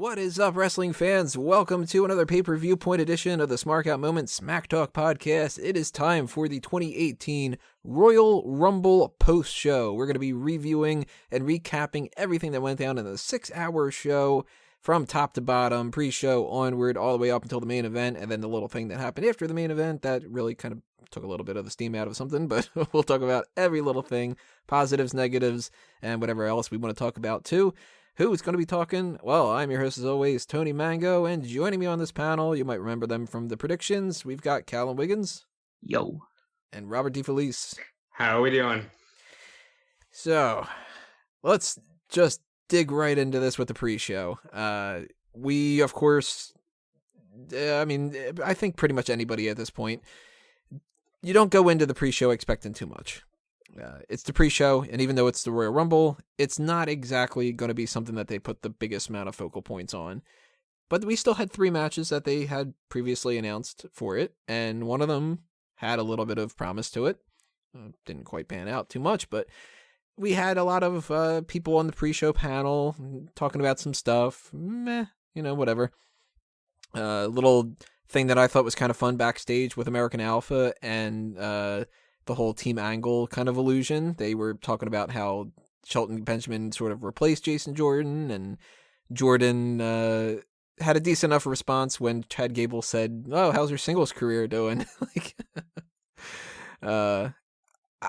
What is up, wrestling fans? Welcome to another Pay-Per-Viewpoint edition of the Smark Out Moment Smack Talk podcast. It is time for the 2018 Royal Rumble post-show. We're going to be reviewing and recapping everything that went down in the 6-hour show from top to bottom, pre-show onward, all the way up until the main event, and then the little thing that happened after the main event that really kind of took a little bit of the steam out of something, but we'll talk about every little thing, positives, negatives, and whatever else we want to talk about too. Who's going to be talking? Well, I'm your host as always, Tony Mango, and joining me on this panel, you might remember them from the predictions, we've got Callum Wiggins. Yo. And Robert DeFelice. How are we doing? So, let's just dig right into this with the pre-show. We, of course, I think pretty much anybody at this point, you don't go into the pre-show expecting too much. It's the pre-show, and even though it's the Royal Rumble, it's not exactly going to be something that they put the biggest amount of focal points on. But we still had 3 matches that they had previously announced for it, and one of them had a little bit of promise to it. Didn't quite pan out too much, but we had a lot of people on the pre-show panel talking about some stuff. Whatever. Little thing that I thought was kind of fun backstage with American Alpha and the whole Team Angle kind of illusion. They were talking about how Shelton Benjamin sort of replaced Jason Jordan, and Jordan had a decent enough response when Chad Gable said, "Oh, how's your singles career doing?" I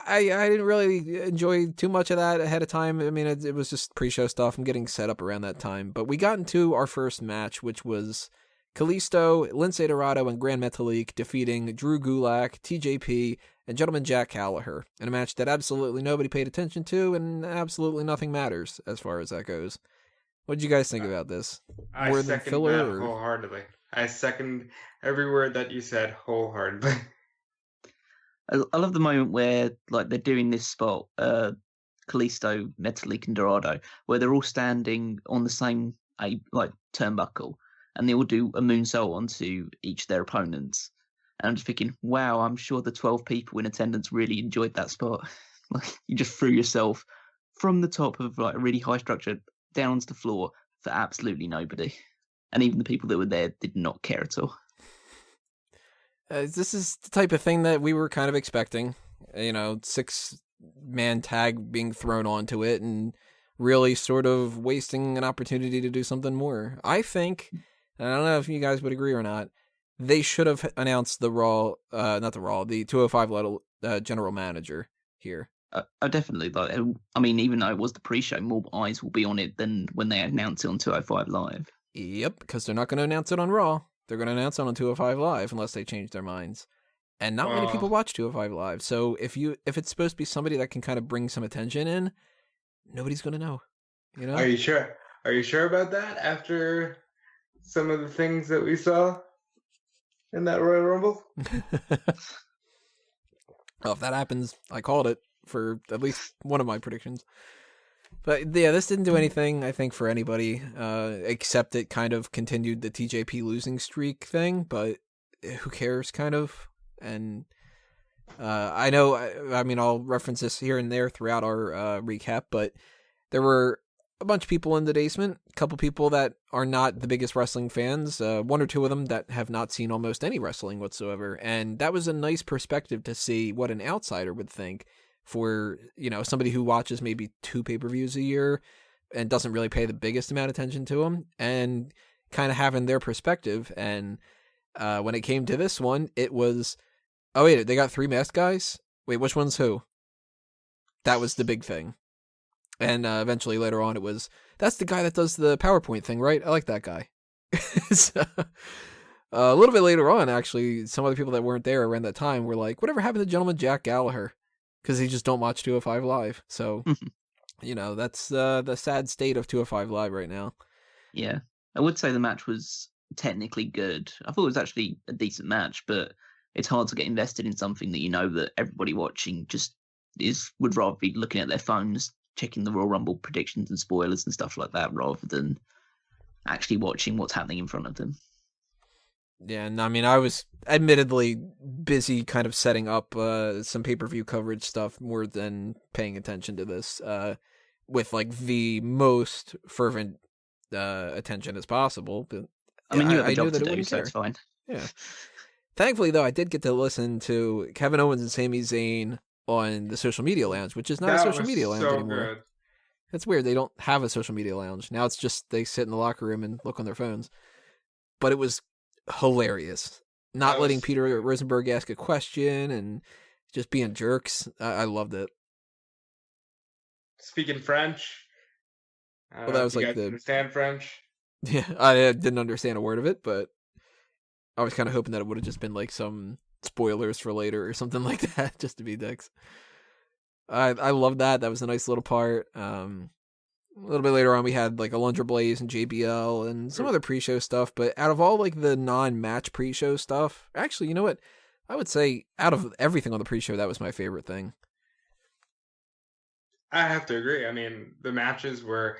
didn't really enjoy too much of that ahead of time. I mean, it was just pre-show stuff. I'm getting set up around that time. But we got into our first match, which was Kalisto, Lince Dorado, and Gran Metalik defeating Drew Gulak, TJP, and Gentleman Jack Gallagher in a match that absolutely nobody paid attention to and absolutely nothing matters as far as that goes. What did you guys think about this? I second that wholeheartedly. I second every word that you said wholeheartedly. I love the moment where they're doing this spot, Kalisto, Metalik, and Dorado, where they're all standing on the same turnbuckle, and they all do a moonsault onto each of their opponents. And I'm just thinking, wow, I'm sure the 12 people in attendance really enjoyed that spot. You just threw yourself from the top of a really high structure down onto the floor for absolutely nobody. And even the people that were there did not care at all. This is the type of thing that we were kind of expecting. 6-man tag being thrown onto it and really sort of wasting an opportunity to do something more. I think, and I don't know if you guys would agree or not, they should have announced the 205 level general manager here. I definitely, even though it was the pre-show, more eyes will be on it than when they announce it on 205 Live. Yep, because they're not going to announce it on Raw. They're going to announce it on 205 Live unless they change their minds. And not many people watch 205 Live, so if it's supposed to be somebody that can kind of bring some attention in, nobody's going to know. Are you sure? Are you sure about that after some of the things that we saw in that Royal Rumble? Well, if that happens, I called it for at least one of my predictions. But yeah, this didn't do anything, I think, for anybody, except it kind of continued the TJP losing streak thing, but who cares, kind of? And I know, I'll reference this here and there throughout our recap, but there were a bunch of people in the basement, a couple people that are not the biggest wrestling fans, 1 or 2 of them that have not seen almost any wrestling whatsoever, and that was a nice perspective to see what an outsider would think for, somebody who watches maybe 2 pay-per-views a year and doesn't really pay the biggest amount of attention to them, and kind of having their perspective. And when it came to this one, it was, oh wait, they got 3 masked guys? Wait, which one's who? That was the big thing. And eventually later on it was, that's the guy that does the PowerPoint thing, right? I like that guy. So, a little bit later on, actually, some other people that weren't there around that time were like, whatever happened to Gentleman Jack Gallagher? Because he just don't watch 205 Live. So, that's the sad state of 205 Live right now. Yeah. I would say the match was technically good. I thought it was actually a decent match, but it's hard to get invested in something that that everybody watching just would rather be looking at their phones, checking the Royal Rumble predictions and spoilers and stuff like that, rather than actually watching what's happening in front of them. Yeah, and I was admittedly busy kind of setting up some pay-per-view coverage stuff more than paying attention to this with the most fervent attention as possible. But I mean, you have a I job knew that to it do, wouldn't so care. it's fine. Yeah. Thankfully, though, I did get to listen to Kevin Owens and Sami Zayn on the social media lounge, which is not a That social was media lounge so anymore. good. It's weird. They don't have a social media lounge. Now it's just they sit in the locker room and look on their phones. But it was hilarious. Not That letting was- Peter Rosenberg ask a question and just being jerks. I loved it. Speaking French. I don't Well, know that if was you like guys the- understand French. Yeah, I didn't understand a word of it, but I was kind of hoping that it would have just been like some spoilers for later or something like that, just to be dicks. I love that. That was a nice little part. A little bit later on, we had like Alundra Blaze and JBL and some other pre-show stuff. But out of all like the non-match pre-show stuff, actually, you know what? I would say out of everything on the pre-show, that was my favorite thing. I have to agree. I mean, the matches were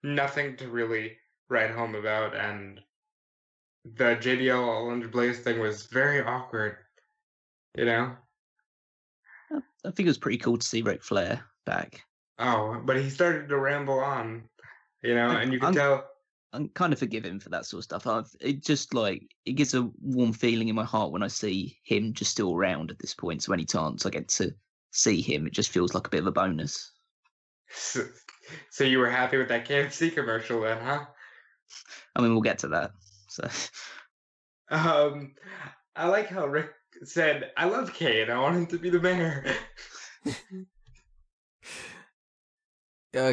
nothing to really write home about, and the JBL Alundra Blaze thing was very awkward. You know? I think it was pretty cool to see Ric Flair back. Oh, but he started to ramble on, you know, and you could I'm- tell. I kind of forgive him for that sort of stuff. It just like it gives a warm feeling in my heart when I see him just still around at this point. So any chance I get to see him, it just feels like a bit of a bonus. So you were happy with that KFC commercial then, huh? I mean, we'll get to that. So I like how Rick said, "I love Kane. I want him to be the mayor."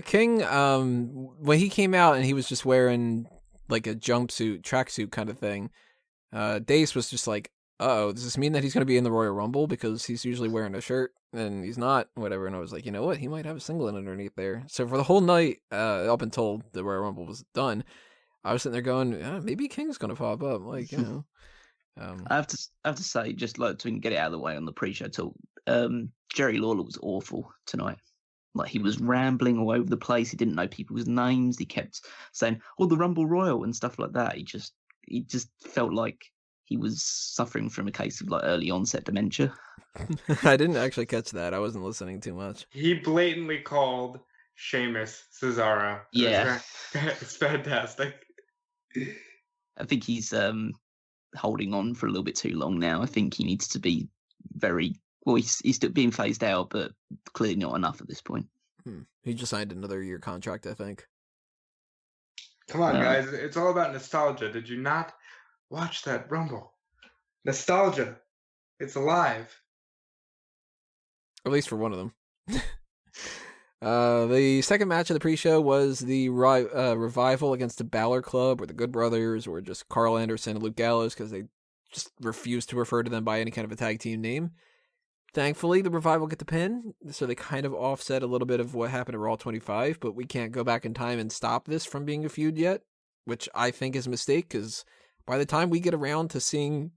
King, when he came out and he was just wearing like a jumpsuit, tracksuit kind of thing, Dace was just like, "Uh-oh, does this mean that he's going to be in the Royal Rumble? Because he's usually wearing a shirt and he's not, whatever." And I was like, you know what? He might have a singlet underneath there. So for the whole night, up until the Royal Rumble was done, I was sitting there going, maybe King's going to pop up. Like, you know. I have to say, just like to get it out of the way on the pre-show talk, Jerry Lawler was awful tonight. Like he was rambling all over the place. He didn't know people's names. He kept saying, "Oh, the Rumble Royal" and stuff like that. He just felt like he was suffering from a case of like early onset dementia. I didn't actually catch that. I wasn't listening too much. He blatantly called Sheamus Cesaro. Yeah. It's fantastic. I think he's holding on for a little bit too long now. I think he needs to be very well. He's still being phased out, but clearly not enough at this point. He just signed another year contract, I think. Come on, guys. It's all about nostalgia. Did you not watch that Rumble? Nostalgia. It's alive. At least for one of them. The second match of the pre-show was the Revival against the Balor Club, or the Good Brothers, or just Carl Anderson and Luke Gallows, because they just refuse to refer to them by any kind of a tag team name. Thankfully, the Revival get the pin, so they kind of offset a little bit of what happened at Raw 25, but we can't go back in time and stop this from being a feud yet, which I think is a mistake, because by the time we get around to seeing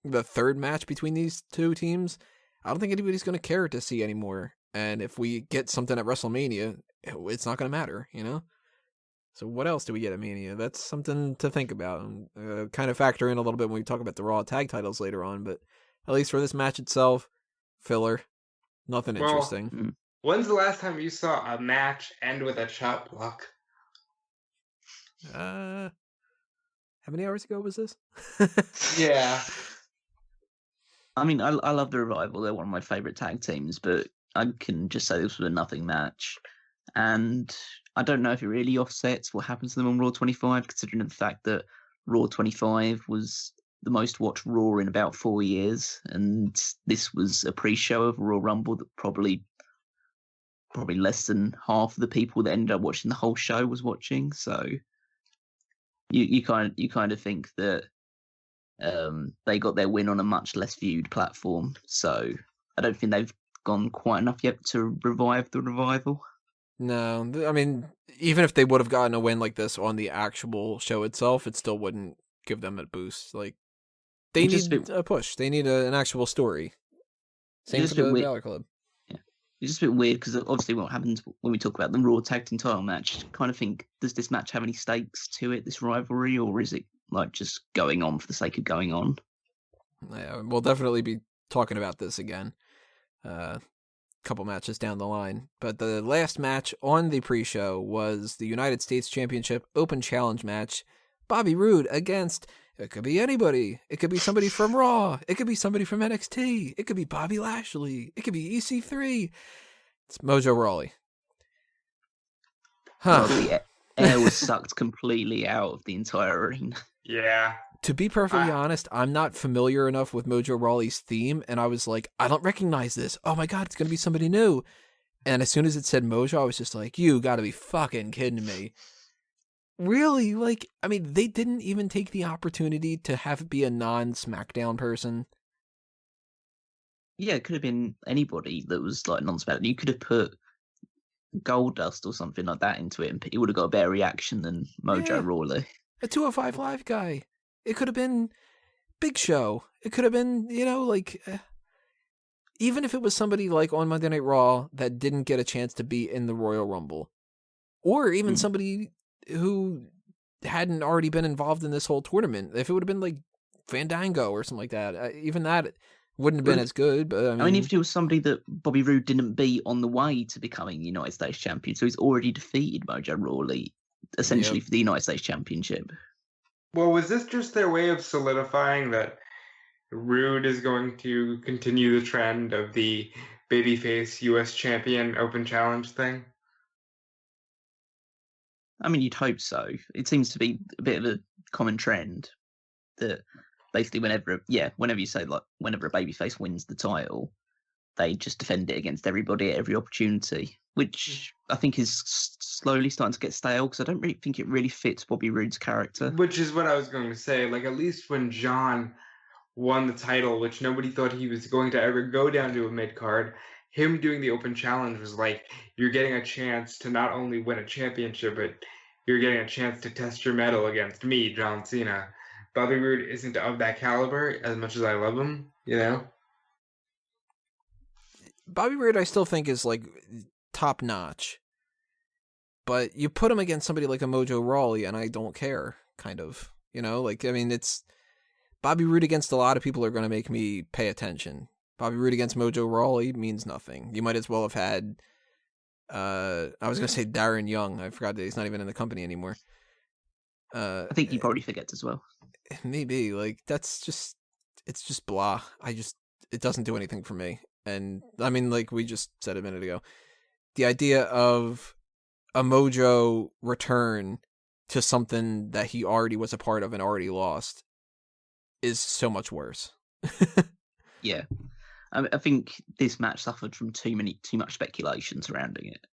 the third match between these two teams, I don't think anybody's going to care to see anymore. And if we get something at WrestleMania, it's not going to matter, you know? So what else do we get at Mania? That's something to think about and kind of factor in a little bit when we talk about the Raw tag titles later on, but at least for this match itself, filler. Nothing interesting. When's the last time you saw a match end with a chop block? How many hours ago was this? Yeah. I mean, I love the Revival. They're one of my favorite tag teams, but I can just say this was a nothing match. And I don't know if it really offsets what happens to them on Raw 25, considering the fact that Raw 25 was the most watched Raw in about 4 years, and this was a pre-show of Royal Rumble that probably less than half of the people that ended up watching the whole show was watching. So you kind of think that they got their win on a much less viewed platform. So I don't think they've gone quite enough yet to revive the Revival. No, I mean, even if they would have gotten a win like this on the actual show itself, it still wouldn't give them a boost. Like, they need a push. They need an actual story. Same for the Balor Club. Yeah, it's just a bit weird because obviously what happens when we talk about the Raw Tag Team title match, kind of think, does this match have any stakes to it, this rivalry, or is it like just going on for the sake of going on? Yeah, we'll definitely be talking about this again. couple matches down the line. But the last match on the pre-show was the United States Championship Open Challenge match. Bobby Roode against, it could be anybody. It could be somebody from Raw. It could be somebody from NXT. It could be Bobby Lashley. It could be EC3. It's Mojo Rawley. Huh. Well, the air was sucked completely out of the entire arena. Yeah. To be perfectly honest, I'm not familiar enough with Mojo Rawley's theme, and I was like, I don't recognize this. Oh my god, it's going to be somebody new. And as soon as it said Mojo, I was just like, you gotta be fucking kidding me. Really? Like, I mean, they didn't even take the opportunity to have it be a non-SmackDown person. Yeah, it could have been anybody that was like non-SmackDown. You could have put Goldust or something like that into it, and he would have got a better reaction than Mojo Rawley. A 205 Live guy. It could have been Big Show. It could have been, even if it was somebody like on Monday Night Raw that didn't get a chance to be in the Royal Rumble. Or even somebody who hadn't already been involved in this whole tournament. If it would have been like Fandango or something like that, even that wouldn't have been as good. But I mean, if it was somebody that Bobby Roode didn't beat on the way to becoming United States champion, so he's already defeated Mojo Rawley, essentially for the United States Championship. Well, was this just their way of solidifying that Roode is going to continue the trend of the babyface U.S. champion open challenge thing? I mean, you'd hope so. It seems to be a bit of a common trend that basically whenever you say like whenever a babyface wins the title, they just defend it against everybody at every opportunity, which I think is slowly starting to get stale because I don't really think it really fits Bobby Roode's character. Which is what I was going to say. Like, at least when John won the title, which nobody thought he was going to ever go down to a mid-card, him doing the open challenge was like, you're getting a chance to not only win a championship, but you're getting a chance to test your mettle against me, John Cena. Bobby Roode isn't of that caliber as much as I love him, Bobby Roode I still think is like top notch. But you put him against somebody like a Mojo Rawley and I don't care, kind of. It's Bobby Roode against a lot of people are going to make me pay attention. Bobby Roode against Mojo Rawley means nothing. You might as well have had I was going to say Darren Young. I forgot that he's not even in the company anymore. I think he probably forgets as well. Maybe. It's just blah. It doesn't do anything for me. And I mean, like we just said a minute ago, the idea of a Mojo return to something that he already was a part of and already lost is so much worse. Yeah. I think this match suffered from too much speculation surrounding it.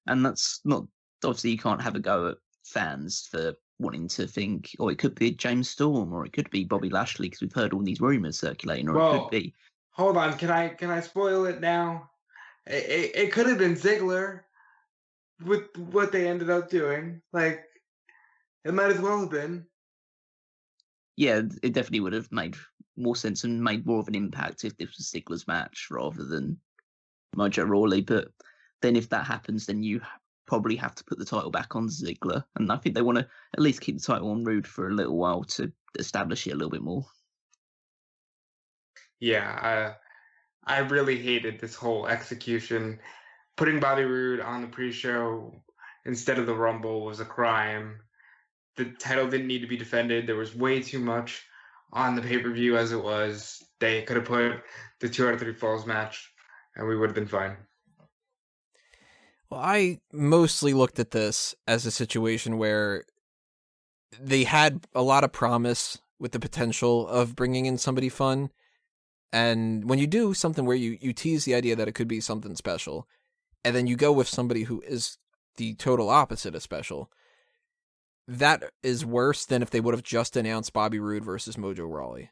And that's not, obviously you can't have a go at fans for wanting to think, it could be James Storm, or it could be Bobby Lashley, because we've heard all these rumors circulating, or it could be. Hold on, can I spoil it now? It could have been Ziggler with what they ended up doing. Like, it might as well have been. Yeah, it definitely would have made more sense and made more of an impact if this was Ziggler's match rather than Mojo Rawley. But then if that happens, then you probably have to put the title back on Ziggler. And I think they want to at least keep the title on Roode for a little while to establish it a little bit more. Yeah, I really hated this whole execution. Putting Bobby Roode on the pre-show instead of the Rumble was a crime. The title didn't need to be defended. There was way too much on the pay-per-view as it was. They could have put the 2 out of 3 falls match, and we would have been fine. Well, I mostly looked at this as a situation where they had a lot of promise with the potential of bringing in somebody fun. And when you do something where you tease the idea that it could be something special, and then you go with somebody who is the total opposite of special, that is worse than if they would have just announced Bobby Roode versus Mojo Rawley.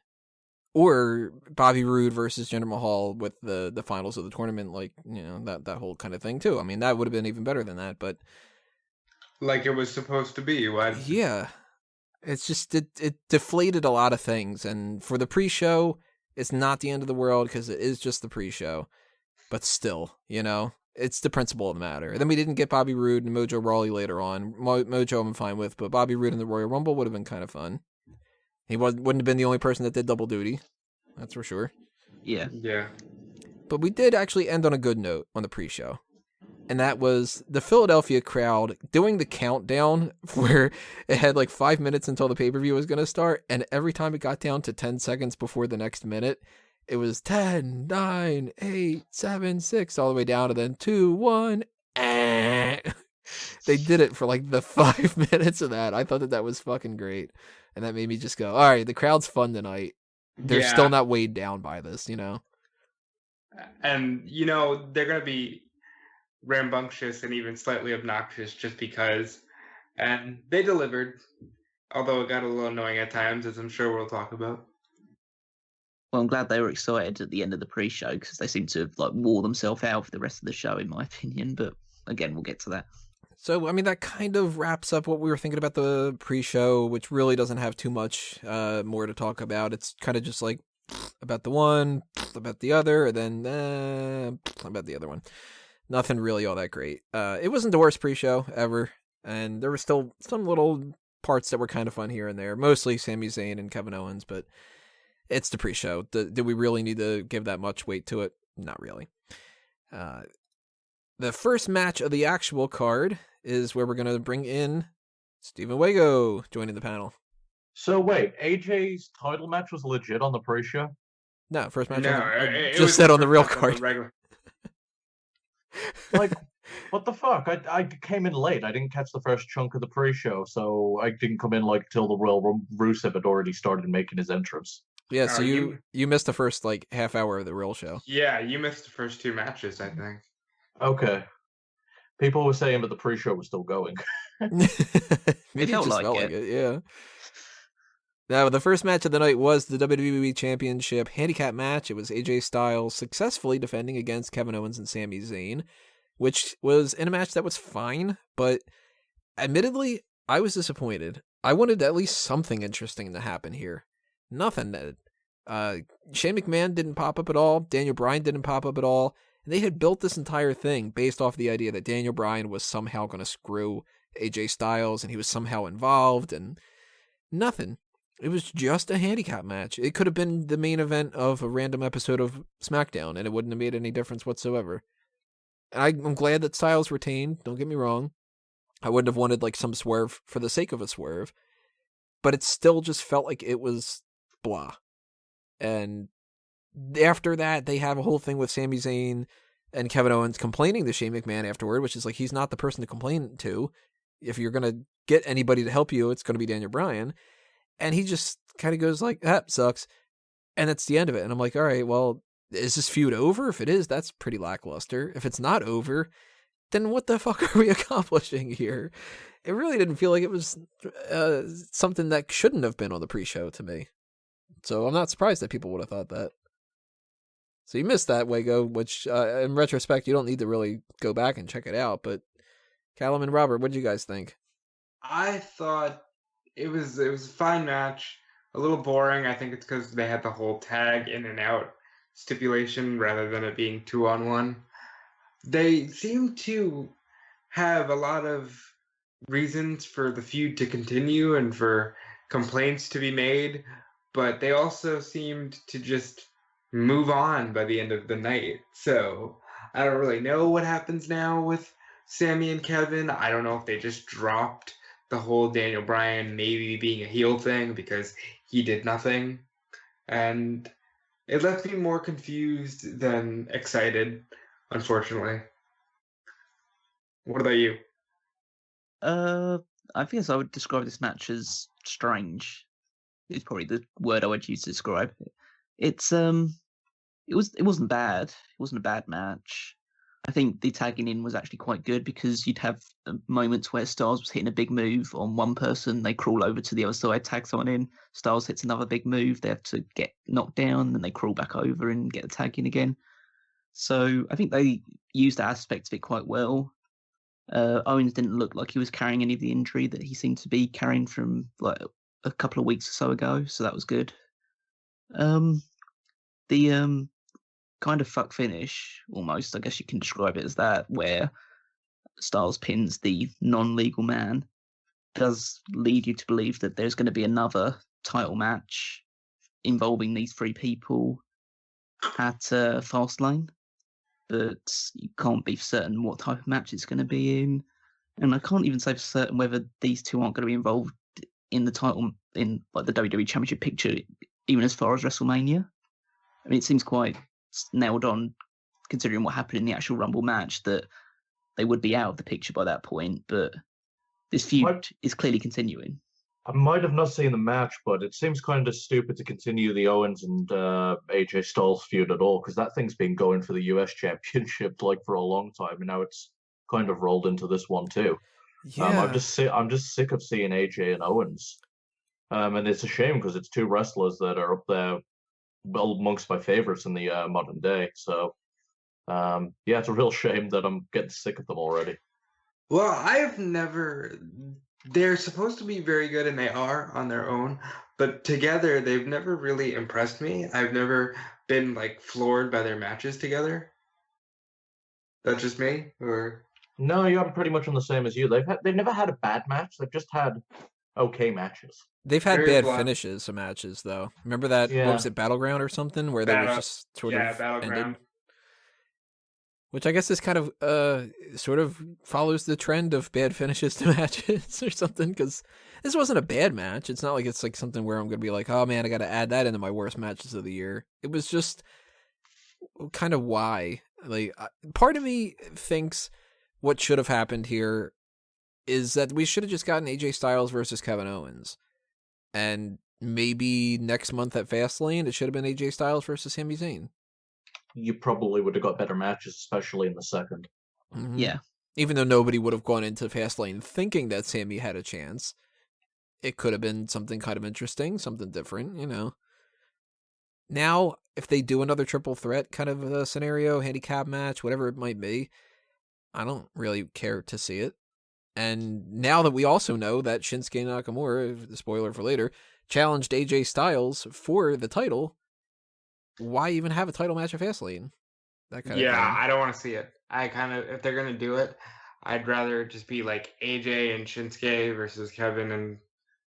Or Bobby Roode versus Jinder Mahal with the finals of the tournament, that whole kind of thing too. I mean, that would have been even better than that, but... Like it was supposed to be. What? Yeah. It's just, it deflated a lot of things, and for the pre-show... It's not the end of the world because it is just the pre-show, but still, it's the principle of the matter. And then we didn't get Bobby Roode and Mojo Rawley later on. Mojo I'm fine with, but Bobby Roode in the Royal Rumble would have been kind of fun. He wouldn't have been the only person that did double duty, that's for sure. Yeah. Yeah. but we did actually end on a good note on the pre-show. And that was the Philadelphia crowd doing the countdown where it had like 5 minutes until the pay-per-view was going to start. And every time it got down to 10 seconds before the next minute, it was 10, 9, 8, 7, 6, all the way down to then 2, 1. They did it for like the 5 minutes of that. I thought that was fucking great. And that made me just go, all right, the crowd's fun tonight. They're still not weighed down by this, you know? And, you know, they're going to be rambunctious and even slightly obnoxious just because. And they delivered, although it got a little annoying at times, as I'm sure we'll talk about. Well, I'm glad they were excited at the end of the pre-show because they seem to have like wore themselves out for the rest of the show, in my opinion. But again, we'll get to that. So, I mean, that kind of wraps up what we were thinking about the pre-show, which really doesn't have too much more to talk about. It's kind of just like about the one, about the other, and then about the other one. Nothing really all that great. It wasn't the worst pre-show ever, and there were still some little parts that were kind of fun here and there, mostly Sami Zayn and Kevin Owens, but it's the pre-show. Do we really need to give that much weight to it? Not really. The first match of the actual card is where we're going to bring in Steven Wago joining the panel. So wait, AJ's title match was legit on the pre-show? No, first match. No, I it just was said the on the first real match on card. the regular. Like, what the fuck? I came in late. I didn't catch the first chunk of the pre-show, so I didn't come in like till the Royal Rusev had already started making his entrance. Yeah, so you missed the first like half hour of the real show. Yeah, you missed the first two matches, I think. Okay. People were saying that the pre-show was still going. Maybe it felt just like felt it. like it, yeah. Now, the first match of the night was the WWE Championship Handicap match. It was AJ Styles successfully defending against Kevin Owens and Sami Zayn, which was in a match that was fine, but admittedly, I was disappointed. I wanted at least something interesting to happen here. Nothing did. Shane McMahon didn't pop up at all. Daniel Bryan didn't pop up at all. And they had built this entire thing based off the idea that Daniel Bryan was somehow going to screw AJ Styles and he was somehow involved, and nothing. It was just a handicap match. It could have been the main event of a random episode of SmackDown, and it wouldn't have made any difference whatsoever. And I'm glad that Styles retained, don't get me wrong. I wouldn't have wanted like some swerve for the sake of a swerve, but it still just felt like it was blah. And after that, they have a whole thing with Sami Zayn and Kevin Owens complaining to Shane McMahon afterward, which is like, he's not the person to complain to. If you're going to get anybody to help you, it's going to be Daniel Bryan. And he just kind of goes like, that sucks. And that's the end of it. And I'm like, all right, well, is this feud over? If it is, that's pretty lackluster. If it's not over, then what the fuck are we accomplishing here? It really didn't feel like it was something that shouldn't have been on the pre-show to me. So I'm not surprised that people would have thought that. So you missed that, Wago, which in retrospect, you don't need to really go back and check it out. But Callum and Robert, what did you guys think? I thought it was a fine match. A little boring. I think it's because they had the whole tag in and out stipulation rather than it being 2-on-1. They seem to have a lot of reasons for the feud to continue and for complaints to be made, but they also seemed to just move on by the end of the night. So I don't really know what happens now with Sami and Kevin. I don't know if they just dropped the whole Daniel Bryan maybe being a heel thing because he did nothing. And it left me more confused than excited, unfortunately. What about you? I guess I would describe this match as strange. It's probably the word I would use to describe it. It wasn't bad. It wasn't a bad match. I think the tagging in was actually quite good because you'd have moments where Styles was hitting a big move on one person, they crawl over to the other side, tag someone in. Styles hits another big move, they have to get knocked down, then they crawl back over and get the tag in again. So I think they used that aspect of it quite well. Owens didn't look like he was carrying any of the injury that he seemed to be carrying from like a couple of weeks or so ago, so that was good. The kind of fuck finish, almost, I guess you can describe it as that, where Styles pins the non-legal man, does lead you to believe that there's going to be another title match involving these three people at Fastlane. but you can't be for certain what type of match it's going to be in. And I can't even say for certain whether these two aren't going to be involved in the title, in like the WWE Championship picture, even as far as WrestleMania. I mean, it seems quite nailed on, considering what happened in the actual Rumble match, that they would be out of the picture by that point. But this feud is clearly continuing. I might have not seen the match, but it seems kind of stupid to continue the Owens and AJ Styles feud at all, because that thing's been going for the US Championship like for a long time, and now it's kind of rolled into this one too. Yeah. I'm just sick of seeing AJ and Owens, and it's a shame because it's two wrestlers that are up there, well, amongst my favorites in the modern day. So, yeah, it's a real shame that I'm getting sick of them already. Well, I've never. They're supposed to be very good, and they are on their own, but together they've never really impressed me. I've never been like floored by their matches together. That's just me, or no, yeah, I'm pretty much on the same as you. They've never had a bad match. They've just had okay matches. They've had Very bad blunt. finishes of matches, though. Remember that? Yeah. What was it, Battleground or something, where they was just sort of Battleground. ended? Which I guess is kind of sort of follows the trend of bad finishes to matches or something, because this wasn't a bad match. It's not like it's like something where I'm going to be like, oh man, I got to add that into my worst matches of the year. It was just kind of why. Like, part of me thinks what should have happened here is that we should have just gotten AJ Styles versus Kevin Owens. And maybe next month at Fastlane, it should have been AJ Styles versus Sami Zayn. You probably would have got better matches, especially in the second. Mm-hmm. Yeah. Even though nobody would have gone into Fastlane thinking that Sami had a chance, it could have been something kind of interesting, something different, you know. Now, if they do another triple threat kind of a scenario, handicap match, whatever it might be, I don't really care to see it. And now that we also know that Shinsuke Nakamura, the spoiler for later, challenged AJ Styles for the title, why even have a title match at Fastlane? That kind of thing. I don't want to see it. I kind of, if they're gonna do it, I'd rather just be like AJ and Shinsuke versus Kevin and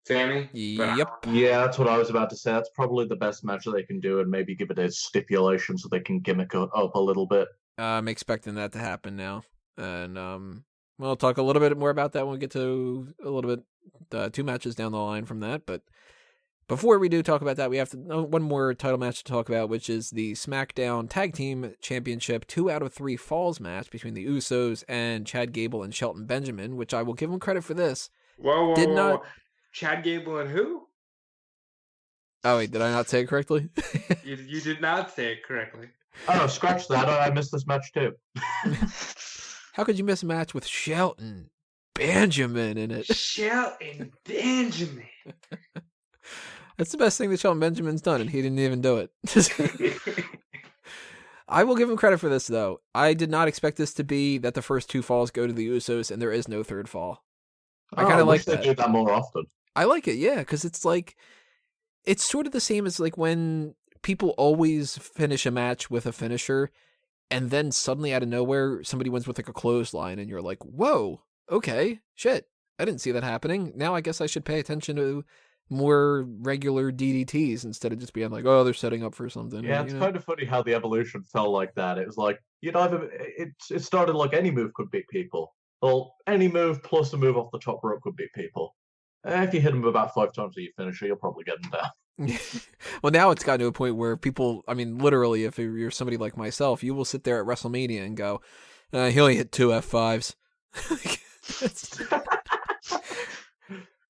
Sami. Yep. Yeah, that's what I was about to say. That's probably the best match that they can do, and maybe give it a stipulation so they can gimmick it up a little bit. I'm expecting that to happen now, and we'll talk a little bit more about that when we get to a little bit 2 matches down the line from that. But before we do talk about that, we have one more title match to talk about, which is the SmackDown Tag Team Championship 2 out of 3 Falls match between the Usos and Chad Gable and Shelton Benjamin, which I will give them credit for this. Whoa. Chad Gable and who? Oh, wait, did I not say it correctly? You did not say it correctly. Oh, no, scratch that. I missed this match too. How could you miss a match with Shelton Benjamin in it? Shelton Benjamin. That's the best thing that Shelton Benjamin's done, and he didn't even do it. I will give him credit for this, though. I did not expect this to be that the first 2 falls go to the Usos, and there is no third fall. I kind of like that. They do that more often. I like it, yeah, because it's like, it's sort of the same as like when people always finish a match with a finisher, and then suddenly out of nowhere, somebody wins with like a clothesline, and you're like, whoa, okay, shit, I didn't see that happening. Now I guess I should pay attention to more regular DDTs instead of just being like, oh, they're setting up for something. Yeah, it's kind of funny how the evolution fell like that. It was like, it started like any move could beat people. Well, any move plus a move off the top rope could beat people. If you hit them about 5 times with your finisher, you'll probably get them down. Well, now it's gotten to a point where people, I mean, literally, if you're somebody like myself, you will sit there at WrestleMania and go, he only hit 2 F5s.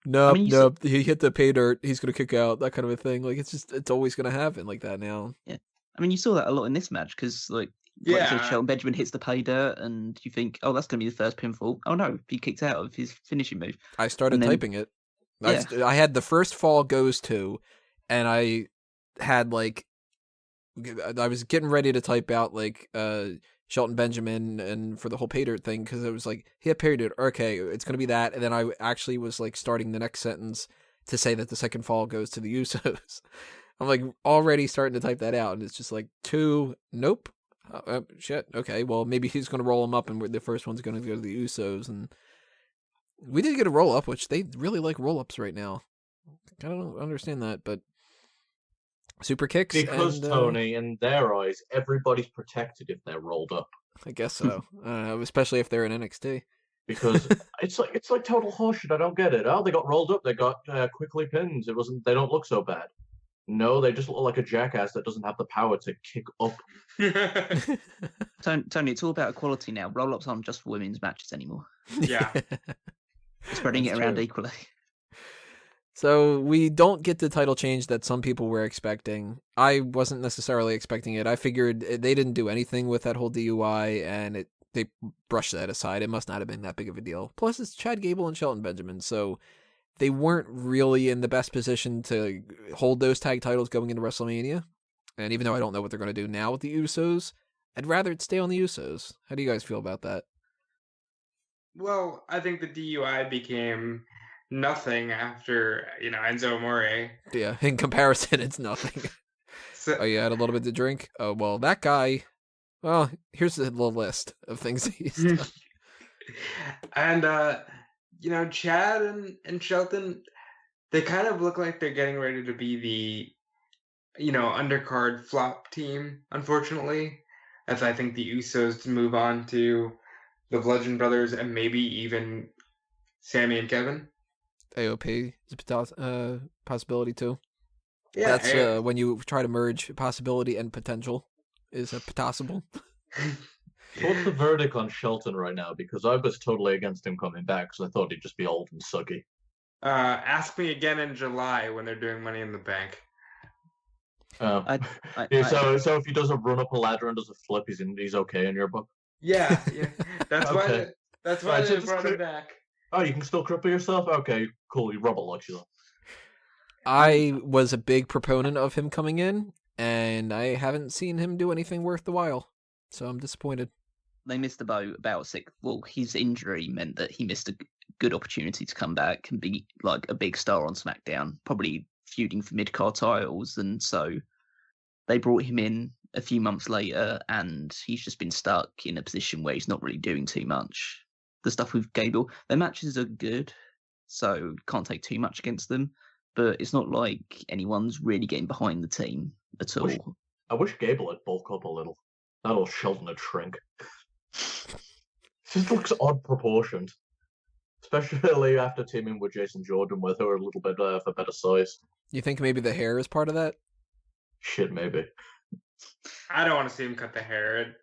Nope, nope. He hit the pay dirt. He's gonna kick out. That kind of a thing. Like it's always gonna happen like that now. Yeah, I mean, you saw that a lot in this match because like Shelton Benjamin hits the pay dirt, and you think, oh, that's gonna be the first pinfall. Oh no, he kicked out of his finishing move. I started typing it. Yeah. I had the first fall goes to, and I had like, I was getting ready to type out like Shelton Benjamin and for the whole pay dirt thing, because it was like, he had pay dirt, okay, it's going to be that, and then I actually was like starting the next sentence to say that the second fall goes to the Usos. I'm like already starting to type that out, and it's just like 2, nope, shit, okay, well maybe he's going to roll them up, and the first one's going to go to the Usos, and we did get a roll up, which they really like roll ups right now. I don't understand that, but super kicks. Because, and, Tony, in their eyes, everybody's protected if they're rolled up. I guess so. Especially if they're in NXT. Because it's like total horseshit. I don't get it. Oh, they got rolled up. They got quickly pins. It wasn't. They don't look so bad. No, they just look like a jackass that doesn't have the power to kick up. Tony, it's all about equality now. Roll-ups aren't just for women's matches anymore. Yeah. Spreading That's it around true. equally. So we don't get the title change that some people were expecting. I wasn't necessarily expecting it. I figured they didn't do anything with that whole DUI, and they brushed that aside. It must not have been that big of a deal. Plus, it's Chad Gable and Shelton Benjamin, so they weren't really in the best position to hold those tag titles going into WrestleMania. And even though I don't know what they're going to do now with the Usos, I'd rather it stay on the Usos. How do you guys feel about that? Well, I think the DUI became nothing after, Enzo Amore. Yeah, in comparison, it's nothing. So, Oh, you had a little bit to drink? Oh, well, that guy... Well, here's a little list of things he's done. and, Chad and Shelton, they kind of look like they're getting ready to be the, undercard flop team, unfortunately. As I think the Usos move on to the Bludgeon Brothers and maybe even Sami and Kevin. AOP is a possibility, too. Yeah, That's when you try to merge possibility and potential is a possible. What's the verdict on Shelton right now? Because I was totally against him coming back because I thought he'd just be old and sucky. Ask me again in July when they're doing Money in the Bank. So if he does a run up a ladder and does a flip, he's okay in your book. Yeah. That's Okay. why Right, so they just brought him back. Oh, you can still cripple yourself? Okay, cool. You Robert likes you though. I was a big proponent of him coming in, and I haven't seen him do anything worth the while. So I'm disappointed. They missed the boat about his injury meant that he missed a good opportunity to come back and be like a big star on SmackDown, probably feuding for mid-card titles. And so they brought him in a few months later, and he's just been stuck in a position where he's not really doing too much. The stuff with Gable, their matches are good, so can't take too much against them. But it's not like anyone's really getting behind the team at all. I wish Gable had bulk up a little. That old Shelton would shrink. Just looks odd proportioned. Especially after teaming with Jason Jordan, where they were a little bit of a better size. You think maybe the hair is part of that? Shit, maybe. I don't want to see him cut the hair.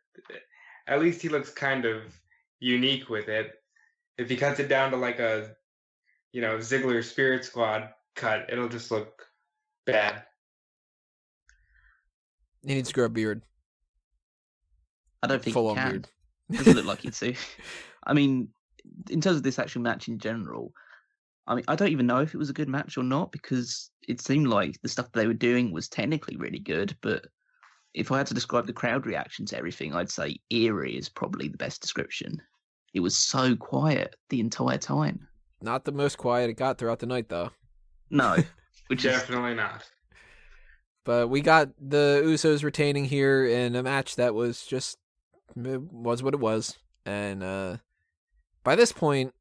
At least he looks kind of unique with it. If he cuts it down to like a, Ziggler Spirit Squad cut, it'll just look bad. He needs to grow a beard. I don't think Full-on he can. beard. Doesn't look like it to. I mean, in terms of this actual match in general, I don't even know if it was a good match or not, because it seemed like the stuff they were doing was technically really good, but if I had to describe the crowd reaction to everything, I'd say eerie is probably the best description. It was so quiet the entire time. Not the most quiet it got throughout the night, though. No, which is Definitely not. But we got the Usos retaining here in a match that was just was what it was. And by this point,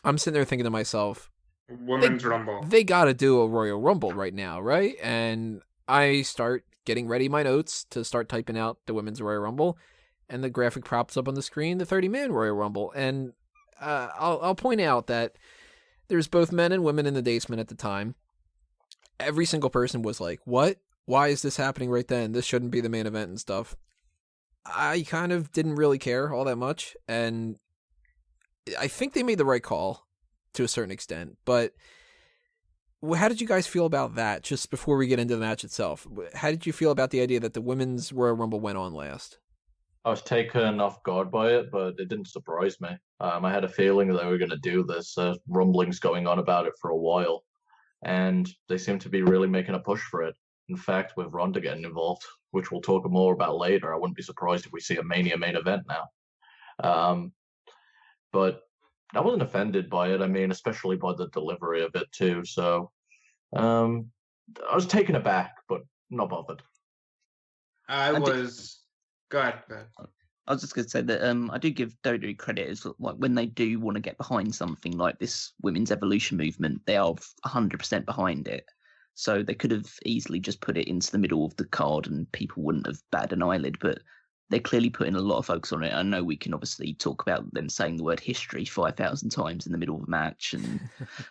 I'm sitting there thinking to myself, Women's Rumble. they got to do a Royal Rumble right now, right? And I start getting ready my notes to start typing out the Women's Royal Rumble, and the graphic props up on the screen, the 30-man Royal Rumble. And I'll point out that there's both men and women in the basement at the time. Every single person was like, what? Why is this happening right then? This shouldn't be the main event and stuff. I kind of didn't really care all that much, and I think they made the right call to a certain extent. But how did you guys feel about that, just before we get into the match itself? How did you feel about the idea that the Women's Royal Rumble went on last? I was taken off guard by it, but it didn't surprise me. I had a feeling that they were going to do this. Rumblings going on about it for a while, and they seem to be really making a push for it. In fact, with Ronda getting involved, which we'll talk more about later, I wouldn't be surprised if we see a Mania main event now. But I wasn't offended by it. I mean, especially by the delivery of it too. So I was taken aback, but not bothered. I was... Go ahead. I was just going to say that I do give WWE credit as like when they do want to get behind something like this women's evolution movement, they are 100% behind it. So they could have easily just put it into the middle of the card and people wouldn't have batted an eyelid, but they're clearly putting a lot of focus on it. I know we can obviously talk about them saying the word history 5,000 times in the middle of a match and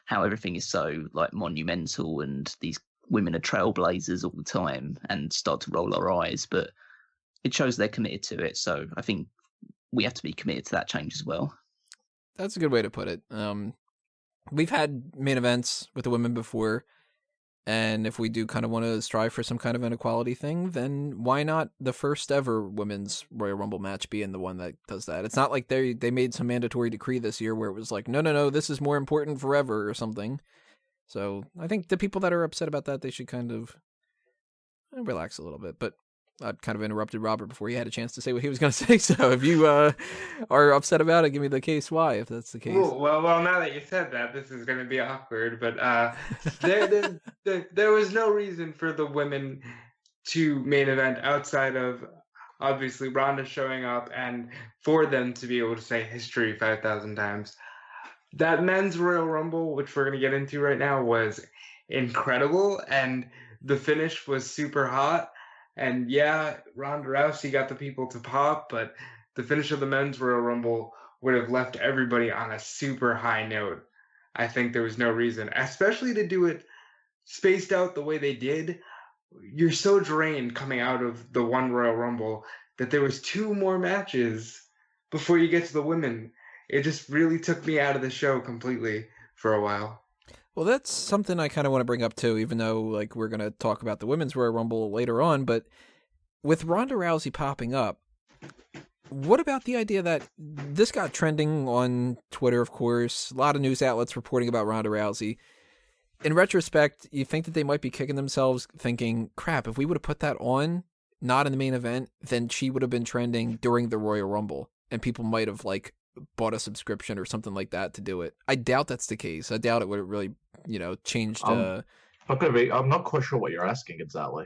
how everything is so like monumental and these women are trailblazers all the time and start to roll our eyes, but it shows they're committed to it. So I think we have to be committed to that change as well. That's a good way to put it. We've had main events with the women before, and if we do kind of want to strive for some kind of inequality thing, then why not the first ever women's Royal Rumble match being the one that does that? It's not like they made some mandatory decree this year where it was like, no, this is more important forever or something. So I think the people that are upset about that, they should kind of relax a little bit. But I kind of interrupted Robert before he had a chance to say what he was going to say. So if you are upset about it, give me the case why, if that's the case. Well, now that you said that, this is going to be awkward. But there was no reason for the women to main event outside of obviously Ronda showing up and for them to be able to say history 5,000 times. That men's Royal Rumble, which we're going to get into right now, was incredible. And the finish was super hot. And yeah, Ronda Rousey got the people to pop, but the finish of the men's Royal Rumble would have left everybody on a super high note. I think there was no reason, especially to do it spaced out the way they did. You're so drained coming out of the one Royal Rumble that there was 2 more matches before you get to the women. It just really took me out of the show completely for a while. Well, that's something I kind of want to bring up too, even though like we're going to talk about the women's Royal Rumble later on. But with Ronda Rousey popping up, what about the idea that this got trending on Twitter, of course, a lot of news outlets reporting about Ronda Rousey. In retrospect, you think that they might be kicking themselves thinking, crap, if we would have put that on, not in the main event, then she would have been trending during the Royal Rumble. And people might have like bought a subscription or something like that to do it. I doubt that's the case. I doubt it would have really, changed. I'm not quite sure what you're asking exactly.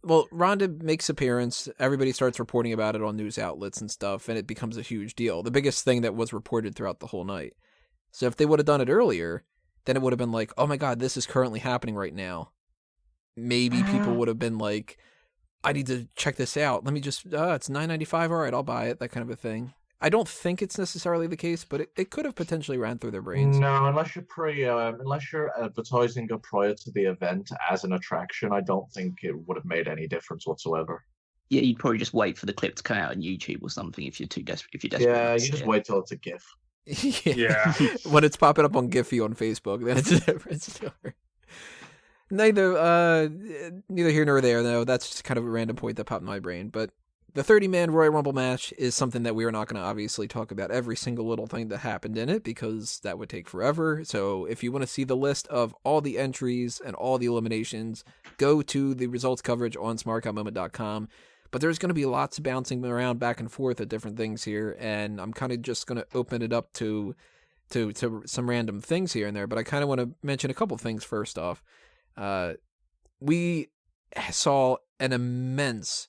Well, Ronda makes appearance. Everybody starts reporting about it on news outlets and stuff, and it becomes a huge deal. The biggest thing that was reported throughout the whole night. So if they would have done it earlier, then it would have been like, oh my God, this is currently happening right now. Maybe people would have been like, I need to check this out. Let me just, it's $9.95. All right, I'll buy it. That kind of a thing. I don't think it's necessarily the case, but it could have potentially ran through their brains. No, unless you're advertising it prior to the event as an attraction, I don't think it would have made any difference whatsoever. Yeah, you'd probably just wait for the clip to come out on YouTube or something if you're too desperate. If you're desperate, yeah, you just wait till it's a GIF. Yeah. When it's popping up on Giphy on Facebook, then it's a different story. Neither here nor there, though. That's just kind of a random point that popped in my brain, but. The 30-man Royal Rumble match is something that we are not going to obviously talk about every single little thing that happened in it because that would take forever. So if you want to see the list of all the entries and all the eliminations, go to the results coverage on smark.moment.com. But there's going to be lots of bouncing around back and forth at different things here, and I'm kind of just going to open it up to some random things here and there. But I kind of want to mention a couple things first off. We saw an immense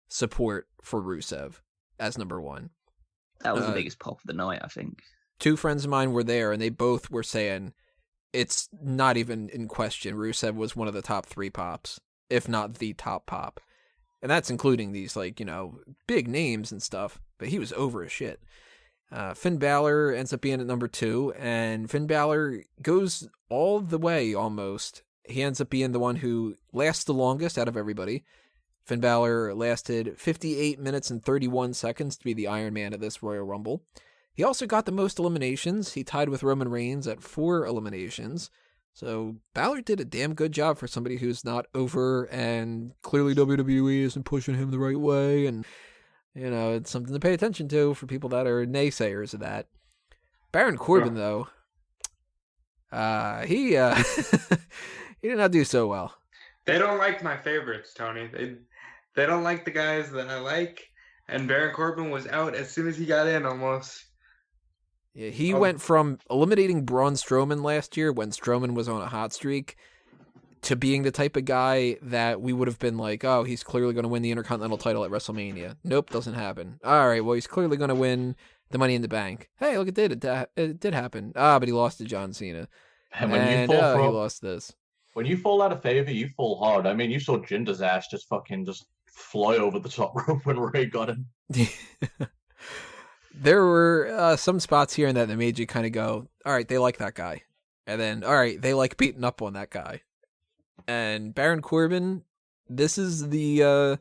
support for Rusev as number one. That was the biggest pop of the night, I think. 2 friends of mine were there, and they both were saying it's not even in question. Rusev was one of the top 3 pops, if not the top pop. And that's including these, big names and stuff, but he was over as shit. Finn Balor ends up being at number 2, and Finn Balor goes all the way almost. He ends up being the one who lasts the longest out of everybody. Finn Balor lasted 58 minutes and 31 seconds to be the Iron Man of this Royal Rumble. He also got the most eliminations. He tied with Roman Reigns at 4 eliminations. So Balor did a damn good job for somebody who's not over, and clearly WWE isn't pushing him the right way. And, it's something to pay attention to for people that are naysayers of that. Baron Corbin, though, he he did not do so well. They don't like my favorites, Tony. They don't like the guys that I like, and Baron Corbin was out as soon as he got in almost. Yeah, he went from eliminating Braun Strowman last year when Strowman was on a hot streak to being the type of guy that we would have been like, oh, he's clearly going to win the Intercontinental title at WrestleMania. Nope, doesn't happen. All right, well, he's clearly going to win the Money in the Bank. Hey, look, it did happen. But he lost to John Cena. And when you fall he lost this. When you fall out of favor, you fall hard. I mean, you saw Jinder's ass just fly over the top rope when Ray got him. There were some spots here and there that made you kind of go, all right, they like that guy. And then, all right, they like beating up on that guy. And Baron Corbin, this is the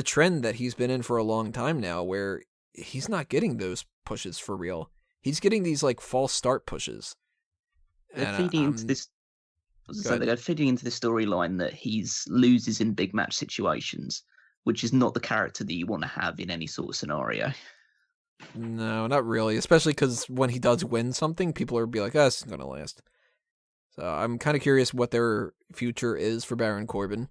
trend that he's been in for a long time now, where he's not getting those pushes for real. He's getting these like false start pushes. They're feeding into this. They're feeding into the storyline that he's loses in big match situations, which is not the character that you want to have in any sort of scenario. No, not really. Especially because when he does win something, people are be like, "This isn't gonna last." So I'm kind of curious what their future is for Baron Corbin.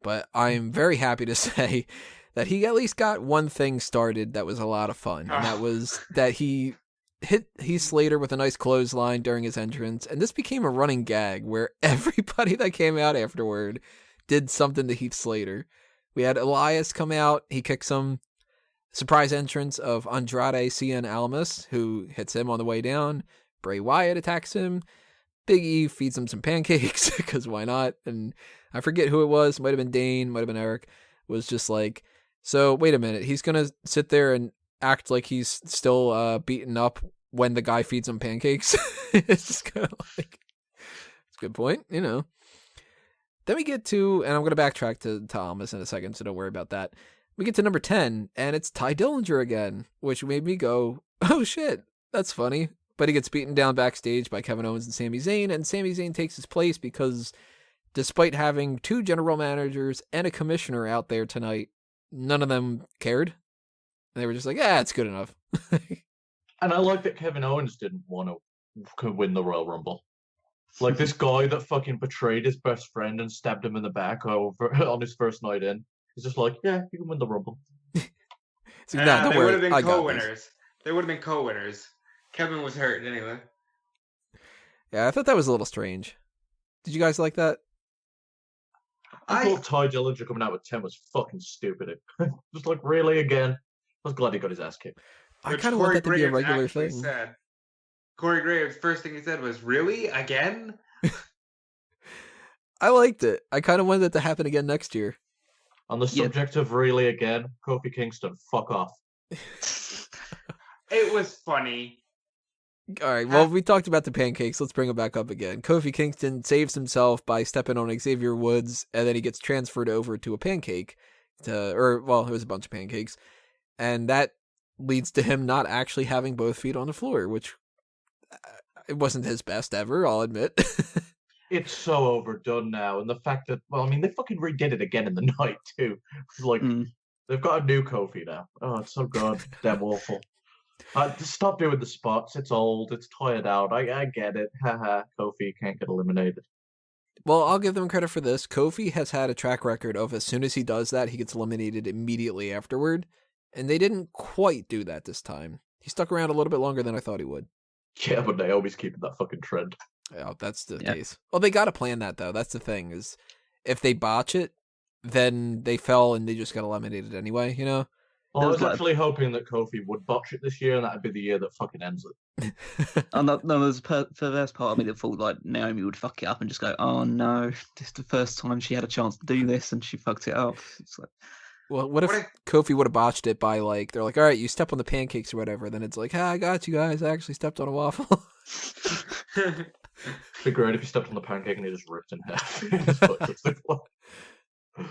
But I'm very happy to say that he at least got one thing started that was a lot of fun, and that was that he hit Heath Slater with a nice clothesline during his entrance, and this became a running gag where everybody that came out afterward did something to Heath Slater. We had Elias come out, he kicks him. Surprise entrance of Andrade Cien Almas, who hits him on the way down. Bray Wyatt attacks him. Big E feeds him some pancakes, because why not? And I forget who it was. Might have been Dane, might have been Eric. Was just like, so wait a minute. He's going to sit there and act like he's still beaten up when the guy feeds him pancakes. It's just kind of like, it's a good point, you know. Then we get to, and I'm going to backtrack to Almas in a second, so don't worry about that. We get to number 10, and it's Ty Dillinger again, which made me go, oh shit, that's funny. But he gets beaten down backstage by Kevin Owens and Sami Zayn, and Sami Zayn takes his place because despite having 2 general managers and a commissioner out there tonight, none of them cared. And they were just like, it's good enough. And I like that Kevin Owens didn't want to win the Royal Rumble. Like this guy that fucking betrayed his best friend and stabbed him in the back on his first night in. He's just like, yeah, you can win the Rumble. So, no, they would have been co-winners. They would have been co-winners. Kevin was hurt anyway. Yeah, I thought that was a little strange. Did you guys like that? I thought Ty Dillinger coming out with 10 was fucking stupid. Just like, really, again? I was glad he got his ass kicked. I kind of want that to be a regular thing. Corey Graves' first thing he said was, really? Again? I liked it. I kind of wanted it to happen again next year. On the subject of really again, Kofi Kingston, fuck off. It was funny. All right, well, we talked about the pancakes. Let's bring it back up again. Kofi Kingston saves himself by stepping on Xavier Woods, and then he gets transferred over to a pancake. It was a bunch of pancakes. And that leads to him not actually having both feet on the floor, which it wasn't his best ever, I'll admit. It's so overdone now, and the fact that, well, I mean, they fucking redid it again in the night, too. It's like, they've got a new Kofi now. Oh, it's so goddamn awful. Stop doing the spots. It's old. It's tired out. I get it. Haha, Kofi can't get eliminated. Well, I'll give them credit for this. Kofi has had a track record of as soon as he does that, he gets eliminated immediately afterward, and they didn't quite do that this time. He stuck around a little bit longer than I thought he would. Yeah, but they always keep that fucking trend. Yeah, that's the case. Well, they got to plan that, though. That's the thing, is if they botch it, then they fell and they just got eliminated anyway, you know? Well, I was actually hoping that Kofi would botch it this year, and that'd be the year that fucking ends it. There's the first part of me that thought like Naomi would fuck it up and just go, oh no, this is the first time she had a chance to do this and she fucked it up. It's like, well, what if Kofi would have botched it by like, they're like, all right, you step on the pancakes or whatever, then it's like, I got you guys, I actually stepped on a waffle. It'd be great if you stepped on the pancake and he just ripped in half.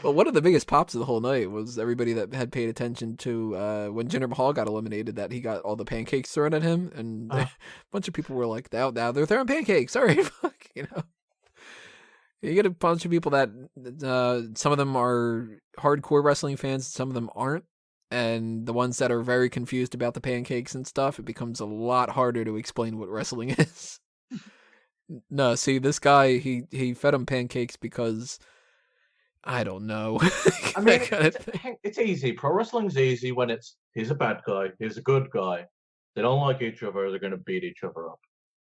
Well, one of the biggest pops of the whole night was everybody that had paid attention to when Jinder Mahal got eliminated, that he got all the pancakes thrown at him, and a bunch of people were like, now they're throwing pancakes, sorry, fuck, you know. You get a bunch of people that some of them are hardcore wrestling fans, some of them aren't, and the ones that are very confused about the pancakes and stuff, it becomes a lot harder to explain what wrestling is. No, see, this guy, he fed him pancakes because, I don't know. I mean, it's easy. Pro wrestling's easy when he's a bad guy, he's a good guy. They don't like each other, they're going to beat each other up.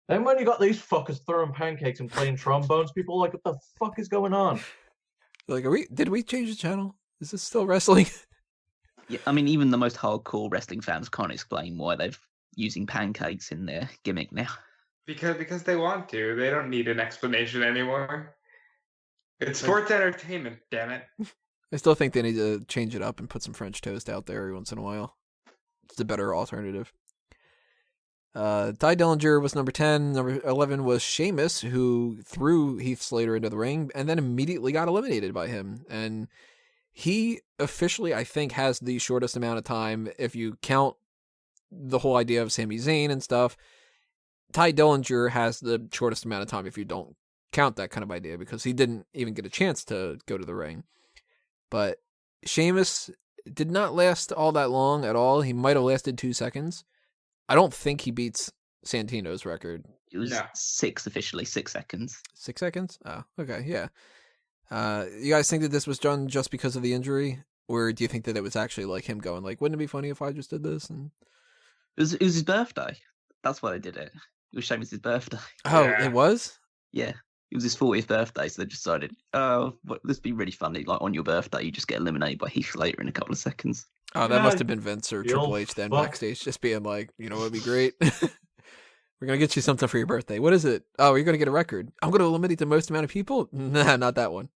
Then when you got these fuckers throwing pancakes and playing trombones, people are like, what the fuck is going on? Like, did we change the channel? Is this still wrestling? Yeah, I mean, even the most hardcore wrestling fans can't explain why they're using pancakes in their gimmick now. Because they want to. They don't need an explanation anymore. It's sports entertainment, damn it. I still think they need to change it up and put some French toast out there every once in a while. It's a better alternative. Ty Dillinger was number 10. Number 11 was Sheamus, who threw Heath Slater into the ring and then immediately got eliminated by him. And he officially, I think, has the shortest amount of time if you count the whole idea of Sami Zayn and stuff. Ty Dillinger has the shortest amount of time if you don't count that kind of idea, because he didn't even get a chance to go to the ring. But Sheamus did not last all that long at all. He might have lasted 2 seconds. I don't think he beats Santino's record. It was 6 officially, 6 seconds. 6 seconds? Oh, okay, yeah. You guys think that this was done just because of the injury? Or do you think that it was actually like him going like, wouldn't it be funny if I just did this? And It was his birthday. That's why they did it. It was Sheamus' birthday. Oh, Yeah. It was? Yeah. It was his 40th birthday, so they decided, this would be really funny. Like, on your birthday, you just get eliminated by Heath Slater in a couple of seconds. Oh, that must have been Vince or You Triple old H then fuck. backstage just being like, you know what would be great? We're going to get you something for your birthday. What is it? Oh, you're going to get a record. I'm going to eliminate the most amount of people? Nah, not that one.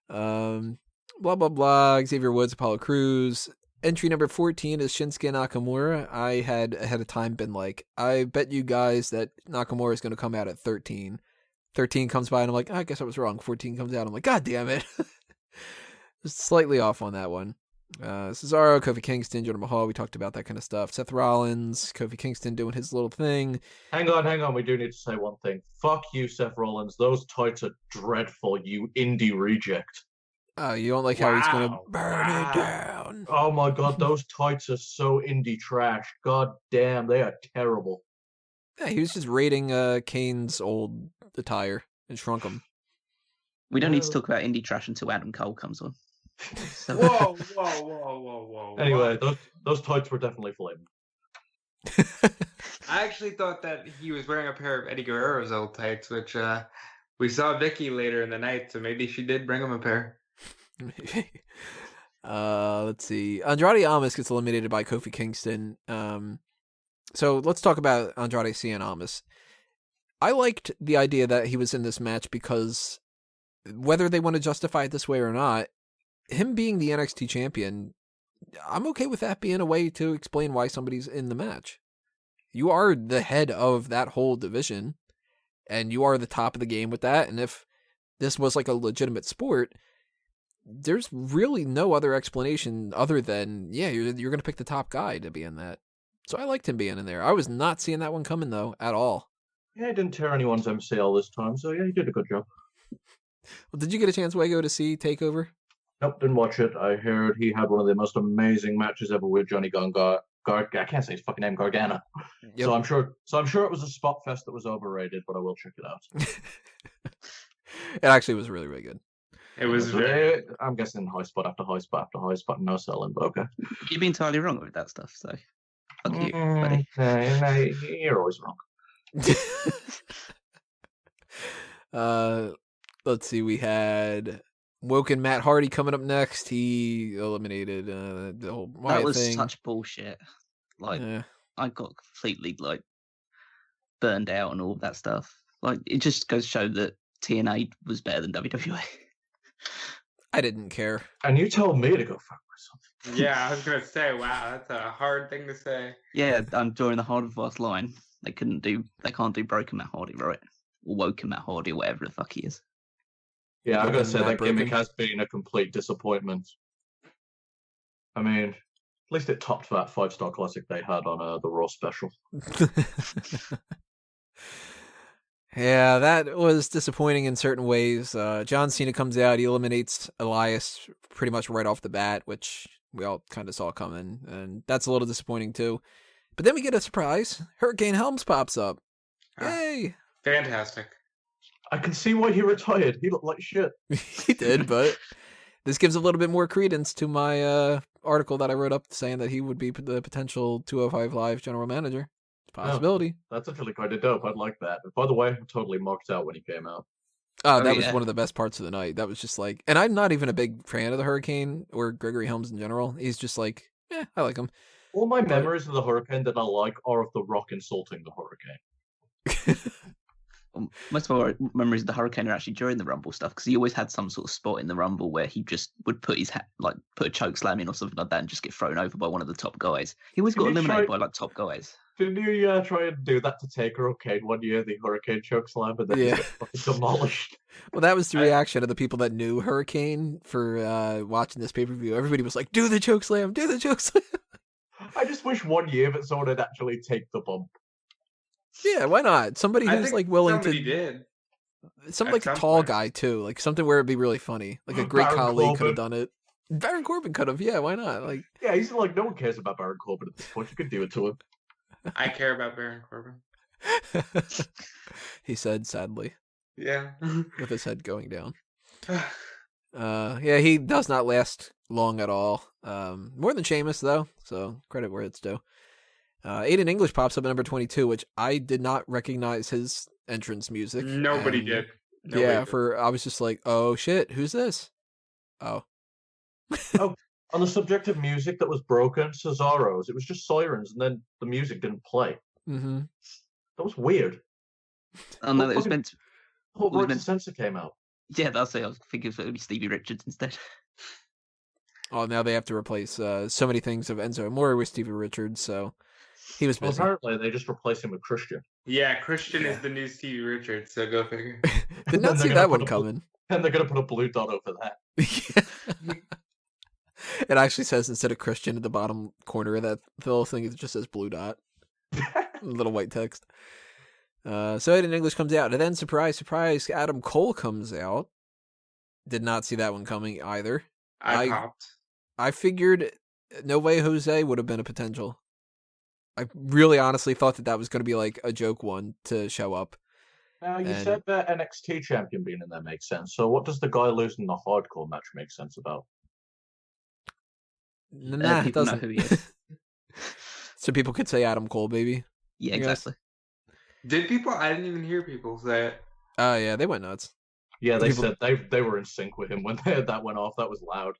Blah, blah, blah. Xavier Woods, Apollo Crews. Entry number 14 is Shinsuke Nakamura. I had ahead of time been like, I bet you guys that Nakamura is going to come out at 13. 13 comes by and I'm like, I guess I was wrong. 14 comes out. I'm like, God damn it. Just slightly off on that one. Cesaro, Kofi Kingston, Jinder Mahal. We talked about that kind of stuff. Seth Rollins, Kofi Kingston doing his little thing. Hang on. We do need to say one thing. Fuck you, Seth Rollins. Those tights are dreadful, you indie reject. You don't like how he's going to Wow. burn it down. Oh my god, those tights are so indie trash. God damn, they are terrible. Yeah, he was just raiding Kane's old attire and shrunk him. We don't need to talk about indie trash until Adam Cole comes on. So, Whoa. Anyway, those tights were definitely flamed. I actually thought that he was wearing a pair of Eddie Guerrero's old tights, which we saw Vicky later in the night, so maybe she did bring him a pair. Maybe. Let's see. Andrade Almas gets eliminated by Kofi Kingston. So let's talk about Andrade Cien Almas. I liked the idea that he was in this match because whether they want to justify it this way or not, him being the NXT champion, I'm okay with that being a way to explain why somebody's in the match. You are the head of that whole division, and you are the top of the game with that. And if this was like a legitimate sport, there's really no other explanation other than, yeah, you're going to pick the top guy to be in that. So I liked him being in there. I was not seeing that one coming, though, at all. Yeah, he didn't tear anyone's MCL this time, so yeah, he did a good job. Well, did you get a chance, Wago, to see TakeOver? Nope, didn't watch it. I heard he had one of the most amazing matches ever with Johnny I can't say his fucking name, Gargano. Yep. So I'm sure it was a spot fest that was overrated, but I will check it out. It actually was really, really good. It was very. I'm guessing high spot after high spot after high spot, no selling, but okay. you'd be entirely wrong with that stuff, so fuck you, buddy. You're always wrong. Let's see. We had Woken Matt Hardy coming up next. He eliminated the whole Wyatt That was thing. such bullshit. Like, Yeah. I got completely like burned out and all of that stuff. Like, it just goes to show that TNA was better than WWE. I didn't care. And you told me to go fuck myself. Yeah, I was gonna say, wow, that's a hard thing to say. Yeah, I'm drawing the hard advice line. They can't do Broken Matt Hardy, right? Or Woken Matt Hardy, or whatever the fuck he is. Yeah, I gotta Broken say Matt that gimmick Broken. has been a complete disappointment. I mean, at least it topped that 5-star classic they had on the Raw special. Yeah, that was disappointing in certain ways. John Cena comes out, he eliminates Elias pretty much right off the bat, which we all kind of saw coming, and that's a little disappointing too. But then we get a surprise. Hurricane Helms pops up. Ah. Yay! Fantastic. I can see why he retired. He looked like shit. He did, but this gives a little bit more credence to my article that I wrote up saying that he would be the potential 205 Live general manager. It's a possibility. That's actually kind of dope. I'd like that. By the way, I totally marked out when he came out. Oh, Oh, that was yeah. one of the best parts of the night. That was just like, and I'm not even a big fan of the Hurricane or Gregory Helms in general. He's just like, I like him. All my memories of the Hurricane that I like are of The Rock insulting the Hurricane. Most of our memories of the Hurricane are actually during the Rumble stuff, because he always had some sort of spot in the Rumble where he just would put his put a choke slam in or something like that and just get thrown over by one of the top guys. He always got eliminated by like top guys. Didn't you try and do that to Taker or Kane one year, the Hurricane choke slam, and then he got fucking demolished? Well, that was the reaction of the people that knew Hurricane for watching this pay-per-view. Everybody was like, do the choke slam, do the choke slam. I just wish one year that someone would actually take the bump. Yeah, why not? Somebody who's like willing to. Did. Something like a tall guy too, like something where it'd be really funny. Like a great colleague could have done it. Baron Corbin could have. Yeah, why not? Like, yeah, he's like, no one cares about Baron Corbin at this point. You could do it to him. I care about Baron Corbin. He said sadly. Yeah. With his head going down. Yeah, he does not last long at all. More than Sheamus though, so credit where it's due. Aiden English pops up at number 22, which I did not recognize his entrance music. Nobody did. I was just like, oh shit, who's this? Oh. Oh, on the subject of music that was broken, Cesaro's, it was just sirens, and then the music didn't play. Mm-hmm. That was weird. Oh no, it was meant to... Right Sensor came out. Yeah, that's it. I was thinking it would be Stevie Richards instead. Oh, now they have to replace so many things of Enzo Amore with Stevie Richards, so he was busy. Well, apparently they just replaced him with Christian. Yeah, Christian is the new Stevie Richards, so go figure. Did not see that one coming. And they're going to put a blue dot over that. It actually says, instead of Christian at the bottom corner of that little thing, it just says blue dot. Little white text. So Aiden English comes out, and then surprise, surprise, Adam Cole comes out. Did not see that one coming either. I popped. I figured No Way Jose would have been a potential. I really honestly thought that was going to be like a joke one to show up. Now, you said that NXT champion being in there makes sense. So what does the guy losing the hardcore match make sense about? Nah, it doesn't. Know who he is. So people could say Adam Cole, baby. Yeah, exactly. Did people? I didn't even hear people say it. Oh, yeah, they went nuts. Yeah, they said they were in sync with him when that went off. That was loud.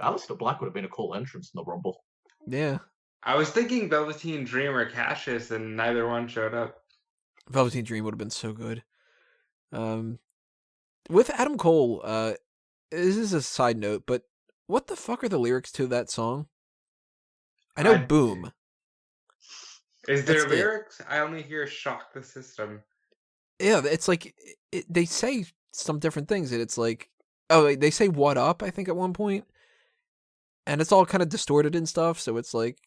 Aleister Black would have been a cool entrance in the Rumble. Yeah. I was thinking Velveteen Dream or Cassius, and neither one showed up. Velveteen Dream would have been so good. With Adam Cole, this is a side note, but what the fuck are the lyrics to that song? I know Boom. Is there lyrics? I only hear Shock the System. Yeah, it's like, they say some different things, and it's like, oh, they say what up, I think, at one point, and it's all kind of distorted and stuff, so it's like,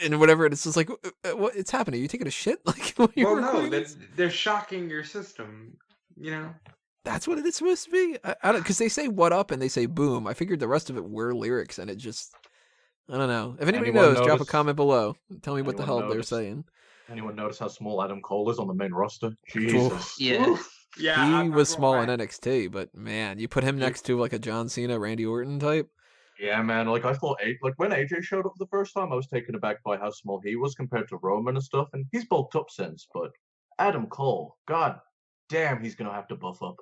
and whatever, and it's just like, what? It's happening? Are you taking a shit? Like, well, no, they're shocking your system, you know? That's what it's supposed to be? I don't, because they say what up and they say boom. I figured the rest of it were lyrics, and it just, I don't know. If anybody knows, drop a comment below. Tell me what the hell they're saying. Anyone notice how small Adam Cole is on the main roster? Jesus. Yeah. Yeah. He was small in NXT, but man, you put him next to like a John Cena, Randy Orton type. Yeah, man. Like, I thought, when AJ showed up for the first time, I was taken aback by how small he was compared to Roman and stuff, and he's bulked up since, but Adam Cole, god damn, he's going to have to buff up.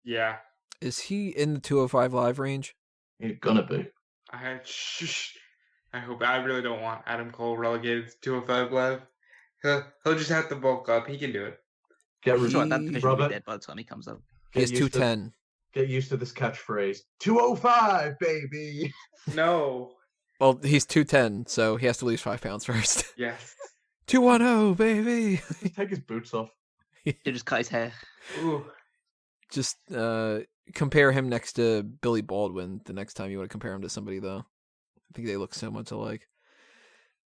Yeah. Is he in the 205 Live range? He's gonna be. I hope. I really don't want Adam Cole relegated to 205 Live. He'll just have to bulk up. He can do it. That division will be dead by the time he comes up. He's 210. Get used to this catchphrase. 205, baby! No. Well, he's 210, so he has to lose 5 pounds first. Yes. 210, baby! Take his boots off. He just cut his hair. Ooh. Just compare him next to Billy Baldwin the next time you want to compare him to somebody, though. I think they look so much alike.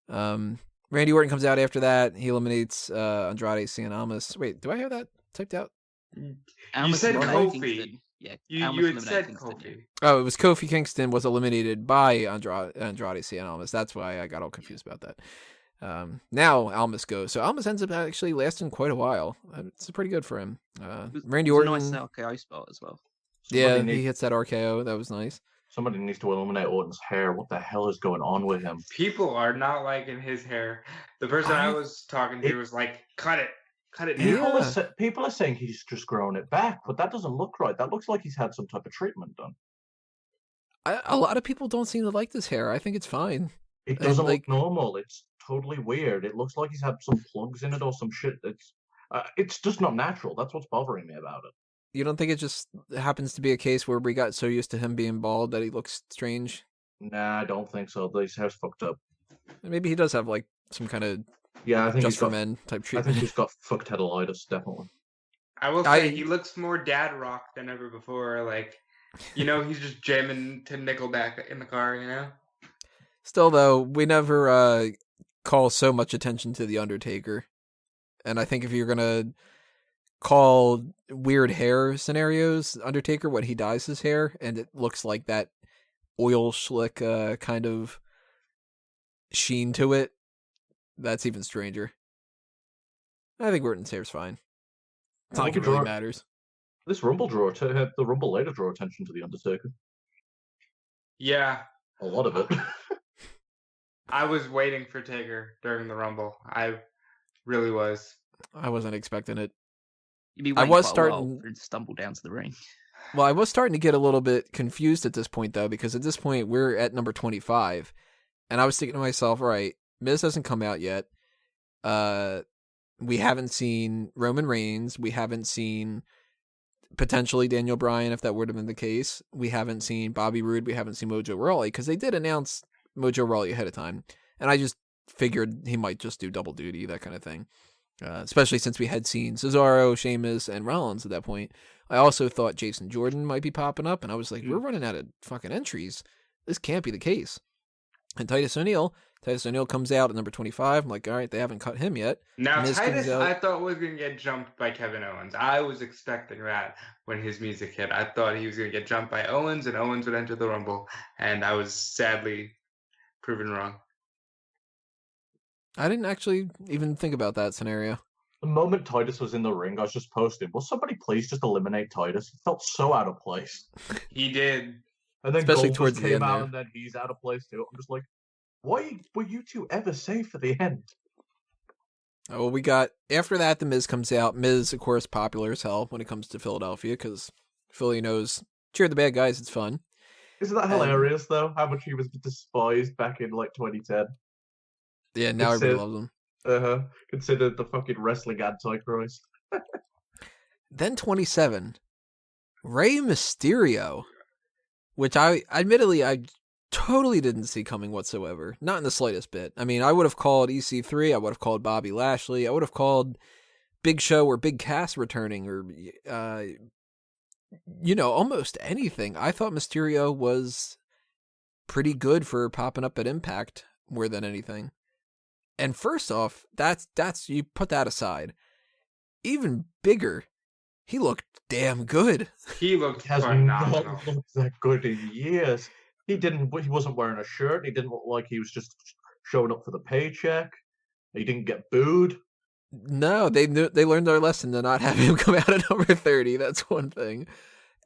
Randy Orton comes out after that. He eliminates Andrade Cien Almas. Wait, do I have that typed out? You said Kofi. Yeah, you had said Kofi. Oh, it was Kofi Kingston was eliminated by Andrade Cien Almas. That's why I got all confused about that. Now Almas goes. So Almas ends up actually lasting quite a while. It's pretty good for him. Randy Orton. It was a nice RKO spot as well. He hits that RKO. That was nice. Somebody needs to eliminate Orton's hair. What the hell is going on with him? People are not liking his hair. The person I was talking to was like, cut it. Cut it now. Yeah. People are saying he's just grown it back, but that doesn't look right. That looks like he's had some type of treatment done. A lot of people don't seem to like this hair. I think it's fine. It doesn't look normal. It's totally weird. It looks like he's had some plugs in it or some shit. It's just not natural. That's what's bothering me about it. You don't think it just happens to be a case where we got so used to him being bald that he looks strange? Nah, I don't think so. His hair's fucked up. Maybe he does have like some kind of Yeah, I think just he's for got men type I treatment. think he's got fucked headalitis, definitely. I will say he looks more dad rock than ever before. Like, he's just jamming to Nickelback in the car. Still, though, we never call so much attention to the Undertaker, and I think if you're gonna call weird hair scenarios Undertaker when he dyes his hair, and it looks like that oil slick kind of sheen to it, that's even stranger. I think Orton's hair's fine. It's not like it really matters. This Rumble the Rumble later draw attention to the Undertaker. Yeah. A lot of it. I was waiting for Taker during the Rumble. I really was. I wasn't expecting it. You'd be waiting for him to stumble down to the ring. Well, I was starting to get a little bit confused at this point, though, because at this point we're at number 25, and I was thinking to myself, all right, Miz hasn't come out yet. We haven't seen Roman Reigns. We haven't seen potentially Daniel Bryan, if that would have been the case. We haven't seen Bobby Roode. We haven't seen Mojo Rawley, because they did announce Mojo Rawley ahead of time, and I just figured he might just do double duty, that kind of thing. Especially since we had seen Cesaro, Sheamus, and Rollins at that point. I also thought Jason Jordan might be popping up, and I was like, we're running out of fucking entries. This can't be the case. And Titus O'Neil comes out at number 25. I'm like, all right, they haven't cut him yet. Now, Titus, I thought was going to get jumped by Kevin Owens. I was expecting that when his music hit. I thought he was going to get jumped by Owens, and Owens would enter the Rumble, and I was sadly proven wrong. I didn't actually even think about that scenario. The moment Titus was in the ring, I was just posting, will somebody please just eliminate Titus? It felt so out of place. He did. And then especially Goldust towards the came end out there. and then he's out of place too. I'm just like, why were you two ever safe for the end? Oh, we got, after that, The Miz comes out. Miz, of course, popular as hell when it comes to Philadelphia, because Philly knows, cheer the bad guys, it's fun. Isn't that hilarious, though? How much he was despised back in, 2010. Yeah, now everybody loves him. Considered the fucking wrestling antichrist. Then 27, Rey Mysterio, which I totally didn't see coming whatsoever. Not in the slightest bit. I mean, I would have called EC3, I would have called Bobby Lashley, I would have called Big Show or Big Cass returning, or, almost anything. I thought Mysterio was pretty good for popping up at Impact more than anything. And first off, that's you put that aside. Even bigger, he looked damn good. He looked Has phenomenal. not looked that good in years. He wasn't wearing a shirt. He didn't look like he was just showing up for the paycheck. He didn't get booed. No, they learned their lesson to not have him come out at number 30. That's one thing.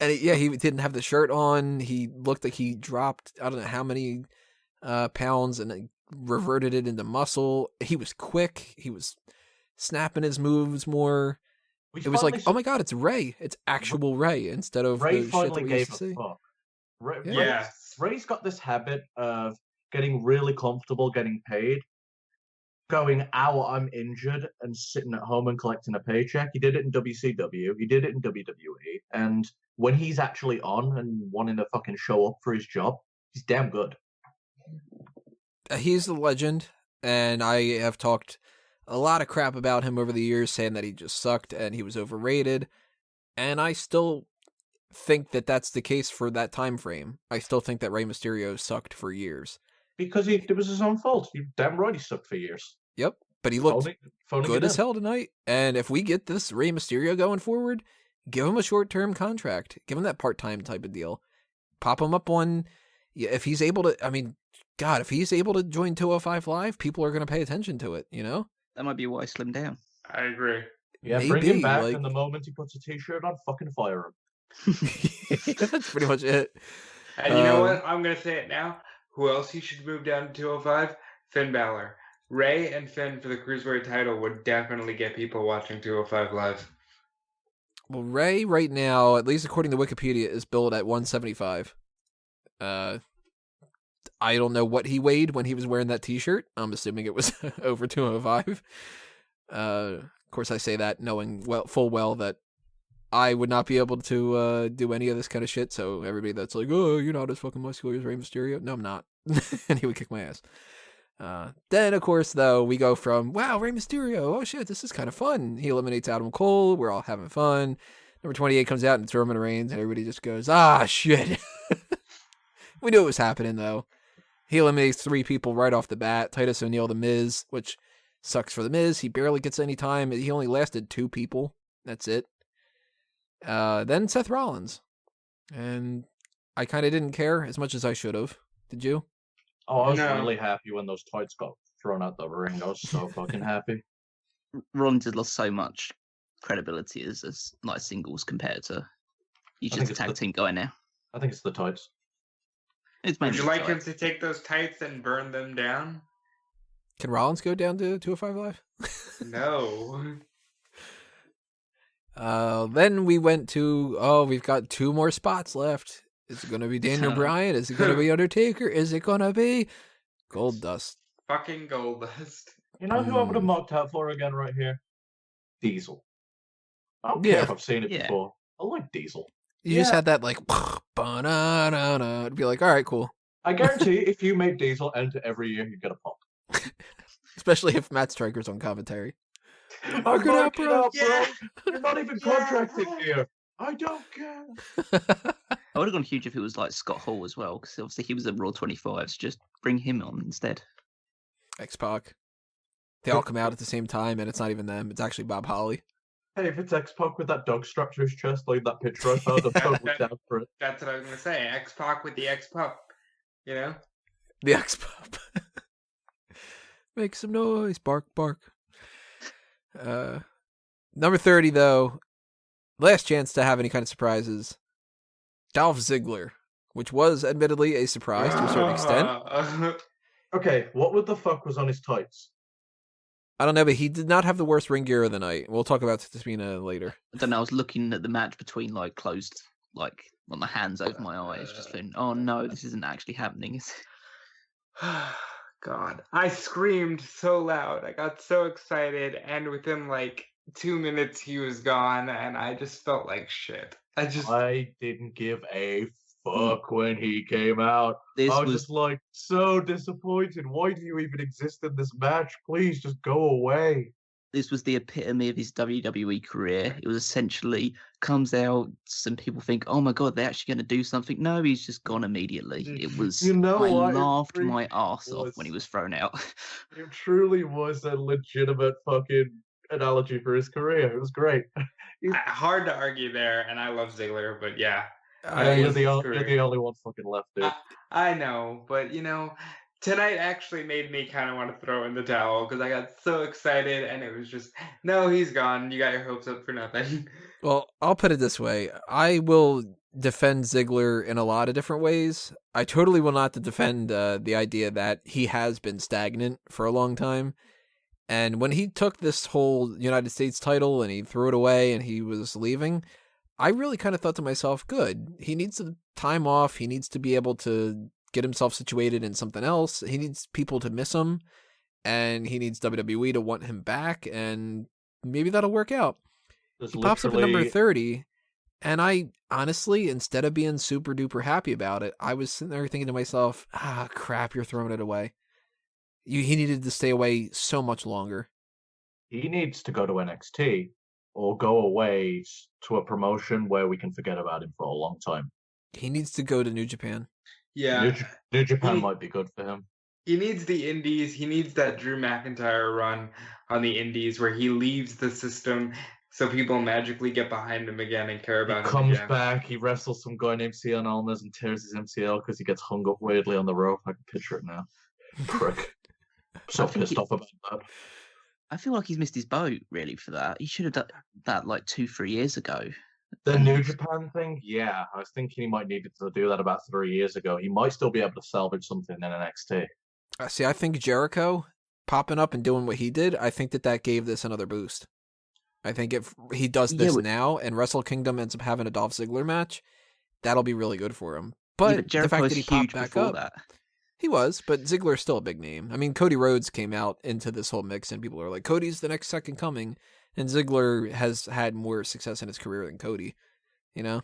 And he didn't have the shirt on. He looked like he dropped, I don't know how many pounds, and reverted it into muscle. He was quick. He was snapping his moves more. It was like, oh my god, it's Rey. It's actual Rey instead of Rey the shit finally that we gave used to a see. fuck. Yes. Rey's got this habit of getting really comfortable getting paid, going, ow, I'm injured, and sitting at home and collecting a paycheck. He did it in WCW. He did it in WWE. And when he's actually on and wanting to fucking show up for his job, he's damn good. He's a legend, and I have talked a lot of crap about him over the years, saying that he just sucked and he was overrated. And I still think that that's the case for that time frame. I still think that Rey Mysterio sucked for years. Because it was his own fault. He damn right he sucked for years. Yep, but he looked Phoning good it as in. hell tonight. And if we get this Rey Mysterio going forward, give him a short-term contract. Give him that part-time type of deal. Pop him up on, if he's able to, I mean, God, if he's able to join 205 Live, people are going to pay attention to it, That might be why he slimmed down. I agree. Yeah, Maybe, bring him back, like- and the moment he puts a t-shirt on, fucking fire him. That's pretty much it. And you know what? I'm going to say it now. Who else you should move down to 205? Finn Balor. Ray and Finn for the Cruiserweight title would definitely get people watching 205 Live. Well, Ray right now, at least according to Wikipedia, is billed at 175. I don't know what he weighed when he was wearing that T-shirt. I'm assuming it was over 205. Of course, I say that knowing full well that I would not be able to do any of this kind of shit. So everybody that's like, "Oh, you're not as fucking muscular as Rey Mysterio," no, I'm not, and he would kick my ass. Then, of course, though, we go from, wow, Rey Mysterio, oh shit, this is kind of fun. He eliminates Adam Cole, we're all having fun. Number 28 comes out and it's Roman Reigns, and everybody just goes, shit. We knew it was happening, though. He eliminates 3 people right off the bat. Titus O'Neil, The Miz, which sucks for The Miz. He barely gets any time. He only lasted 2 people. That's it. Then Seth Rollins. And I kind of didn't care as much as I should have. Did you? Oh, I was No. really happy when those tights got thrown out the ring. I was so fucking happy. Rollins has lost so much credibility as like singles compared to he's just a tag team guy now. I think it's the tights. It's Would mainly you the like him tights. to take those tights and burn them down? Can Rollins go down to 205 Live? No. Then we went to, we've got 2 more spots left. Is it going to be Daniel Bryan? Is it going to be Undertaker? Is it going to be Goldust? Fucking Goldust. You know who I would have marked out for again right here? Diesel. I don't care if I've seen it before. I like Diesel. You just had that like, ba-na-na-na. It'd be like, all right, cool. I guarantee if you make Diesel enter every year, you get a pop. Especially if Matt Stryker's on commentary. Mark it out, bro. Yeah. You're not even contracted here. I don't care. I would have gone huge if it was like Scott Hall as well, because obviously he was at Raw 25, so just bring him on instead. X-Pac. They all come out at the same time, and it's not even them. It's actually Bob Holly. Hey, if it's X-Pac with that dog strapped to his chest, like that picture I found, I'm totally down for it. That's what I was going to say. X-Pac with the X-Pup. You know? The X-Pup. Make some noise. Bark, bark. Number 30, though. Last chance to have any kind of surprises. Dolph Ziggler, which was admittedly a surprise to a certain extent. Okay, what the fuck was on his tights? I don't know, but he did not have the worst ring gear of the night. We'll talk about Tamina later. I don't know, I was looking at the match between like closed, like on my hands over my eyes, just thinking, oh no, this isn't actually happening. Is it? God, I screamed so loud. I got so excited, and within like 2 minutes he was gone, and I just felt like shit. I didn't give a fuck when he came out. This I was was just like so disappointed. Why do you even exist in this match? Please just go away. This was the epitome of his WWE career. It was essentially comes out, some people think, oh my god, they're actually going to do something. No, he's just gone immediately. It was, You know I what? It laughed really my ass off was. when he was thrown out. It truly was a legitimate fucking analogy for his career. It was great. hard to argue there, and I love Ziggler, but yeah. You're was the screwed. only one fucking left, dude. I know, but tonight actually made me kind of want to throw in the towel because I got so excited, and it was just, no, he's gone. You got your hopes up for nothing. Well, I'll put it this way. I will defend Ziggler in a lot of different ways. I totally will not defend the idea that he has been stagnant for a long time. And when he took this whole United States title and he threw it away and he was leaving, I really kind of thought to myself, good, he needs the time off. He needs to be able to get himself situated in something else. He needs people to miss him, and he needs WWE to want him back, and maybe that'll work out. He pops up at number 30, and I honestly, instead of being super duper happy about it, I was sitting there thinking to myself, crap, you're throwing it away. He needed to stay away so much longer. He needs to go to NXT or go away to a promotion where we can forget about him for a long time. He needs to go to New Japan. Yeah. New Japan might be good for him. He needs the indies. He needs that Drew McIntyre run on the indies where he leaves the system so people magically get behind him again and care about him. He comes again. back, he wrestles some guy named Cien Almas and tears his MCL because he gets hung up weirdly on the rope. I can picture it now. Prick. So pissed off about that. I feel like he's missed his boat, really, for that. He should have done that like 2-3 years ago. The New Japan thing? Yeah, I was thinking he might need to do that about 3 years ago. He might still be able to salvage something in NXT. See, I think Jericho popping up and doing what he did, I think that gave this another boost. I think if he does this now and Wrestle Kingdom ends up having a Dolph Ziggler match, that'll be really good for him. But the fact that he popped back up, He was, but Ziggler's still a big name. I mean, Cody Rhodes came out into this whole mix, and people are like, Cody's the next second coming, and Ziggler has had more success in his career than Cody, you know?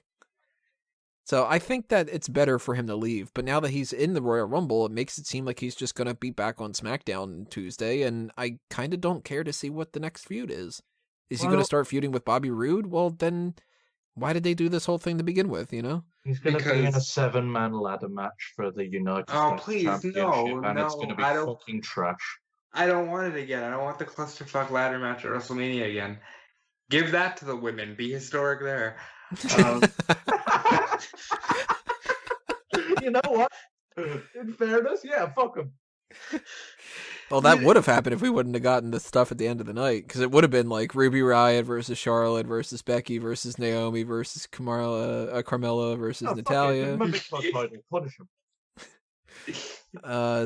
So I think that it's better for him to leave, but now that he's in the Royal Rumble, it makes it seem like he's just going to be back on SmackDown Tuesday, and I kind of don't care to see what the next feud is. Is he going to start feuding with Bobby Roode? Well, then why did they do this whole thing to begin with, you know? He's going to be in a 7-man ladder match for the United States please, Championship, and it's going to be fucking trash. I don't want it again. I don't want the clusterfuck ladder match at WrestleMania again. Give that to the women. Be historic there. You know what? In fairness, yeah, fuck them. Well, that would have happened if we wouldn't have gotten the stuff at the end of the night, because it would have been like Ruby Riott versus Charlotte versus Becky versus Naomi versus Carmella versus Natalia. Punish him.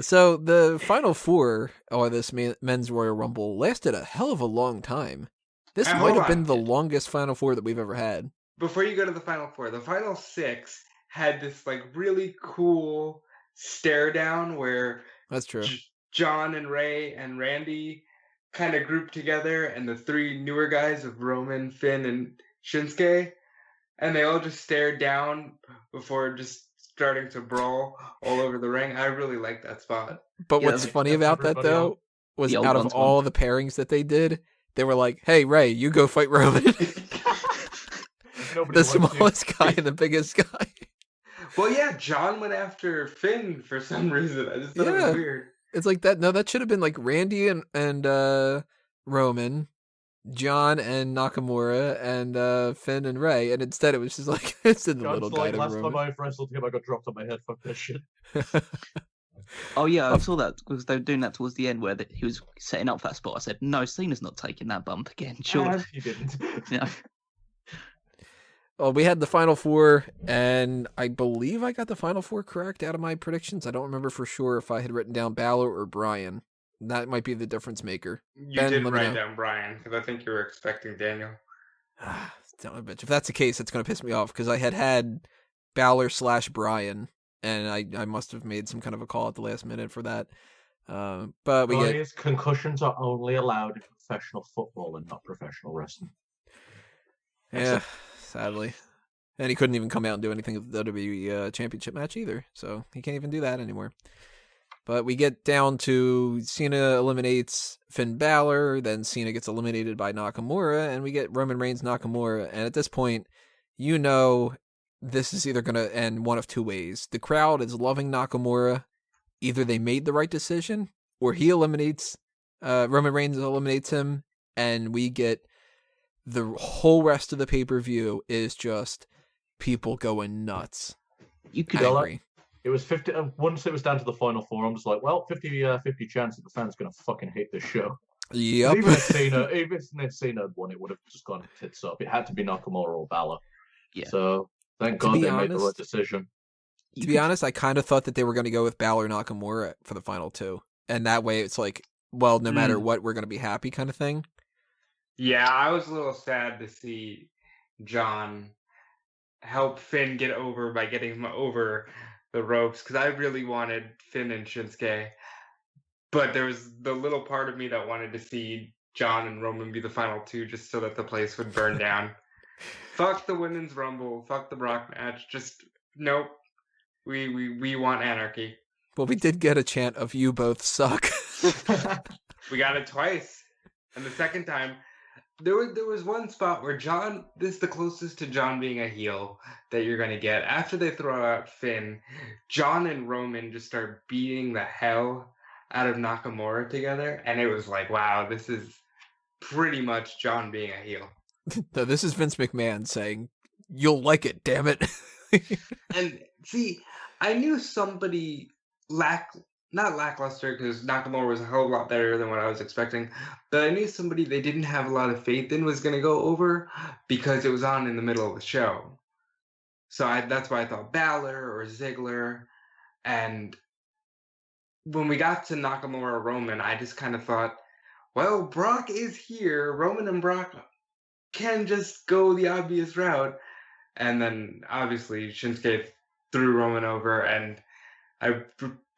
So the Final Four of this men's Royal Rumble lasted a hell of a long time. This might have been the longest Final Four that we've ever had. Before you go to the Final Four, the Final Six had this like really cool stare down where that's true. John and Ray and Randy kind of grouped together, and the three newer guys of Roman, Finn, and Shinsuke, and they all just stared down before just starting to brawl all over the ring. I really like that spot. But what's funny about that, though, was out of all the pairings that they did, they were like, hey, Ray, you go fight Roman. The smallest guy and the biggest guy. Well, yeah, John went after Finn for some reason. I just thought it was weird. It's like that. No, that should have been like Randy and Roman, John and Nakamura, and Finn and Ray. And instead it was just like, it's in the little guy. Last time I wrestled him, I got dropped on my head. Fuck this shit. Oh, yeah, I saw that because they were doing that towards the end where he was setting up for that spot. I said, no, Cena's not taking that bump again. Sure. He didn't. Yeah. Well, we had the Final Four, and I believe I got the Final Four correct out of my predictions. I don't remember for sure if I had written down Balor or Bryan. That might be the difference maker. You did write down Bryan, because I think you were expecting Daniel. Son of a bitch. If that's the case, it's going to piss me off, because I had Balor/Bryan, and I must have made some kind of a call at the last minute for that. But we get concussions are only allowed in professional football and not professional wrestling. Yeah. Sadly. And he couldn't even come out and do anything with the WWE Championship match either, so he can't even do that anymore. But we get down to Cena eliminates Finn Balor, then Cena gets eliminated by Nakamura, and we get Roman Reigns Nakamura. And at this point, you know this is either going to end one of two ways. The crowd is loving Nakamura. Either they made the right decision, or he eliminates, Roman Reigns eliminates him, and we get the whole rest of the pay-per-view is just people going nuts. You could angry. It was 50. Once it was down to the Final Four, I'm just like, well, 50 chance that the fans are going to fucking hate this show. Yep. Even if Cena had won, it would have just gone tits up. It had to be Nakamura or Balor. Yeah. So thank God they made the right decision. To be honest, I kind of thought that they were going to go with Balor Nakamura for the final two. And that way it's like, well, no matter what, we're going to be happy kind of thing. Yeah, I was a little sad to see John help Finn get over by getting him over the ropes, because I really wanted Finn and Shinsuke. But there was the little part of me that wanted to see John and Roman be the final two just so that the place would burn down. Fuck the Women's Rumble. Fuck the Brock match. Just, nope. We want anarchy. Well, we did get a chant of "You both suck." We got it twice. And the second time, there was one spot where John, this is the closest to John being a heel that you're going to get. After they throw out Finn, John and Roman just start beating the hell out of Nakamura together. And it was like, wow, this is pretty much John being a heel. No, this is Vince McMahon saying, "You'll like it, damn it." And see, I knew somebody not lackluster, because Nakamura was a whole lot better than what I was expecting, but I knew somebody they didn't have a lot of faith in was going to go over because it was on in the middle of the show. So that's why I thought Balor or Ziggler. And when we got to Nakamura Roman, I just kind of thought, well, Brock is here. Roman and Brock can just go the obvious route. And then obviously Shinsuke threw Roman over, and I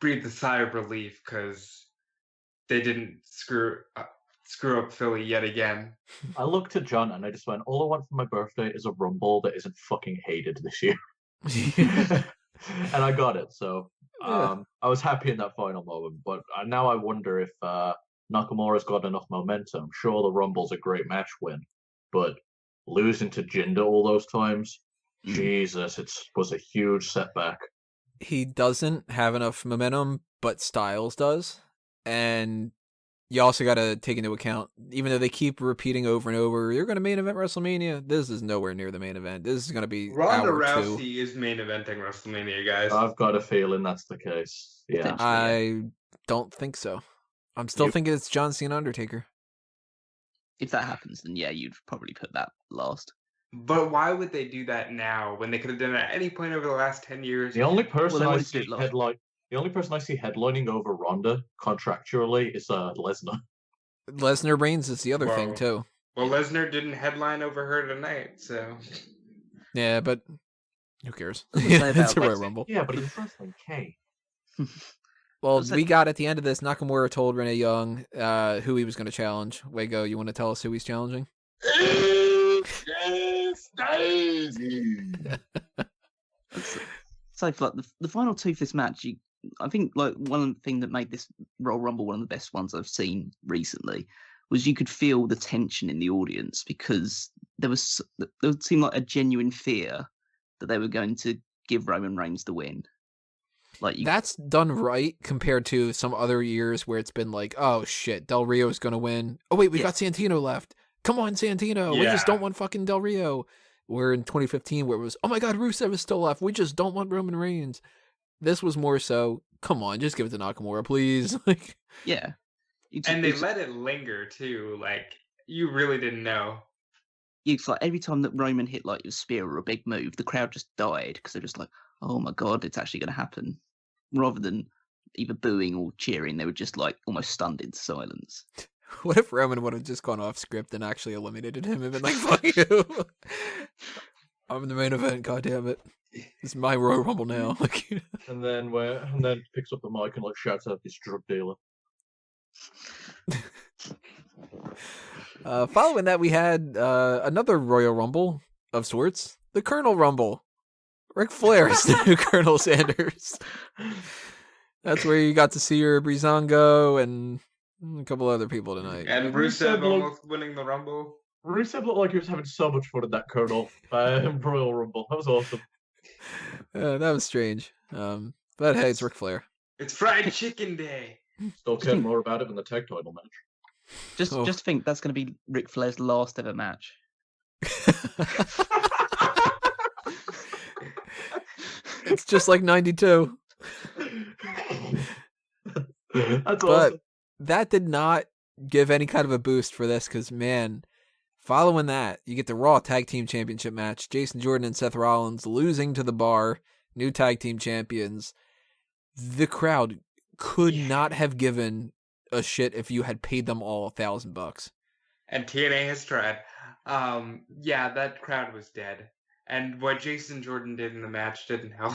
breathed a sigh of relief because they didn't screw up Philly yet again. I looked at John and I just went, all I want for my birthday is a Rumble that isn't fucking hated this year. And I got it, so I was happy in that final moment. But now I wonder if Nakamura's got enough momentum. Sure, the Rumble's a great match win, but losing to Jinder all those times, Jesus, it was a huge setback. He doesn't have enough momentum, but Styles does. And you also got to take into account, even though they keep repeating over and over, you're going to main event WrestleMania, this is nowhere near the main event. This is going to be Ronda hour Rousey 2. is main eventing WrestleMania, guys. I've got a feeling that's the case. Yeah, I don't think so. I'm still thinking it's John Cena Undertaker. If that happens, then yeah, you'd probably put that last. But why would they do that now when they could have done it at any point over the last 10 years? The only person Well, I they see wanted to do it the only person I see headlining over Ronda contractually is Lesnar. Lesnar Reigns is the other thing, too. Well, Lesnar didn't headline over her tonight, so... Yeah, but who cares? Say It's a about Royal Rumble. Yeah, but it's wrestling Kane. Well, we got at the end of this, Nakamura told Renee Young who he was going to challenge. Wago, you want to tell us who he's challenging? So for like the final two for this match, I think like one thing that made this Royal Rumble one of the best ones I've seen recently was you could feel the tension in the audience because there seemed like a genuine fear that they were going to give Roman Reigns the win. That's done right compared to some other years where it's been like, oh shit, Del Rio's gonna win. Oh wait, we got Santino left. Come on, Santino. Yeah. We just don't want fucking Del Rio. We're in 2015 where it was, oh my god, Rusev is still left. We just don't want Roman Reigns. This was more so, come on, just give it to Nakamura, please. Yeah. And they let it linger too. Like, you really didn't know. It's like every time that Roman hit like a spear or a big move, the crowd just died because they're just like, oh my god, it's actually going to happen. Rather than either booing or cheering, they were just like almost stunned into silence. What if Roman would have just gone off script and actually eliminated him and been like, fuck you. I'm in the main event, goddammit. It's my Royal Rumble now. and then picks up the mic and like shouts out this drug dealer. Following that, we had another Royal Rumble of sorts, the Colonel Rumble. Ric Flair is the new Colonel Sanders. That's where you got to see your Breezango and a couple other people tonight. And Rusev almost winning the Rumble. Rusev looked like he was having so much fun in that Colonel Royal Rumble. That was awesome. That was strange. But hey, it's Ric Flair. It's Fried Chicken Day. Still care more about it than the tag title match. Just think that's going to be Ric Flair's last ever match. It's just like 92. That's But awesome. that did not give any kind of a boost for this because, man, following that, you get the Raw Tag Team Championship match. Jason Jordan and Seth Rollins losing to the Bar, new tag team champions. The crowd could not have given a shit if you had paid them all $1,000. And TNA has tried. Yeah, that crowd was dead. And what Jason Jordan did in the match didn't help.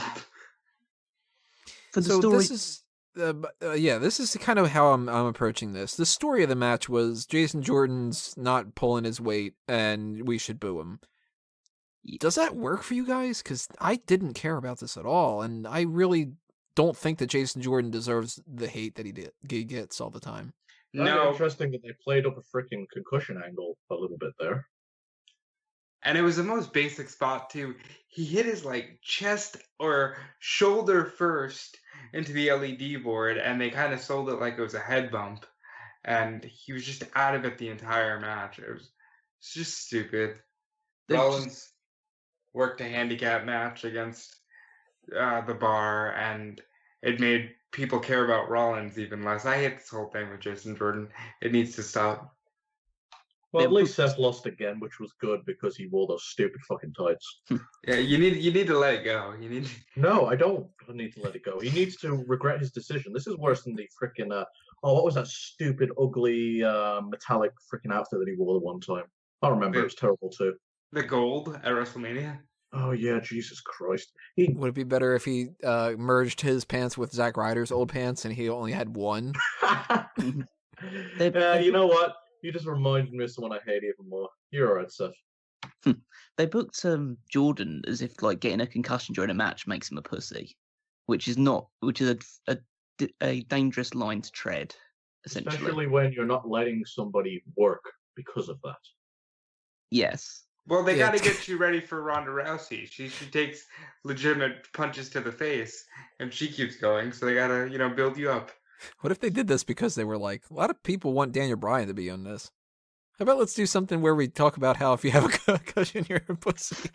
For the So story, this is, this is kind of how I'm approaching this. The story of the match was Jason Jordan's not pulling his weight, and we should boo him. Does that work for you guys? Because I didn't care about this at all, and I really don't think that Jason Jordan deserves the hate that he gets all the time. No. Interesting that they played up a freaking concussion angle a little bit there. And it was the most basic spot, too. He hit his, chest or shoulder first into the LED board, and they kind of sold it like it was a head bump. And he was just out of it the entire match. It's just stupid. Rollins worked a handicap match against the Bar, and it made people care about Rollins even less. I hate this whole thing with Jason Jordan. It needs to stop. Well, at least Seth lost again, which was good because he wore those stupid fucking tights. Yeah, you need to let it go. No, I don't need to let it go. He needs to regret his decision. This is worse than the freaking what was that stupid, ugly, metallic freaking outfit that he wore the one time? I remember. It was terrible too. The gold at WrestleMania. Oh yeah, Jesus Christ. Would it be better if he merged his pants with Zack Ryder's old pants and he only had one? You know what? You just reminded me of someone I hate even more. You're alright, Seth. They booked Jordan as if like getting a concussion during a match makes him a pussy, which is a dangerous line to tread. Essentially, Especially when you're not letting somebody work because of that. yes. Well, they Yeah. got to get you ready for Ronda Rousey. She takes legitimate punches to the face, and she keeps going. So they got to build you up. What if they did this because they were like, a lot of people want Daniel Bryan to be on this? How about let's do something where we talk about how if you have a concussion, you're a pussy.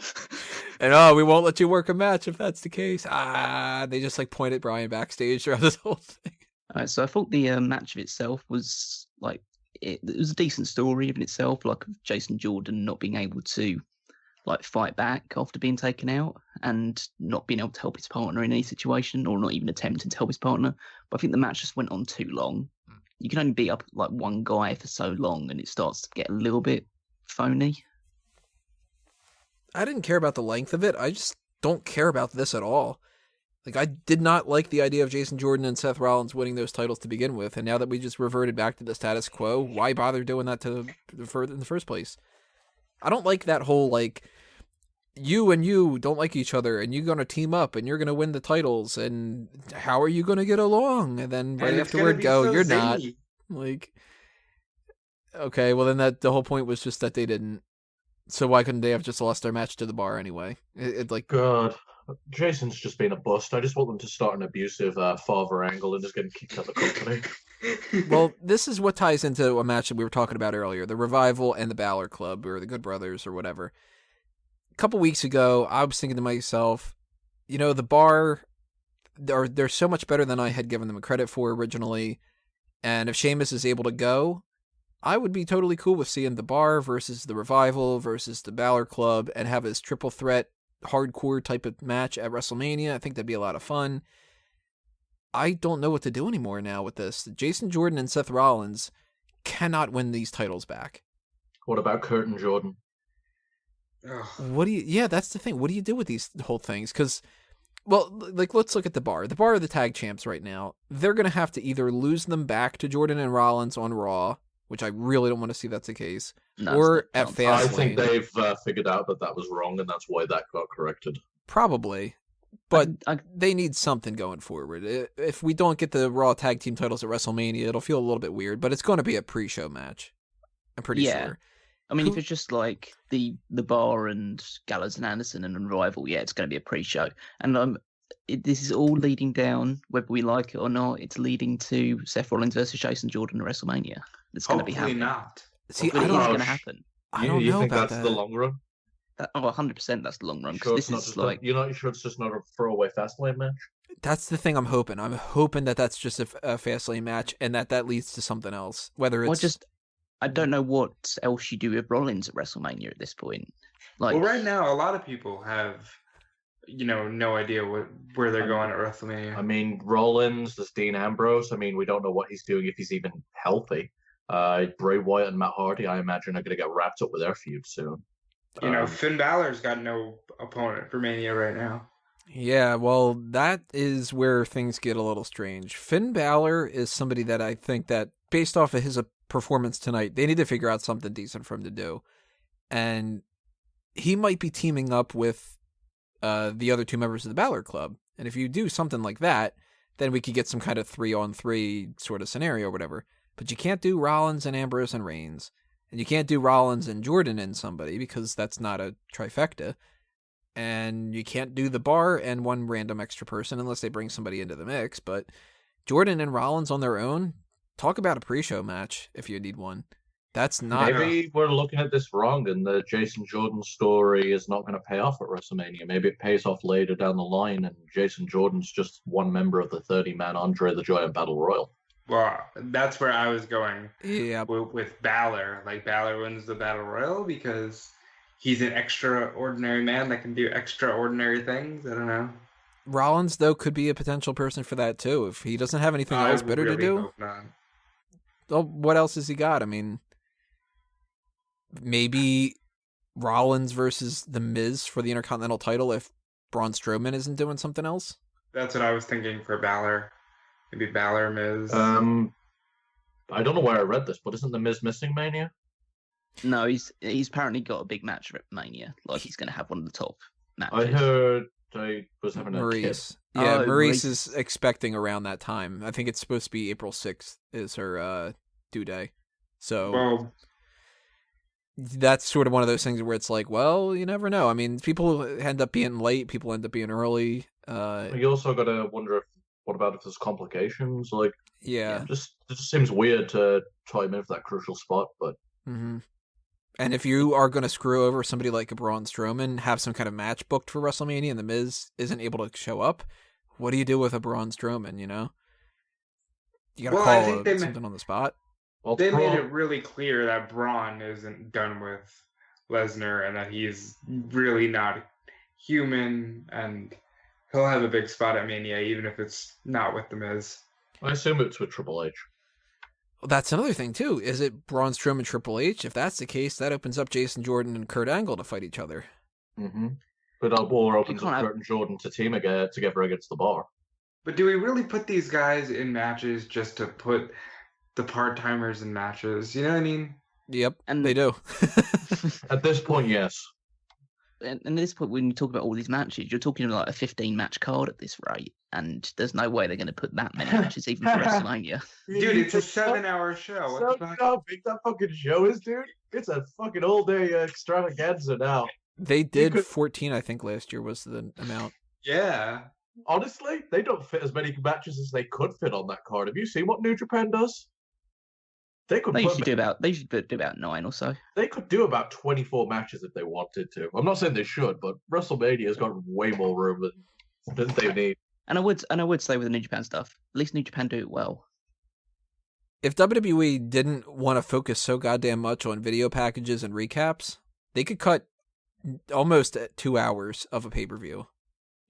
And we won't let you work a match if that's the case. They just like point at Bryan backstage throughout this whole thing. All right, so I thought the match of itself was like it was a decent story in itself, like of Jason Jordan not being able to like fight back after being taken out and not being able to help his partner in any situation, or not even attempting to help his partner. But I think the match just went on too long. You can only beat up like one guy for so long, and it starts to get a little bit phony. I didn't care about the length of it. I just don't care about this at all. Like, I did not like the idea of Jason Jordan and Seth Rollins winning those titles to begin with, and now that we just reverted back to the status quo, why bother doing that in the first place? I don't like that whole, like, you and you don't like each other, and you're going to team up, and you're going to win the titles, and how are you going to get along? And then right afterward, you're not. Like, okay, well then the whole point was just that they didn't. So why couldn't they have just lost their match to the Bar anyway? God, Jason's just been a bust. I just want them to start an abusive father angle and just get him kicked out of the company. Well, this is what ties into a match that we were talking about earlier, the Revival and the Balor Club, or the Good Brothers, or whatever. A couple weeks ago, I was thinking to myself, the Bar, they're so much better than I had given them credit for originally, and if Sheamus is able to go, I would be totally cool with seeing the Bar versus the Revival versus the Balor Club and have this triple threat hardcore type of match at WrestleMania. I think that'd be a lot of fun. I don't know what to do anymore now with this. Jason Jordan and Seth Rollins cannot win these titles back. What about Kurt and Jordan? That's the thing. What do you do with these whole things? Because, well, like, let's look at the Bar. The Bar are the tag champs right now. They're going to have to either lose them back to Jordan and Rollins on Raw, which I really don't want to see that's the case, or at Fastlane. I think they've figured out that was wrong, and that's why that got corrected. Probably. But they need something going forward. If we don't get the Raw tag team titles at WrestleMania, it'll feel a little bit weird, but it's going to be a pre-show match. I'm pretty sure. I mean, if it's just like the Bar and Gallows and Anderson and Revival, it's going to be a pre-show. And this is all leading down, whether we like it or not, it's leading to Seth Rollins versus Jason Jordan at WrestleMania. It's going to be happening. Not. See, I don't know what's going to happen. I don't know think about that's that. the long run? 100% that's the long run. Sure, This is like you're not sure it's just not a throwaway Fastlane match? That's the thing I'm hoping. I'm hoping that that's just a Fastlane match and that leads to something else. Whether it's... I don't know what else you do with Rollins at WrestleMania at this point. Like, well, right now, a lot of people have, no idea where they're going at WrestleMania. I mean, Rollins, there's Dean Ambrose. I mean, we don't know what he's doing, if he's even healthy. Bray Wyatt and Matt Hardy, I imagine, are going to get wrapped up with their feud soon. Finn Balor's got no opponent for Mania right now. Yeah, well, that is where things get a little strange. Finn Balor is somebody that I think that, based off of his performance tonight, they need to figure out something decent for him to do. And he might be teaming up with the other two members of the Balor Club. And if you do something like that, then we could get some kind of 3-on-3 sort of scenario or whatever. But you can't do Rollins and Ambrose and Reigns. And you can't do Rollins and Jordan and somebody because that's not a trifecta. And you can't do the Bar and one random extra person unless they bring somebody into the mix. But Jordan and Rollins on their own, talk about a pre-show match if you need one. That's not... Maybe we're looking at this wrong and the Jason Jordan story is not going to pay off at WrestleMania. Maybe it pays off later down the line and Jason Jordan's just one member of the 30-man Andre the Giant Battle Royal. Well, that's where I was going with Balor. Like, Balor wins the Battle Royal because he's an extraordinary man that can do extraordinary things. I don't know. Rollins, though, could be a potential person for that, too. If he doesn't have anything else better to do. Hope not. Well, what else has he got? I mean, maybe Rollins versus The Miz for the Intercontinental title if Braun Strowman isn't doing something else. That's what I was thinking for Balor. Maybe Balor, Miz. I don't know where I read this, but isn't The Miz missing Mania? No, he's apparently got a big match at Mania. Like he's going to have one of the top matches. I heard I was having a kid. Maurice. Yeah, Maurice Maurice. is expecting around that time. I think it's supposed to be April 6th is her due day. So Well, that's sort of one of those things where it's like, well, you never know. I mean, people end up being late, people end up being early. You also got to wonder what about if there's complications? Like, Yeah. it just seems weird to try him in for that crucial spot, but Mm-hmm. And if you are going to screw over somebody like a Braun Strowman, have some kind of match booked for WrestleMania, and The Miz isn't able to show up, what do you do with a Braun Strowman? You know, you got to Well, I call think they something on the spot. well, they made Braun- it really clear that Braun isn't done with Lesnar and that he's really not human, and he'll have a big spot at Mania, even if it's not with The Miz. I assume it's with Triple H. Well, that's another thing too. Is it Braun Strowman Triple H? If that's the case, that opens up Jason Jordan and Kurt Angle to fight each other. Mm-hmm. But Balor opens can't up have- Kurt and Jordan to team again together against the Bar. But do we really put these guys in matches just to put the part-timers in matches? You know what I mean? Yep, And- they do. At this point, yes. And at this point, when you talk about all these matches, you're talking about a 15-match card at this rate, and there's no way they're going to put that many matches even for WrestleMania. Dude, it's a 7-hour show. What the fuck? how big that fucking show is, dude. It's a fucking all-day extravaganza now. They did could- 14, I think, last year was the amount. Yeah. Honestly, they don't fit as many matches as they could fit on that card. Have you seen what New Japan does? They could They put usually do about 9 or so. They could do about 24 matches if they wanted to. I'm not saying they should, but WrestleMania's got way more room than they need. And I would say with the New Japan stuff, at least New Japan do it well. If WWE didn't want to focus so goddamn much on video packages and recaps, they could cut almost 2 hours of a pay-per-view.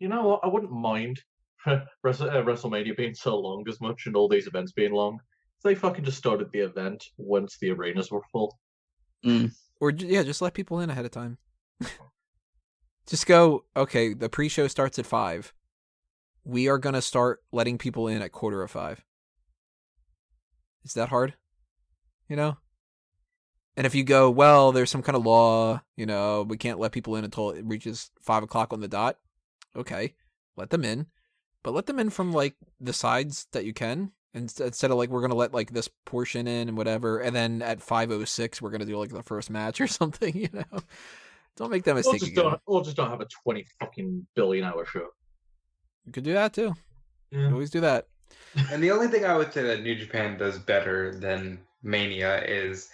You know what? I wouldn't mind WrestleMania being so long as much and all these events being long. They fucking just started the event once the arenas were full. Or, yeah, just let people in ahead of time. Just go, okay, the pre-show starts at 5. We are going to start letting people in at 4:45. Is that hard? You know? And if you go, well, there's some kind of law, you know, we can't let people in until it reaches 5 o'clock on the dot. Okay, let them in. But let them in from, like, the sides that you can. Instead of, like, we're going to let, like, this portion in and whatever, and then at 5:06, we're going to do, like, the first match or something, you know? Don't make that mistake again. Or just don't have a 20 fucking billion hour show. You could do that, too. You could always do that. And the only thing I would say that New Japan does better than Mania is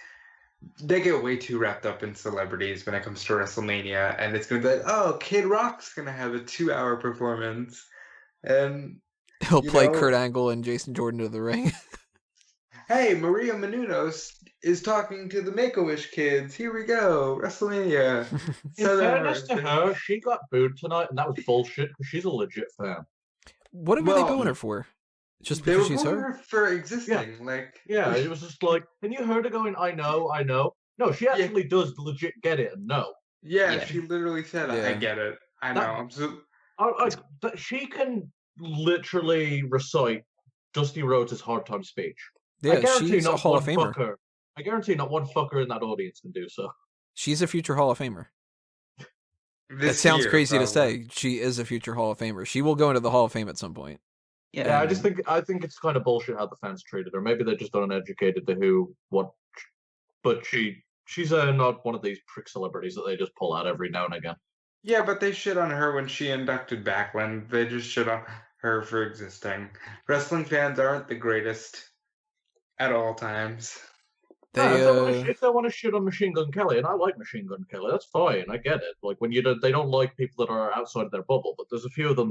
they get way too wrapped up in celebrities when it comes to WrestleMania, and it's going to be like, oh, Kid Rock's going to have a 2-hour performance, and He'll you play know- Kurt Angle and Jason Jordan to the ring. hey, Maria Menounos is talking to the Make-A-Wish kids. Here we go, WrestleMania. In fairness to her, she got booed tonight, and that was bullshit because she's a legit fan. What were they Well, booing her for? Just They because were she's booing her? her for existing. Like, Yeah, it was just like, and you heard her going, I know. No, she actually does legit get it and know. yeah, Yeah. she literally said, I Yeah. get it. I know. That- I'm so She can literally recite Dusty Rhodes' hard time speech. I Yeah, guarantee she's a not Hall of one Famer. fucker. I guarantee not one fucker in that audience can do so. She's a future Hall of Famer. It this sounds year, crazy to probably. say. She is a future Hall of Famer. She will go into the Hall of Fame at some point. Yeah, I think it's kind of bullshit how the fans treated her. Maybe they're just uneducated to what. But she's not one of these prick celebrities that they just pull out every now and again. Yeah, but they shit on her when she inducted Backlund. They just shit on her for existing. Wrestling fans aren't the greatest at all times. They, If they want to shit on Machine Gun Kelly, and I like Machine Gun Kelly, that's fine. I get it. Like when they don't like people that are outside their bubble, but there's a few of them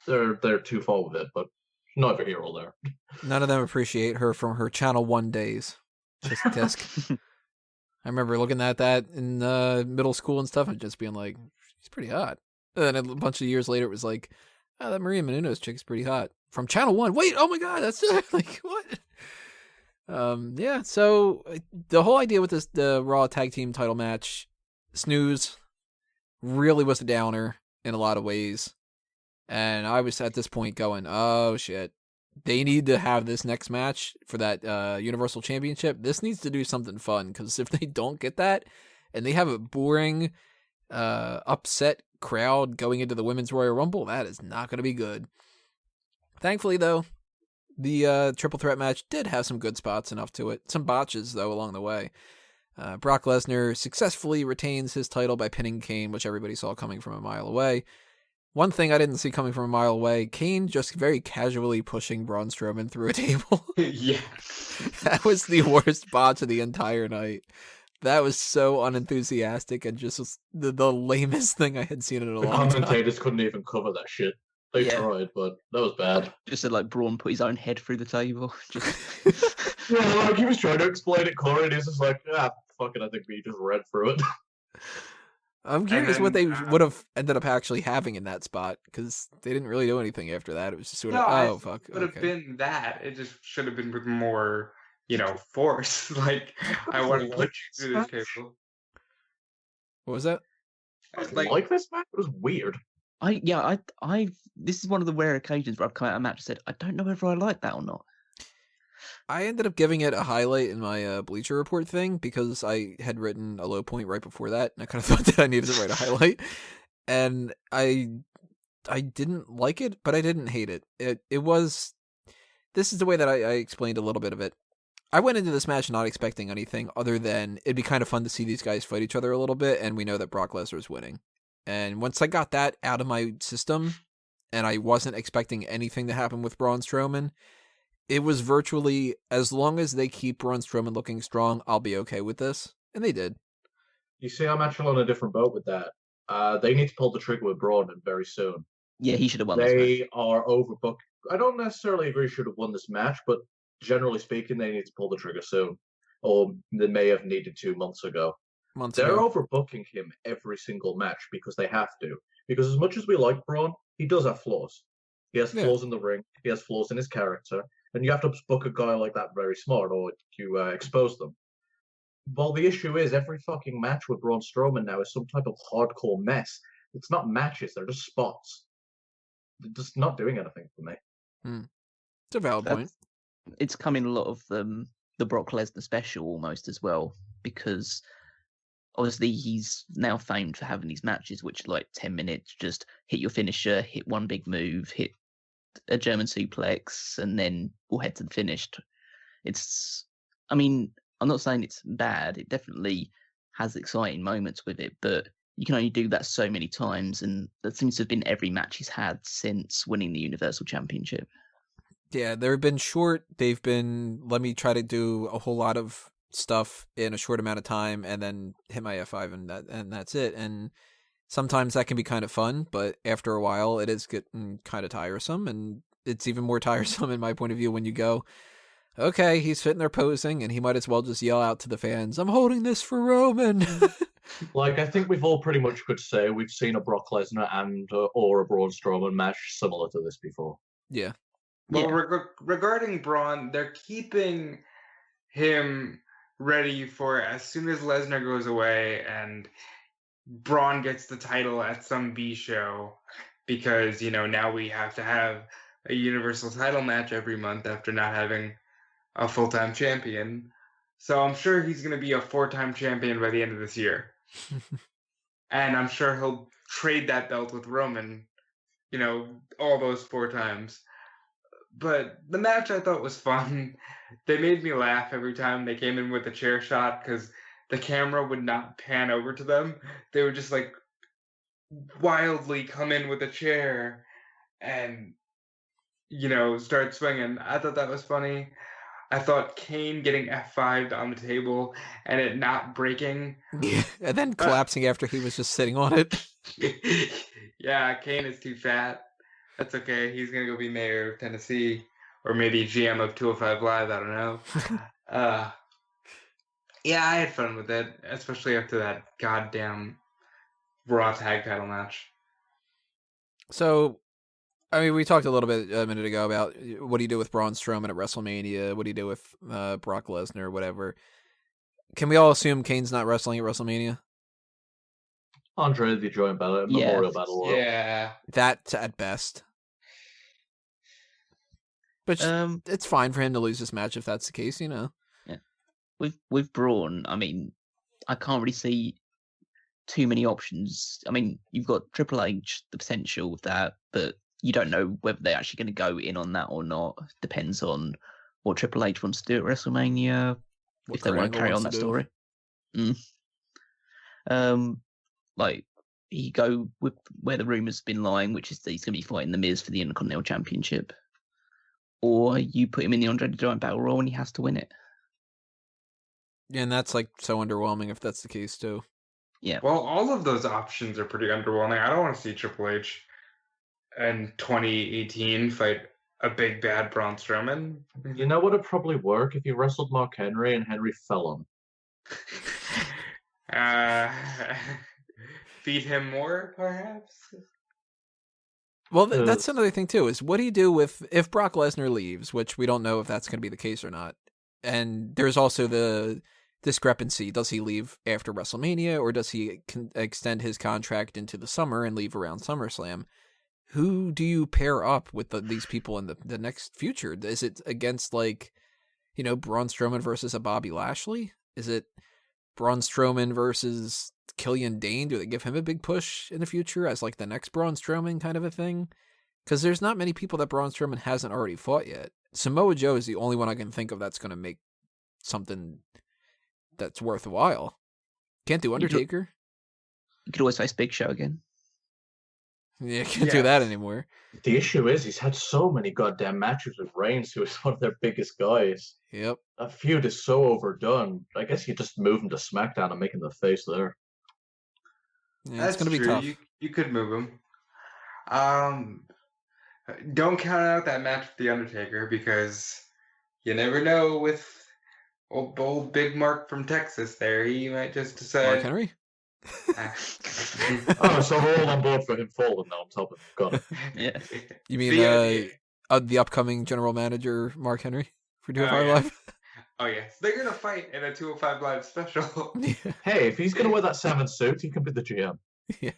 that they're too far with it. But neither here or there. none of them appreciate her from her Channel 1 days. Just disc. I remember looking at that in middle school and stuff and just being like, she's pretty hot. And then a bunch of years later, it was like, oh, that Maria Menounos chick's pretty hot. From Channel 1. Wait, oh my God, that's like, what? Yeah, so the whole idea with the Raw Tag Team title match snooze. Really was a downer in a lot of ways. And I was at this point going, oh shit. They need to have this next match for that Universal Championship. This needs to do something fun, because if they don't get that, and they have a boring, upset crowd going into the Women's Royal Rumble, that is not going to be good. Thankfully, though, the triple threat match did have some good spots enough to it. Some botches, though, along the way. Brock Lesnar successfully retains his title by pinning Kane, which everybody saw coming from a mile away. One thing I didn't see coming from a mile away, Kane just very casually pushing Braun Strowman through a table. Yeah. That was the worst botch of the entire night. That was so unenthusiastic and just the lamest thing I had seen in a The long time. commentators couldn't even cover that shit. They tried, but that was bad. Just said like Braun put his own head through the table. Just Yeah, like he was trying to explain it, Corey, and he's just like, fuck it, I think we just read through it. I'm curious what they would have ended up actually having in that spot, because they didn't really do anything after that. It was just sort of, fuck. It would have been that. It just should have been with more, force. Like, I want to put you through this table. What was that? I like this match. It was weird. This is one of the rare occasions where I've come out of a match and said, I don't know whether I like that or not. I ended up giving it a highlight in my Bleacher Report thing, because I had written a low point right before that, and I kind of thought that I needed to write a highlight. And I didn't like it, but I didn't hate it. It was... This is the way that I explained a little bit of it. I went into this match not expecting anything other than it'd be kind of fun to see these guys fight each other a little bit, and we know that Brock Lesnar's winning. And once I got that out of my system, and I wasn't expecting anything to happen with Braun Strowman, it was virtually, as long as they keep Braun Strowman looking strong, I'll be okay with this. And they did. You see, I'm actually on a different boat with that. They need to pull the trigger with Braun very soon. Yeah, he should have won this match. They are overbooked. I don't necessarily agree should have won this match, but generally speaking, they need to pull the trigger soon. Or they may have needed 2 months ago. They're overbooking him every single match because they have to. Because as much as we like Braun, he does have flaws. He has flaws in the ring. He has flaws in his character. And you have to book a guy like that very smart, or you expose them. Well, the issue is every fucking match with Braun Strowman now is some type of hardcore mess. It's not matches; they're just spots. They're just not doing anything for me. It's a valid point. It's come in a lot of the Brock Lesnar special almost as well, because obviously he's now famed for having these matches which are like 10 minutes, just hit your finisher, hit one big move, hit a German suplex, and then we'll head to the finish. I'm not saying it's bad. It definitely has exciting moments with it, but you can only do that so many times, and that seems to have been every match he's had since winning the Universal Championship. Yeah, they've been short. They've been, let me try to do a whole lot of stuff in a short amount of time and then hit my F5 and that's it. And sometimes that can be kind of fun, but after a while it is getting kind of tiresome, and it's even more tiresome in my point of view when you go, okay, he's sitting there posing and he might as well just yell out to the fans, I'm holding this for Roman. Like, I think we've all pretty much could say we've seen a Brock Lesnar and or a Braun Strowman match similar to this before. Yeah. Well, regarding Braun, they're keeping him ready for as soon as Lesnar goes away and Braun gets the title at some B show, because, now we have to have a Universal title match every month after not having a full-time champion. So I'm sure he's going to be a 4-time champion by the end of this year. And I'm sure he'll trade that belt with Roman, all those 4 times. But the match I thought was fun. They made me laugh every time they came in with a chair shot, because the camera would not pan over to them. They would just like wildly come in with a chair and, start swinging. I thought that was funny. I thought Kane getting F5'd on the table and it not breaking. Yeah, and then collapsing after he was just sitting on it. Yeah, Kane is too fat. That's okay. He's going to go be mayor of Tennessee, or maybe GM of 205 Live. I don't know. Yeah, I had fun with it, especially after that goddamn Raw tag title match. So, we talked a little bit a minute ago about what do you do with Braun Strowman at WrestleMania? What do you do with Brock Lesnar, whatever. Can we all assume Kane's not wrestling at WrestleMania? Andre the Giant Battle, Yeah. Memorial Battle Royal. Yeah. That at best. But it's fine for him to lose this match if that's the case, you know. Yeah. With Braun, I mean, I can't really see too many options. I mean, you've got Triple H, the potential of that, but you don't know whether they're actually going to go in on that or not. Depends on what Triple H wants to do at WrestleMania, if they want to carry on that story. Like, you go with where the rumors have been lying, which is that he's going to be fighting The Miz for the Intercontinental Championship. Or you put him in the Andre the Giant Battle Royal and he has to win it. Yeah, and that's like so underwhelming if that's the case too. Yeah. Well, all of those options are pretty underwhelming. I don't want to see Triple H in 2018 fight a big bad Braun Strowman. You know what would probably work if you wrestled Mark Henry and Henry fell on? Feed him more, perhaps? Well, that's another thing too, is what do you do if Brock Lesnar leaves, which we don't know if that's going to be the case or not. And there's also the discrepancy. Does he leave after WrestleMania, or does he extend his contract into the summer and leave around SummerSlam? Who do you pair up with these people in the next future? Is it against, like, you know, Braun Strowman versus a Bobby Lashley? Is it Braun Strowman versus Killian Dane? Do they give him a big push in the future as like the next Braun Strowman kind of a thing? Because there's not many people that Braun Strowman hasn't already fought yet. Samoa Joe is the only one I can think of that's going to make something that's worthwhile. Can't do Undertaker. You could always face Big Show again. Yeah, can't do that anymore. The issue is he's had so many goddamn matches with Reigns, who is one of their biggest guys. Yep. That feud is so overdone. I guess you just move him to SmackDown and make him the face there. Yeah, it's going to be tough. You could move him. Don't count out that match with The Undertaker, because you never know with old Big Mark from Texas there. He might just decide... Mark Henry? Oh, so we're all on board for him falling now on top of it. Got it. Yeah. You mean the upcoming general manager, Mark Henry, for 205 Live? Oh, yes. They're going to fight in a 205 Live special. Hey, if he's going to wear that salmon suit, he can be the GM. Yeah.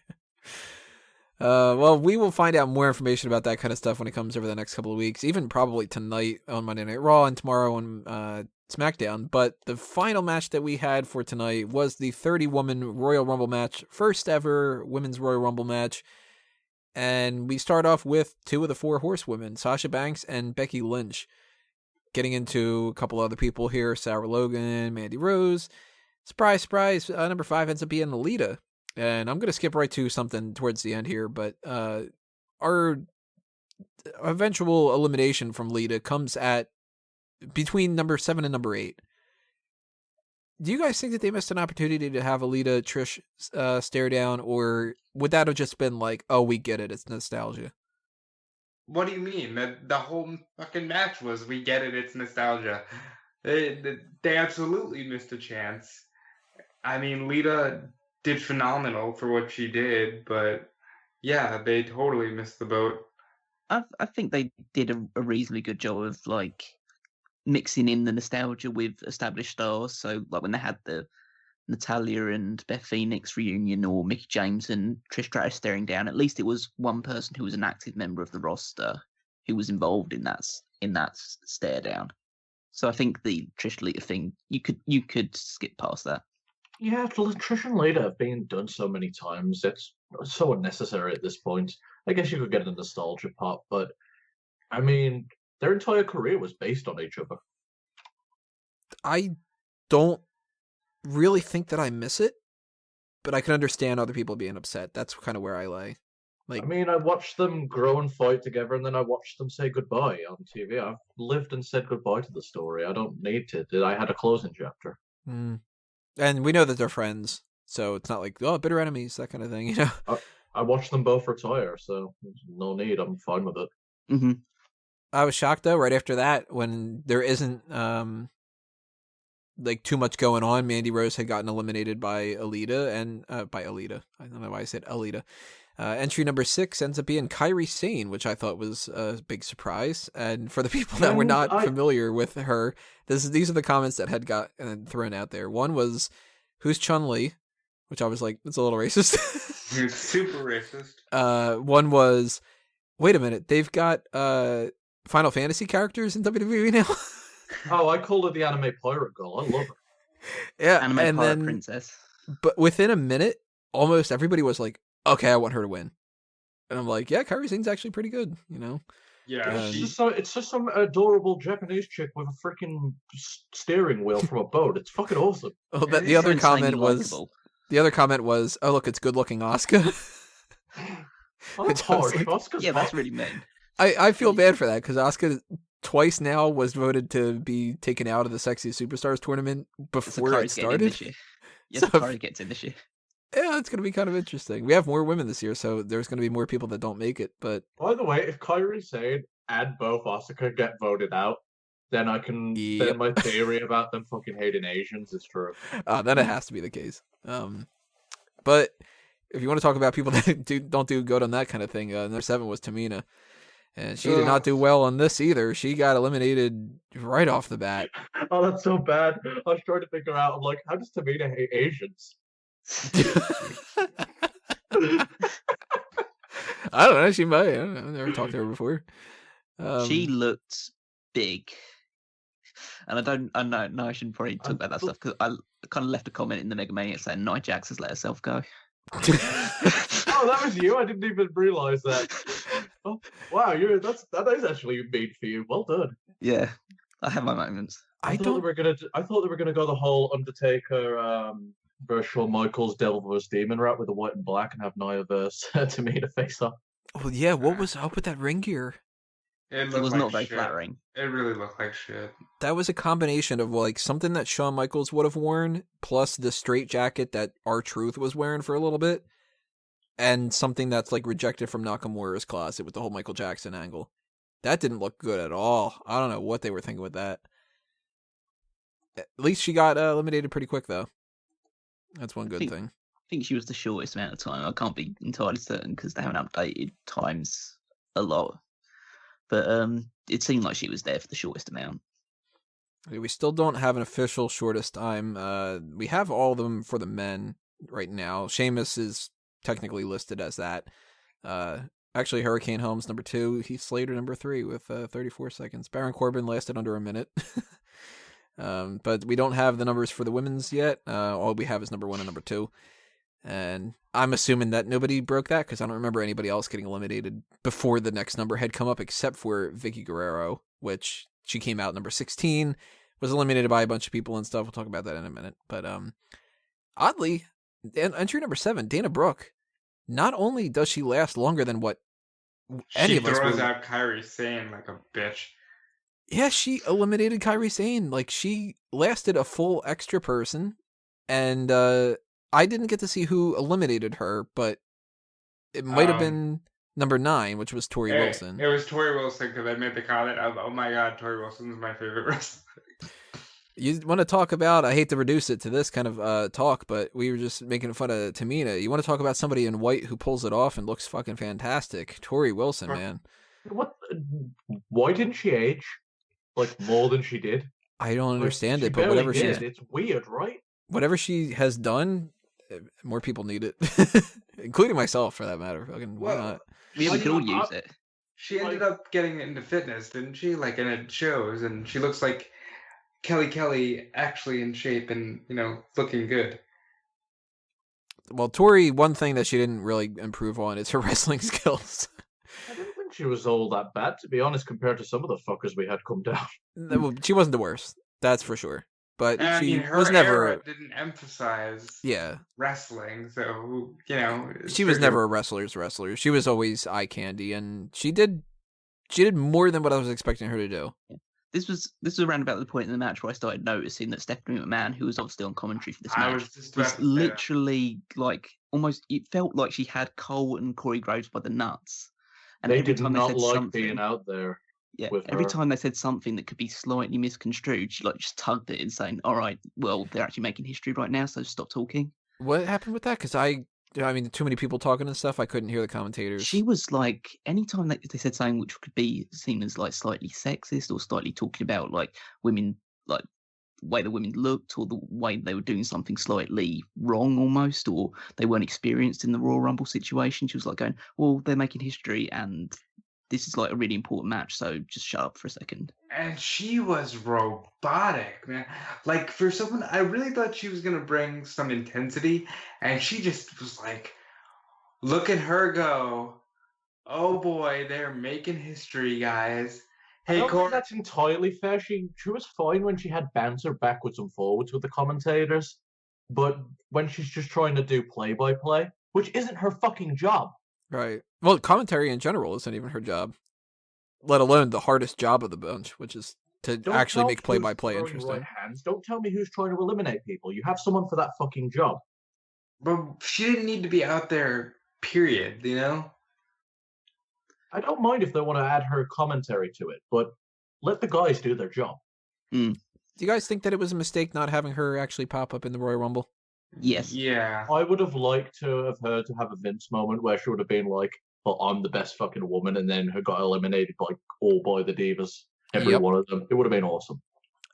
Well, we will find out more information about that kind of stuff when it comes over the next couple of weeks, even probably tonight on Monday Night Raw and tomorrow on SmackDown. But the final match that we had for tonight was the 30-woman Royal Rumble match, first ever women's Royal Rumble match. And we start off with two of the four horsewomen, Sasha Banks and Becky Lynch, getting into a couple other people here, Sarah Logan, Mandy Rose. Surprise, surprise, number 5 ends up being Alita. And I'm going to skip right to something towards the end here, but our eventual elimination from Lita comes at between number 7 and number 8. Do you guys think that they missed an opportunity to have Alita Trish stare down, or would that have just been like, oh, we get it, it's nostalgia? What do you mean? The whole fucking match was, we get it, it's nostalgia. They absolutely missed a chance. I mean, Lita did phenomenal for what she did, but yeah, they totally missed the boat. I think they did a reasonably good job of like mixing in the nostalgia with established stars. So like when they had the Natalya and Beth Phoenix reunion, or Mickie James and Trish Stratus staring down, at least it was one person who was an active member of the roster who was involved in that stare down. So I think the Trish Lita thing, you could skip past that. Yeah, Trish and Lita have been done so many times. It's so unnecessary at this point. I guess you could get a nostalgia part, but I mean, their entire career was based on each other. I don't really think that I miss it, but I can understand other people being upset. That's kind of where I lay. Like, I mean, I watched them grow and fight together, and then I watched them say goodbye on TV. I've lived and said goodbye to the story. I don't need to. I had a closing chapter. And we know that they're friends, so it's not like, oh, bitter enemies, that kind of thing, you know? I watched them both retire, so no need. I'm fine with it. Mm-hmm. I was shocked, though, right after that, when there isn't like too much going on. Mandy Rose had gotten eliminated by Alita, and by Alita. I don't know why I said Alita. Entry number 6 ends up being Kairi Sane, which I thought was a big surprise. And for the people that were not familiar with her, these are the comments that had got thrown out there. One was, who's Chun-Li? which I was like, that's a little racist. It's super racist. One was, wait a minute, they've got Final Fantasy characters in WWE now. Oh, I called her the anime pirate girl. I love her. Yeah, Anime and pirate then princess. but within a minute, almost everybody was like, okay, I want her to win. And I'm like, yeah, Kairi Sane's actually pretty good, you know? Yeah, It's just some adorable Japanese chick with a freaking steering wheel from a boat. It's fucking awesome. Oh, Yeah, the other Insanely comment was, likeable. oh, look, it's good-looking Asuka. Oh, that's It's just harsh. like- Asuka's Yeah, that's hot. really mean. I feel bad for that, because Asuka twice now was voted to be taken out of the Sexiest Superstars tournament So before it Kairi's getting in started. this year. Yeah, So- Kairi gets in this year. Yeah, it's going to be kind of interesting. We have more women this year, so there's going to be more people that don't make it, but By the way, if Kairi Sane and both Asuka get voted out, then I can. Yep. Then my theory about them fucking hating Asians is true. then it has to be the case. But if you want to talk about people that don't do good on that kind of thing, number 7 was Tamina. And she did not do well on this either. She got eliminated right off the bat. Oh, that's so bad. I was trying to figure out. I'm like, how does Tamina hate Asians? I don't know. She might. I don't know. I've never talked to her before. She looked big. And I know I shouldn't probably talk about that stuff because I kind of left a comment in the Mega Mania saying Nia Jax has let herself go. Oh, that was you. I didn't even realize that. Oh, wow, that is actually made for you. Well done. Yeah, I have my moments. I thought they were gonna go the whole Undertaker versus Shawn Michaels Devil vs Demon route with the white and black and have Nia versus Tamina face off. Well, yeah. What was up with that ring gear? it It was looked not like very shit. flattering. It really looked like shit. That was a combination of like something that Shawn Michaels would have worn, plus the straight jacket that R-Truth was wearing for a little bit, and something that's like rejected from Nakamura's closet with the whole Michael Jackson angle. That didn't look good at all. I don't know what they were thinking with that. At least she got eliminated pretty quick, though. That's one good thing. I think she was the shortest amount of time. I can't be entirely certain because they haven't updated times a lot. But it seemed like she was there for the shortest amount. Okay, we still don't have an official shortest time. We have all of them for the men right now. Sheamus is technically listed as that. Actually, Hurricane Helms number 2, Heath Slater number 3 with 34 seconds. Baron Corbin lasted under a minute. But we don't have the numbers for the women's yet. All we have is number 1 and number 2. And I'm assuming that nobody broke that because I don't remember anybody else getting eliminated before the next number had come up except for Vicky Guerrero, which she came out number 16, was eliminated by a bunch of people and stuff. We'll talk about that in a minute. But oddly, entry number 7, Dana Brooke, not only does she last longer than what any She of us throws were... out Kairi Sane like a bitch. Yeah, she eliminated Kairi Sane. Like, she lasted a full extra person, and I didn't get to see who eliminated her, but it might have been number 9, which was Tori Wilson. It was Tori Wilson because I made the comment of, oh my god, Tori Wilson's my favorite wrestler. You want to talk about, I hate to reduce it to this kind of talk, but we were just making fun of Tamina. You want to talk about somebody in white who pulls it off and looks fucking fantastic. Tori Wilson, man. What? Why didn't she age like more than she did? I don't understand She it, but barely whatever did. she's... It's weird, right? Whatever she has done, more people need it, including myself, for that matter. Fucking why not? Yeah, we could all use it. She ended up getting into fitness, didn't she? Like, and it shows, and she looks like Kelly actually in shape and, looking good. Well, Tori, one thing that she didn't really improve on is her wrestling skills. I didn't think she was all that bad, to be honest, compared to some of the fuckers we had come down. Well, she wasn't the worst, that's for sure. But And, she her was never... era didn't emphasize wrestling, so, She was never a wrestler's wrestler. She was always eye candy, and she did more than what I was expecting her to do. This was around about the point in the match where I started noticing that Stephanie McMahon, who was obviously on commentary for this I match, was just about was to say that. literally like almost. It felt like she had Cole and Corey Graves by the nuts. And They every did time not they said like something, being out there. yeah, with every her. time they said something that could be slightly misconstrued, she just tugged it and saying, "All right, well, they're actually making history right now, so stop talking." What happened with that? Because I mean, too many people talking and stuff, I couldn't hear the commentators. She was like, anytime they said something which could be seen as like slightly sexist or slightly talking about like women like way the women looked or the way they were doing something slightly wrong almost, or they weren't experienced in the Royal Rumble situation. She was like going, well, they're making history and this is like a really important match, so just shut up for a second. And she was robotic, man. Like, for someone, I really thought she was going to bring some intensity, and she just was like, look at her go. Oh boy, they're making history, guys. I Hey, don't think Corey. that's entirely fair. She was fine when she had banter backwards and forwards with the commentators, but when she's just trying to do play-by-play, which isn't her fucking job. Right. Well, commentary in general isn't even her job, let alone the hardest job of the bunch, which is to Don't actually tell make me play-by-play who's throwing interesting. right hands. Don't tell me who's trying to eliminate people. You have someone for that fucking job. But she didn't need to be out there, period, you know? I don't mind if they want to add her commentary to it, but let the guys do their job. Do you guys think that it was a mistake not having her actually pop up in the Royal Rumble? Yes. Yeah. I would have liked to have her to have a Vince moment where she would have been like, well, I'm the best fucking woman, and then her got eliminated all by the Divas. Every Yep. one of them. It would have been awesome.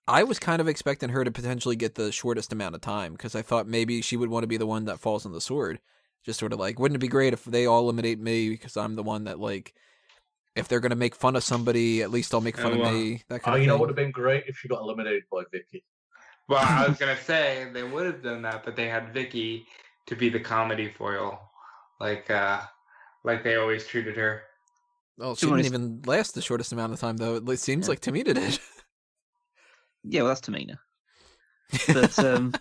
I was kind of expecting her to potentially get the shortest amount of time, because I thought maybe she would want to be the one that falls on the sword. Just sort of like, wouldn't it be great if they all eliminate me, because I'm the one that, like, if they're going to make fun of somebody, at least I'll make fun of me, that kind of You know thing. what would have been great if she got eliminated by Vicky. Well, I was going to say they would have done that, but they had Vicky to be the comedy foil, like they always treated her. Well, she didn't even last the shortest amount of time, though. It seems like Tamina did. Yeah, well, that's Tamina. But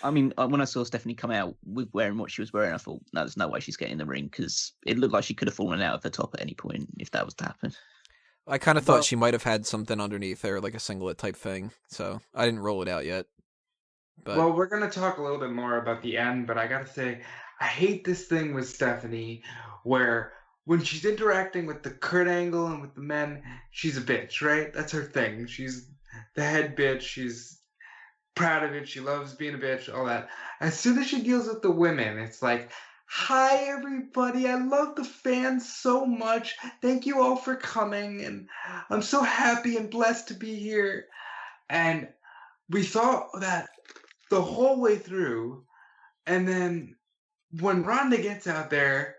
I mean, when I saw Stephanie come out with wearing what she was wearing, I thought, no, there's no way she's getting in the ring, because it looked like she could have fallen out of the top at any point if that was to happen. I kind of thought she might have had something underneath there, like a singlet type thing. So I didn't roll it out yet. But Well, we're going to talk a little bit more about the end, but I got to say, I hate this thing with Stephanie where when she's interacting with the Kurt Angle and with the men, she's a bitch, right? That's her thing. She's the head bitch. She's proud of it. She loves being a bitch, all that. As soon as she deals with the women, it's like, hi, everybody. I love the fans so much. Thank you all for coming. And I'm so happy and blessed to be here. And we thought that the whole way through. And then when Ronda gets out there,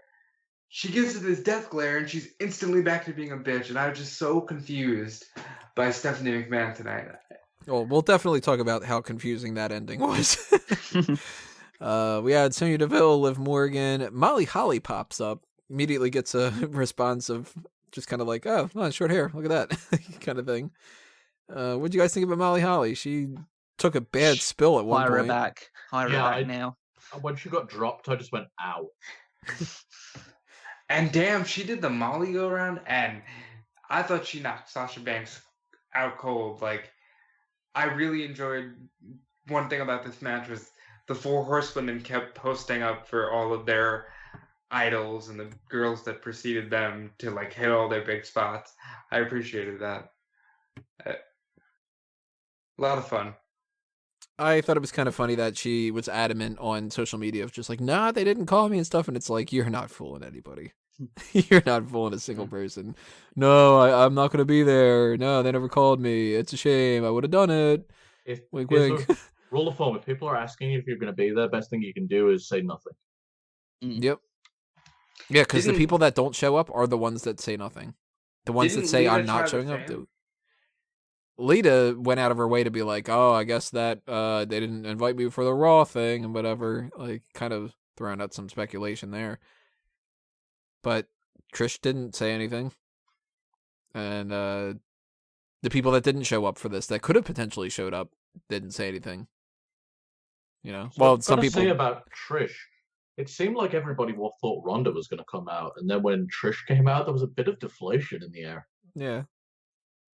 she gives it this death glare and she's instantly back to being a bitch. And I was just so confused by Stephanie McMahon tonight. well, we'll definitely talk about how confusing that ending was. We had Sonya Deville, Liv Morgan, Molly Holly pops up, immediately gets a response of just kind of like, oh, short hair, look at that kind of thing. What do you guys think about Molly Holly? She took a bad spill at one Hire her point. back. Hire her back now. When she got dropped, I just went, ow. And damn, she did the Molly go around, and I thought she knocked Sasha Banks out cold. Like, I really enjoyed one thing about this match was the Four Horsewomen kept posting up for all of their idols and the girls that preceded them to like hit all their big spots. I appreciated that. A lot of fun. I thought it was kind of funny that she was adamant on social media of just like, nah, they didn't call me and stuff. And it's like, you're not fooling anybody. You're not fooling a single person. No, I'm not going to be there. No, they never called me. It's a shame. I would have done it. Wink, wink. Rule of thumb, if people are asking you if you're going to be there, best thing you can do is say nothing. Yep. Yeah, because the people that don't show up are the ones that say nothing. The ones that say, I'm not showing up, do. Lita went out of her way to be like, oh, I guess that they didn't invite me for the Raw thing and whatever. Like, kind of throwing out some speculation there. But Trish didn't say anything. And the people that didn't show up for this, that could have potentially showed up, didn't say anything. You know? So well, some people say about Trish, it seemed like everybody thought Ronda was going to come out. And then when Trish came out, there was a bit of deflation in the air. Yeah.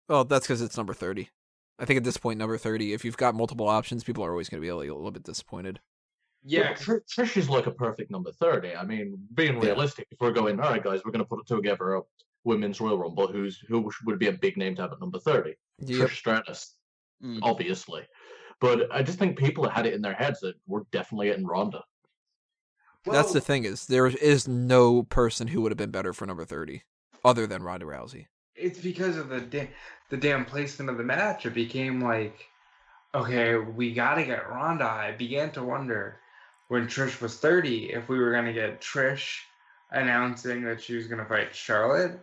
Well, that's because it's number 30. I think at this point, number 30, if you've got multiple options, people are always going to be a little bit disappointed. Yeah. Trish is like a perfect number 30. I mean, being realistic, if we're going, all right, guys, we're going to put it together a women's Royal Rumble, who would be a big name to have at number 30? Yep. Trish Stratus, obviously. But I just think people had it in their heads that we're definitely getting Ronda. Well, that's the thing is, there is no person who would have been better for number 30 other than Ronda Rousey. It's because of the damn placement of the match. It became like, okay, we got to get Ronda. I began to wonder when Trish was 30 if we were going to get Trish announcing that she was going to fight Charlotte,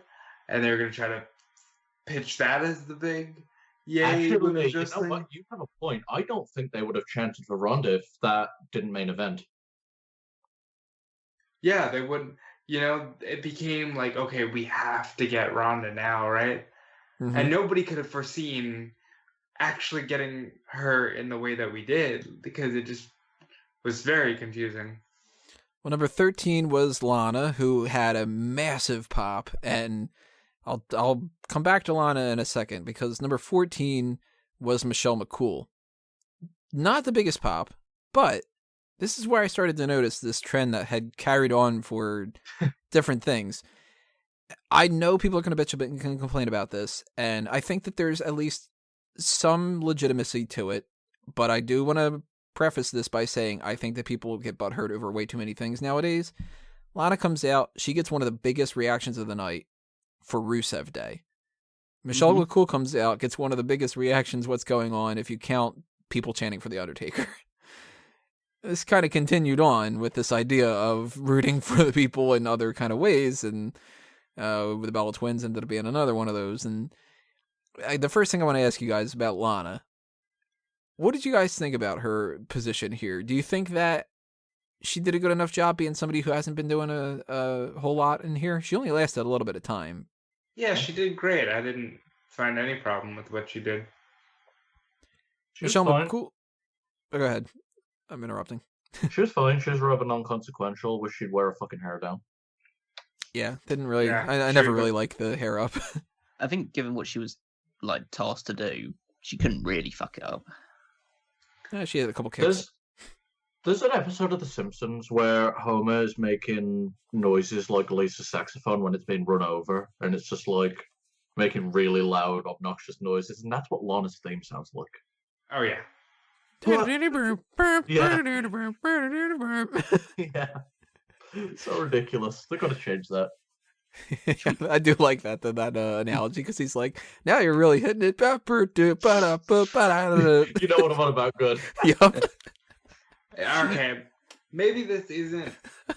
and they were going to try to pitch that as the big yay Actually, women's you know wrestling. what? You have a point. I don't think they would have chanted for Ronda if that didn't main event. Yeah, they wouldn't. It became like, okay, we have to get Ronda now, right? Mhm. And nobody could have foreseen actually getting her in the way that we did, because it just was very confusing. Well, number 13 was Lana, who had a massive pop, and I'll come back to Lana in a second, because number 14 was Michelle McCool. Not the biggest pop, but this is where I started to notice this trend that had carried on for different things. I know people are going to bitch and complain about this, and I think that there's at least some legitimacy to it, but I do want to preface this by saying I think that people get butthurt over way too many things nowadays. Lana comes out, she gets one of the biggest reactions of the night for Rusev Day. Michelle McCool comes out, gets one of the biggest reactions, what's going on, if you count people chanting for The Undertaker. This kind of continued on with this idea of rooting for the people in other kind of ways, and with the Bella Twins ended up being another one of those. And the first thing I want to ask you guys about Lana, what did you guys think about her position here? Do you think that she did a good enough job being somebody who hasn't been doing a whole lot in here? She only lasted a little bit of time. Yeah, she did great. I didn't find any problem with what she did. Michelle McCool. Oh, go ahead. I'm interrupting. She was fine. She was rather non-consequential. Wish she'd wear her fucking hair down. Yeah, didn't really. Yeah, I never really liked the hair up. I think given what she was like tasked to do, she couldn't really fuck it up. Yeah, she had a couple kicks. There's an episode of The Simpsons where Homer is making noises like Lisa's saxophone when it's being run over, and it's just like making really loud, obnoxious noises, and that's what Lana's theme sounds like. Oh, yeah. Yeah. So ridiculous. They're going to change that. Yeah, I do like that analogy, because he's like, now you're really hitting it. You know what I'm on about, good. Yep. Okay, maybe this isn't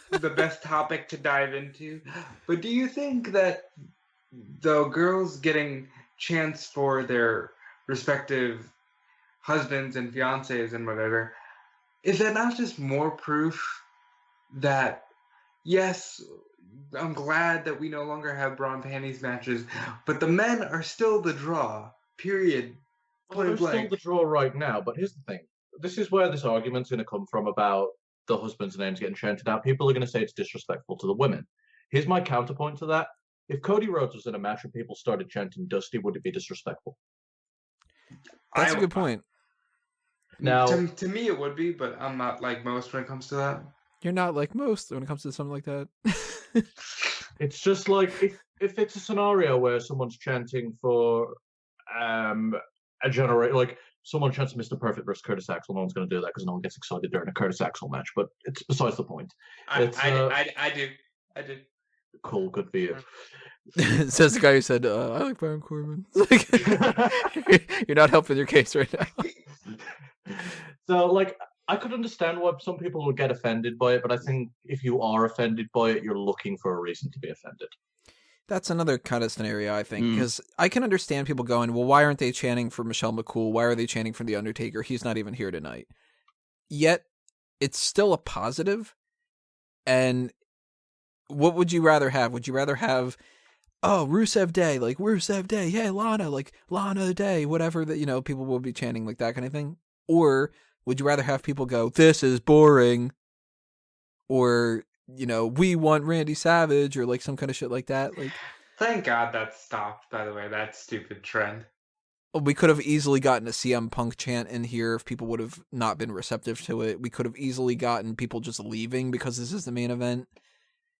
the best topic to dive into, but do you think that the girls getting chance for their respective husbands and fiancés and whatever, is that not just more proof that, yes, I'm glad that we no longer have bra and panties matches, but the men are still the draw, period. Well, they're still the draw right now, but here's the thing. This is where this argument's going to come from about the husbands' names getting chanted out. People are going to say it's disrespectful to the women. Here's my counterpoint to that. If Cody Rhodes was in a match and people started chanting Dusty, would it be disrespectful? That's a good point. Now, to me it would be, but I'm not like most when it comes to that. You're not like most when it comes to something like that. It's just like if it's a scenario where someone's chanting for a generation, like someone chants Mr. Perfect versus Curtis Axel, no one's going to do that because no one gets excited during a Curtis Axel match. But it's besides the point. I do. Cool, good for you. Says the guy who said, I like Baron Corbin. Like, you're not helping your case right now. So, like, I could understand why some people would get offended by it, but I think if you are offended by it, you're looking for a reason to be offended. That's another kind of scenario, I think, because I can understand people going, well, why aren't they chanting for Michelle McCool? Why are they chanting for The Undertaker? He's not even here tonight. Yet, it's still a positive. And what would you rather have? Would you rather have, oh, Rusev Day, like Rusev Day, hey, Lana, like Lana Day, whatever that, people will be chanting, like that kind of thing? Or would you rather have people go, this is boring? Or, we want Randy Savage, or like some kind of shit like that. Like, thank God that stopped, by the way, that stupid trend. We could have easily gotten a CM Punk chant in here if people would have not been receptive to it. We could have easily gotten people just leaving because this is the main event.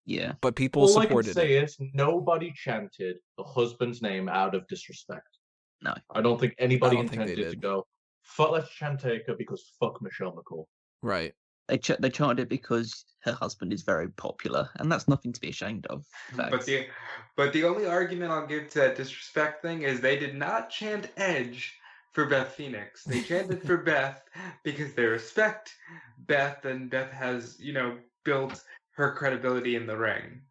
Yeah. But people All supported I can say it. is nobody chanted the husband's name out of disrespect. No. I don't think anybody I don't think they intended to did. go, fuck, let's chant Taker because fuck Michelle McCool. Right. They chanted it because her husband is very popular, and that's nothing to be ashamed of. But the only argument I'll give to that disrespect thing is they did not chant Edge for Beth Phoenix. They chanted for Beth because they respect Beth, and Beth has, built her credibility in the ring.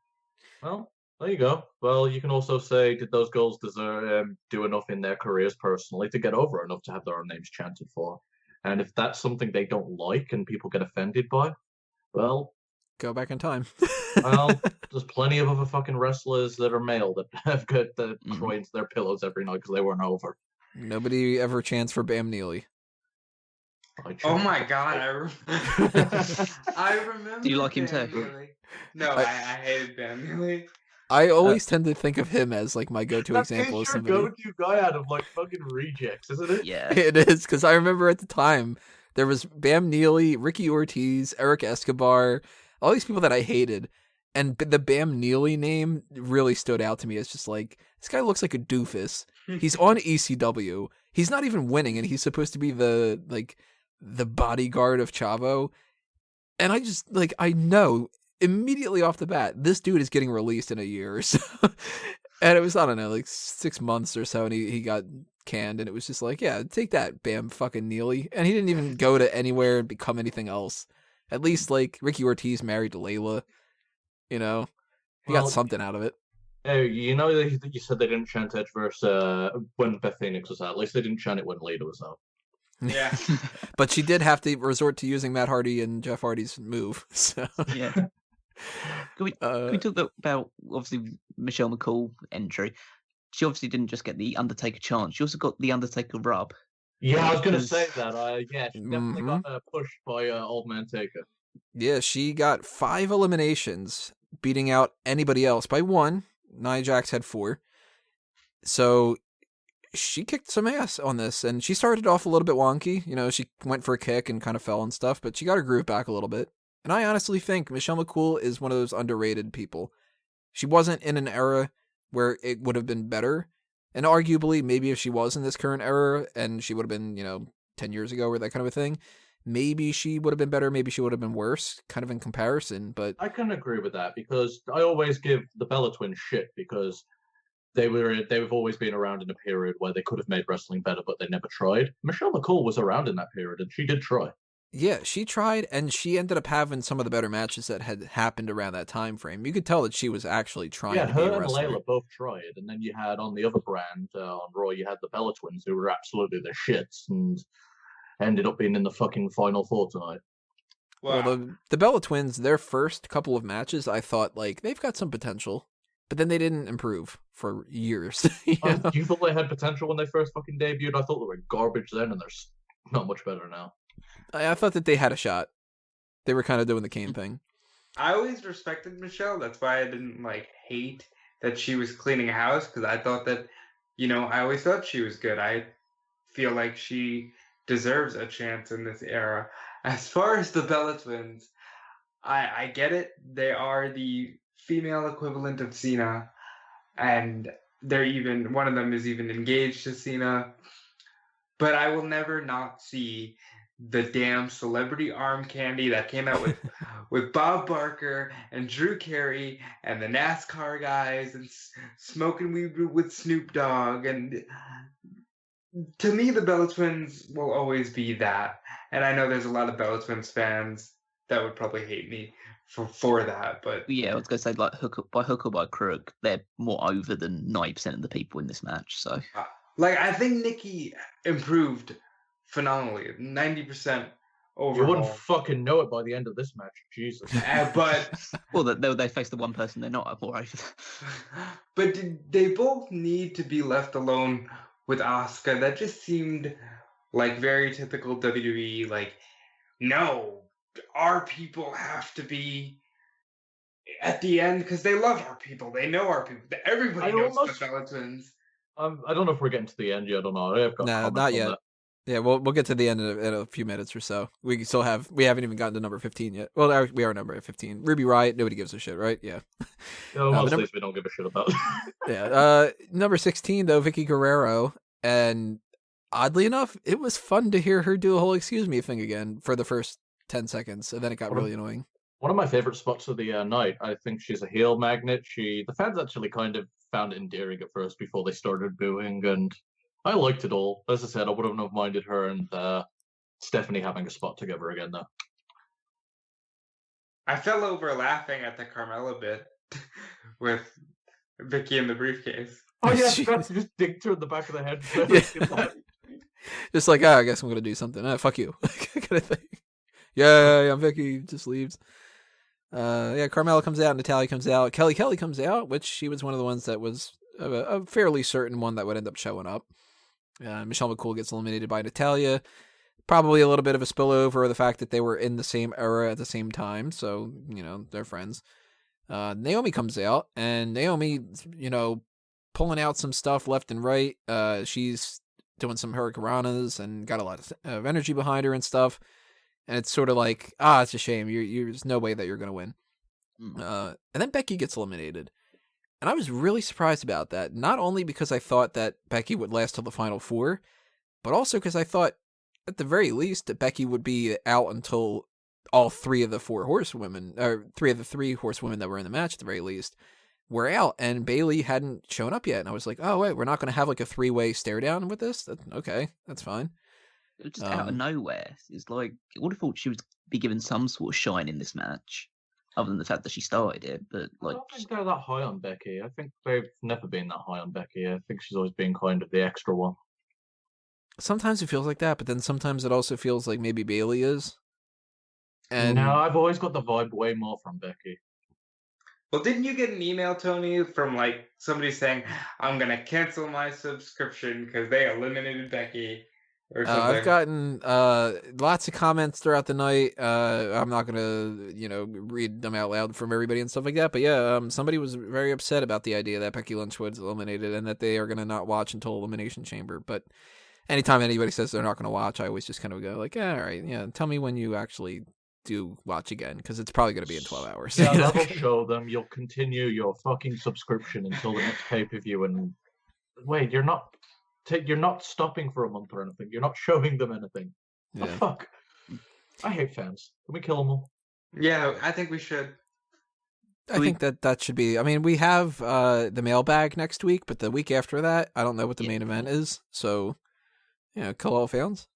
Well, there you go. Well, you can also say, did those girls do enough in their careers personally to get over enough to have their own names chanted for? And if that's something they don't like and people get offended by, well, go back in time. Well, there's plenty of other fucking wrestlers that are male that have got the cry into their pillows every night because they weren't over. Nobody ever chants for Bam Neely. Oh my god, I remember. Do you like him too? Neely. No, I hated Bam Neely. I always tend to think of him as like my go-to example of somebody. That's your go-to guy out of like fucking rejects, isn't it? Yeah, it is, because I remember at the time there was Bam Neely, Ricky Ortiz, Eric Escobar, all these people that I hated, and the Bam Neely name really stood out to me as just like, this guy looks like a doofus. He's on ECW. He's not even winning, and he's supposed to be the bodyguard of Chavo. And I just I know immediately off the bat, this dude is getting released in a year or so. And it was, I don't know, 6 months or so, and he got canned, and it was just like, yeah, take that, Bam fucking Neely. And he didn't even go to anywhere and become anything else. At least Ricky Ortiz married to Layla, he got something out of it. Hey, that you said they didn't chant Edgeverse when Beth Phoenix was out. At least they didn't chant it when Lita was out. Yeah. But she did have to resort to using Matt Hardy and Jeff Hardy's move. So yeah. Can we talk about obviously Michelle McCool entry? She obviously didn't just get the Undertaker chant; she also got the Undertaker rub. Yeah, I was going to say that. Yeah, she definitely got pushed by Old Man Taker. Yeah, she got 5 eliminations, beating out anybody else by 1. Nia Jax had 4. So she kicked some ass on this, and she started off a little bit wonky. She went for a kick and kind of fell and stuff, but she got her groove back a little bit. And I honestly think Michelle McCool is one of those underrated people. She wasn't in an era where it would have been better. And arguably, maybe if she was in this current era and she would have been, 10 years ago or that kind of a thing, maybe she would have been better, maybe she would have been worse, kind of in comparison. But I can agree with that, because I always give the Bella Twins shit because they've always been around in a period where they could have made wrestling better, but they never tried. Michelle McCool was around in that period, and she did try. Yeah, she tried, and she ended up having some of the better matches that had happened around that time frame. You could tell that she was actually trying to be a wrestler. Her and Layla both tried, and then you had on the other brand, on Raw, you had the Bella Twins, who were absolutely the shits, and ended up being in the fucking Final 4 tonight. Wow. Well, the Bella Twins, their first couple of matches, I thought, they've got some potential, but then they didn't improve for years. Do you thought they had potential when they first fucking debuted? I thought they were garbage then, and they're not much better now. I thought that they had a shot. They were kind of doing the Kane thing. I always respected Michelle. That's why I didn't hate that she was cleaning house, because I thought that, I always thought she was good. I feel like she deserves a chance in this era. As far as the Bella Twins, I get it. They are the female equivalent of Cena, and one of them is even engaged to Cena. But I will never not see the damn celebrity arm candy that came out with Bob Barker and Drew Carey and the NASCAR guys and smoking weed with Snoop Dogg. And to me, the Bella Twins will always be that. And I know there's a lot of Bella Twins fans that would probably hate me for that. But yeah, I was going to say, hook or by crook, they're more over than 90% of the people in this match. So, I think Nikki improved phenomenally, 90% overall. You wouldn't fucking know it by the end of this match, Jesus. But well, they face the one person they're not more over. But they both need to be left alone with Asuka. That just seemed very typical WWE. No, our people have to be at the end because they love our people. They know our people. Everybody knows the Bella Twins. I don't know if we're getting to the end yet or not. I've got no, not yet. That. Yeah, we'll get to the end in a few minutes or so. We haven't even gotten to number 15 yet. Well, we are number 15. Ruby Riott, nobody gives a shit, right? Yeah. No, most things we don't give a shit about. Yeah. Number 16 though, Vicky Guerrero, and oddly enough, it was fun to hear her do a whole "excuse me" thing again for the first 10 seconds, and then it got really annoying. One of my favorite spots of the night. I think she's a heel magnet. The fans actually kind of found it endearing at first before they started booing, and I liked it all. As I said, I wouldn't have minded her and Stephanie having a spot together again, though. I fell over laughing at the Carmella bit with Vicky in the briefcase. Oh yeah, that's just dinked her in the back of the head. Yeah. Just like, I guess I'm gonna do something. Fuck you, kind of thing. Yeah, Vicky just leaves. Yeah, Carmella comes out, Natalya comes out, Kelly comes out, which she was one of the ones that was a fairly certain one that would end up showing up. Michelle McCool gets eliminated by Natalya. Probably a little bit of a spillover of the fact that they were in the same era at the same time, so, they're friends. Naomi comes out, and Naomi, pulling out some stuff left and right. She's doing some hurricanranas and got a lot of energy behind her and stuff. And it's sort of like, it's a shame. There's no way that you're going to win. And then Becky gets eliminated. And I was really surprised about that. Not only because I thought that Becky would last till the final four, but also because I thought, at the very least, that Becky would be out until all three of the three horsewomen that were in the match, at the very least, were out. And Bayley hadn't shown up yet. And I was like, oh, wait, we're not going to have like a three-way stare down with this? Okay, that's fine. It was just out of nowhere. It's like, I would have thought she would be given some sort of shine in this match, other than the fact that she started it. But I don't think they're that high on Becky. I think they've never been that high on Becky. I think she's always been kind of the extra one. Sometimes it feels like that, but then sometimes it also feels like maybe Bayley is. And no, I've always got the vibe way more from Becky. Well, didn't you get an email, Tony, from like somebody saying, I'm going to cancel my subscription because they eliminated Becky? I've gotten lots of comments throughout the night. I'm not gonna, read them out loud from everybody and stuff like that. But yeah, somebody was very upset about the idea that Becky Lynch was eliminated and that they are gonna not watch until Elimination Chamber. But anytime anybody says they're not gonna watch, I always just kind of go like, all right, yeah, tell me when you actually do watch again, because it's probably gonna be in 12 hours. Yeah, that'll show them you'll continue your fucking subscription until the next pay-per-view. And wait, you're not stopping for a month or anything. You're not showing them anything. Yeah. Oh, fuck. I hate fans. Can we kill them all? Yeah, I think we should. I think that should be... I mean, we have the mailbag next week, but the week after that, I don't know what the main event is. So, kill all fans.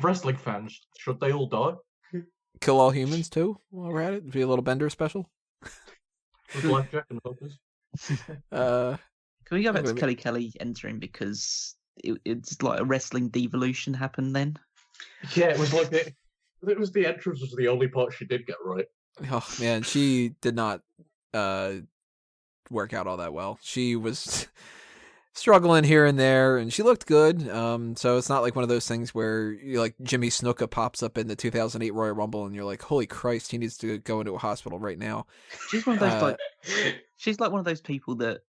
Wrestling fans, should they all die? Kill all humans, too, while we're at it. Be a little Bender special. With Blackjack and Focus. Can we go back to Kelly entering, because it's like a wrestling devolution happened then? Yeah, it was like it was the entrance was the only part she did get right. Oh man, she did not work out all that well. She was struggling here and there, and she looked good. So it's not like one of those things where Jimmy Snuka pops up in the 2008 Royal Rumble, and you're like, holy Christ, he needs to go into a hospital right now. She's one of those she's like one of those people that,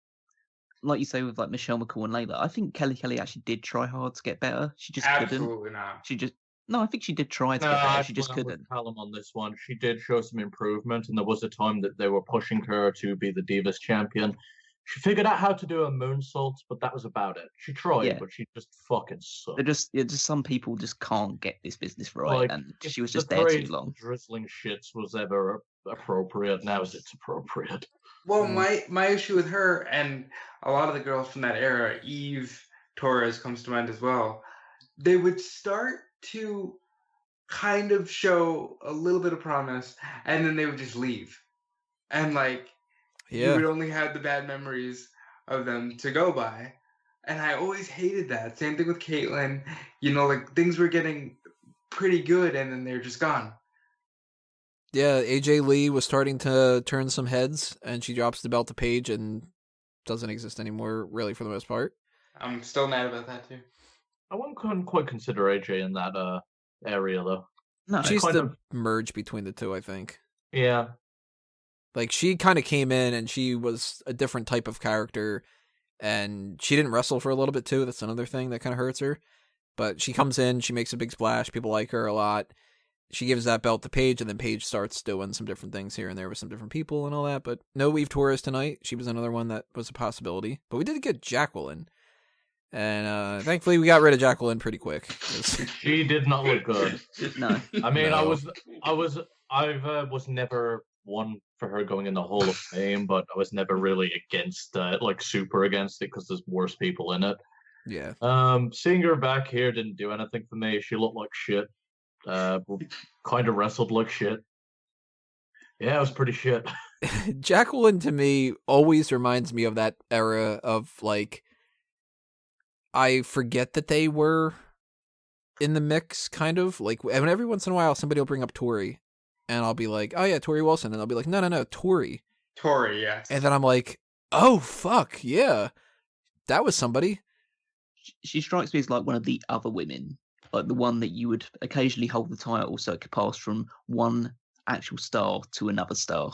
like you say with like Michelle McCool and Layla, I think Kelly actually did try hard to get better. She just Absolutely couldn't. Not. I think she did try to get better. She just couldn't. Callum on this one, she did show some improvement, and there was a time that they were pushing her to be the Divas champion. She figured out how to do a moonsault, but that was about it. She tried, but she just fucking sucked. Just some people just can't get this business right, and she was just there too long. Drizzling shits was ever appropriate. Now is it's appropriate. Well, my issue with her and a lot of the girls from that era, Eve Torres comes to mind as well. They would start to kind of show a little bit of promise, and then they would just leave. And you would only have the bad memories of them to go by. And I always hated that. Same thing with Caitlyn. Things were getting pretty good, and then they're just gone. Yeah, AJ Lee was starting to turn some heads, and she drops the belt to Paige and doesn't exist anymore, really, for the most part. I'm still mad about that, too. I wouldn't quite consider AJ in that area, though. No, she's the merge between the two, I think. Yeah. She kind of came in, and she was a different type of character, and she didn't wrestle for a little bit, too. That's another thing that kind of hurts her. But she comes in, she makes a big splash, people like her a lot. She gives that belt to Paige, and then Paige starts doing some different things here and there with some different people and all that. But no Eve Torres tonight. She was another one that was a possibility. But we did get Jacqueline. And thankfully we got rid of Jacqueline pretty quick. She did not look good. No. I mean, I was never one for her going in the Hall of Fame, but I was never really against, super against it, because there's worse people in it. Yeah. Seeing her back here didn't do anything for me. She looked like shit. Kind of wrestled like shit. Yeah, it was pretty shit. Jacqueline to me always reminds me of that era of like, I forget that they were in the mix, kind of like, and every once in a while somebody will bring up Tori, and I'll be like, oh yeah, Tori Wilson, and I'll be like, no, Tori. Tori, yes. And then I'm like, oh fuck yeah, that was somebody. She strikes me as like one of the other women, like the one that you would occasionally hold the title so it could pass from one actual star to another star.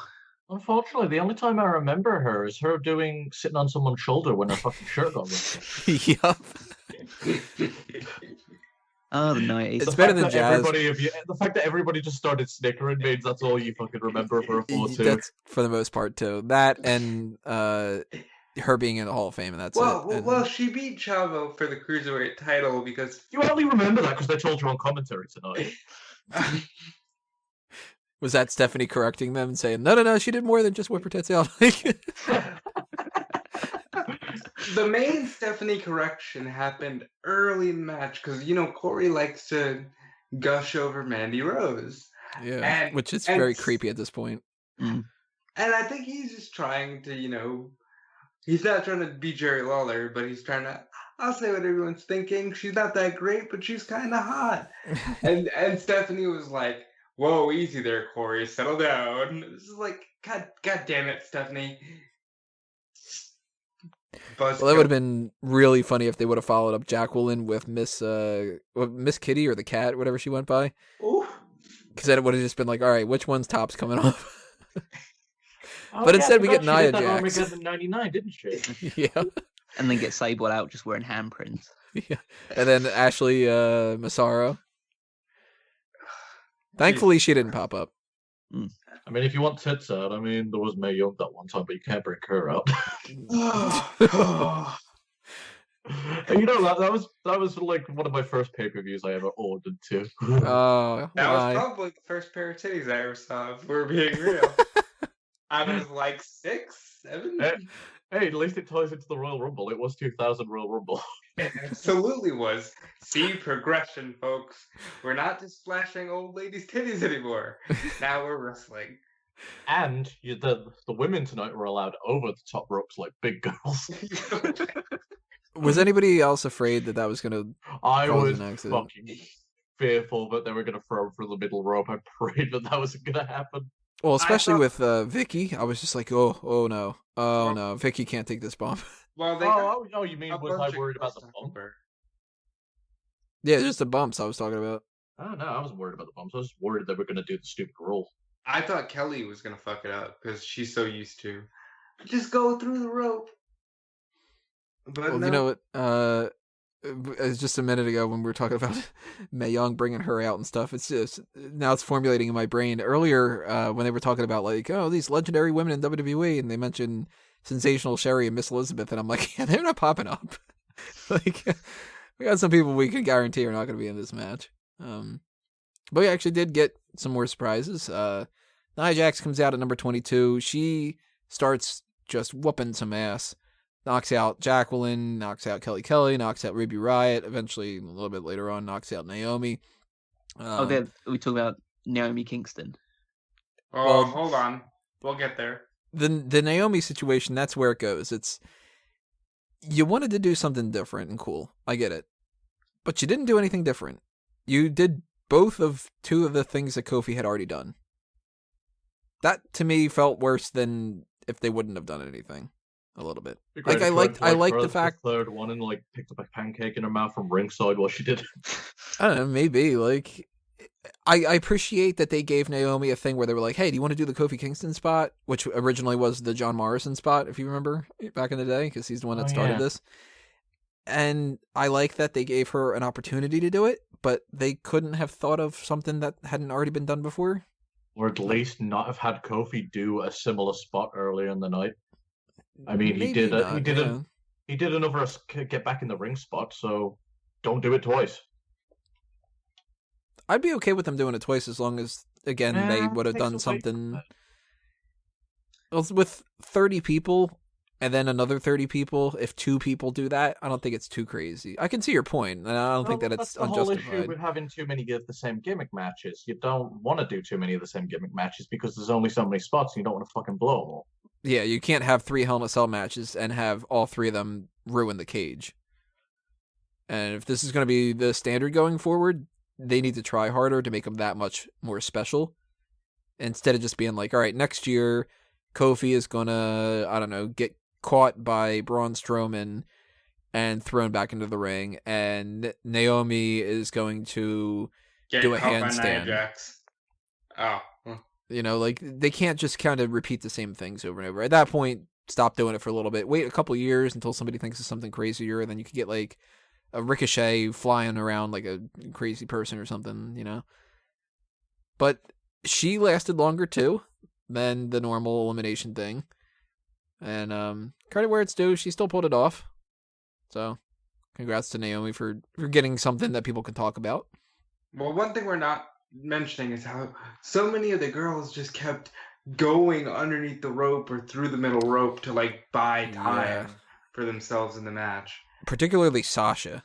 Unfortunately, the only time I remember her is her sitting on someone's shoulder when her fucking shirt got ripped. Yup. Oh, the 90s. It's better than Jazz. The fact that everybody just started snickering means that's all you fucking remember of her for, too. That's for the most part, too. That and her being in the Hall of Fame, and that's it. Well, she beat Chavo for the Cruiserweight title because... You only remember that because they told you on commentary tonight. Was that Stephanie correcting them and saying, no, she did more than just whip her tits out? The main Stephanie correction happened early in the match because, Corey likes to gush over Mandy Rose. Yeah, which is very creepy at this point. Mm. And I think he's just trying to, he's not trying to be Jerry Lawler, but he's trying to, I'll say what everyone's thinking. She's not that great, but she's kind of hot. and Stephanie was like, whoa, easy there, Corey. Settle down. This is like, God damn it, Stephanie. Well, that would have been really funny if they would have followed up Jacqueline with Miss Kitty or the cat, whatever she went by. Because then it would have just been like, all right, which one's top's coming off? But instead we get Nia Jax. She did that 99, didn't she? Yeah. And then get Sable out just wearing handprints. Yeah. And then Ashley Massaro. Thankfully, she didn't pop up. I mean, if you want tits out, there was Mae Young that one time, but you can't bring her out. That was like one of my first pay-per-views I ever ordered too. Oh, that was probably the first pair of titties I ever saw, if we're being real. I was like 6, 7. Hey, at least it ties into the Royal Rumble. It was 2000 Royal Rumble. It absolutely was. See, progression, folks. We're not just flashing old ladies' titties anymore. Now we're wrestling. And the women tonight were allowed over the top ropes like big girls. Was anybody else afraid that was going to I cause was an accident? fucking fearful that they were going to throw for the middle rope. I prayed that wasn't going to happen. Well, especially with Vicky, I was just like, oh no, Vicky can't take this bump. Well, you mean was I worried about the bump? Yeah, just the bumps I was talking about. Oh no, I wasn't worried about the bumps. I was worried they were going to do the stupid roll. I thought Kelly was going to fuck it up because she's so used to just go through the rope. But well, no. You know what? Just a minute ago when we were talking about Mae Young bringing her out and stuff, it's just now it's formulating in my brain. Earlier, when they were talking about like, oh, these legendary women in WWE, and they mentioned Sensational Sherry and Miss Elizabeth, and I'm like, yeah, they're not popping up. Like, we got some people we can guarantee are not going to be in this match. But we actually did get some more surprises. Nia Jax comes out at number 22. She starts just whooping some ass. Knocks out Jacqueline, knocks out Kelly, knocks out Ruby Riott. Eventually, a little bit later on, knocks out Naomi. We talk about Naomi Kingston. Oh, well, hold on. We'll get there. The Naomi situation, that's where it goes. It's you wanted to do something different and cool. I get it. But you didn't do anything different. You did two of the things that Kofi had already done. That, to me, felt worse than if they wouldn't have done anything. A little bit. Like I liked the fact the third one and picked up a pancake in her mouth from ringside while she did it. I don't know, maybe I appreciate that they gave Naomi a thing where they were like, hey, do you want to do the Kofi Kingston spot? Which originally was the John Morrison spot, if you remember, back in the day, because he's the one that started this. And I like that they gave her an opportunity to do it, but they couldn't have thought of something that hadn't already been done before. Or at least not have had Kofi do a similar spot earlier in the night. I mean, he did another get back in the ring spot, so don't do it twice. I'd be okay with them doing it twice as long as, again, they would have done something. With 30 people, and then another 30 people, if 2 people do that, I don't think it's too crazy. I can see your point, and I don't think that it's that's the whole unjustified. issue with having too many of the same gimmick matches. You don't want to do too many of the same gimmick matches because there's only so many spots and you don't want to fucking blow them all. Yeah, you can't have 3 Hell in a Cell matches and have all 3 of them ruin the cage. And if this is going to be the standard going forward, they need to try harder to make them that much more special. Instead of just being like, all right, next year, Kofi is going to, I don't know, get caught by Braun Strowman and thrown back into the ring, and Naomi is going to do a handstand. Jax. Oh. You know, like, they can't just kind of repeat the same things over and over. At that point, stop doing it for a little bit. Wait a couple years until somebody thinks of something crazier, and then you could get, like, a Ricochet flying around like a crazy person or something, you know? But she lasted longer, too, than the normal elimination thing. And credit where it's due, she still pulled it off. So, congrats to Naomi for getting something that people can talk about. Well, one thing we're not mentioning is how so many of the girls just kept going underneath the rope or through the middle rope to, like, buy time for themselves in the match. Particularly Sasha.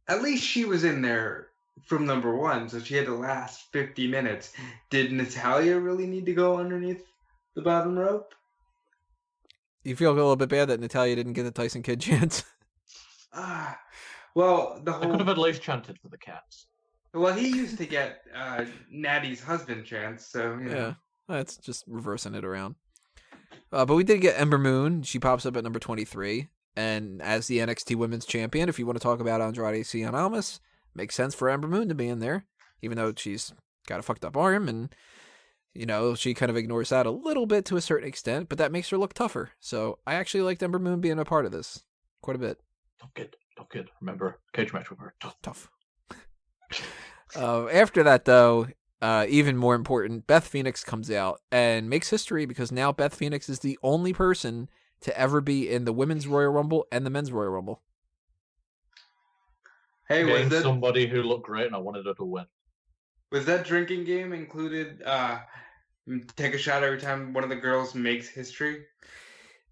At least she was in there from number 1, so she had to last 50 minutes. Did Natalya really need to go underneath the bottom rope? You feel a little bit bad that Natalya didn't get the Tyson Kidd chance? Well, I could have at least chanted for the cats. Well, he used to get Natty's husband chance, so, you know. Yeah, that's just reversing it around. But we did get Ember Moon. She pops up at number 23. And as the NXT Women's Champion, if you want to talk about Andrade Cien Almas, makes sense for Ember Moon to be in there, even though she's got a fucked up arm, and, you know, she kind of ignores that a little bit to a certain extent, but that makes her look tougher. So I actually liked Ember Moon being a part of this quite a bit. Don't get. Remember, cage match with her. Tough. After that, though, even more important, Beth Phoenix comes out and makes history because now Beth Phoenix is the only person to ever be in the Women's Royal Rumble and the Men's Royal Rumble. Hey, was that somebody who looked great and I wanted her to win? Was that drinking game included? Take a shot every time one of the girls makes history?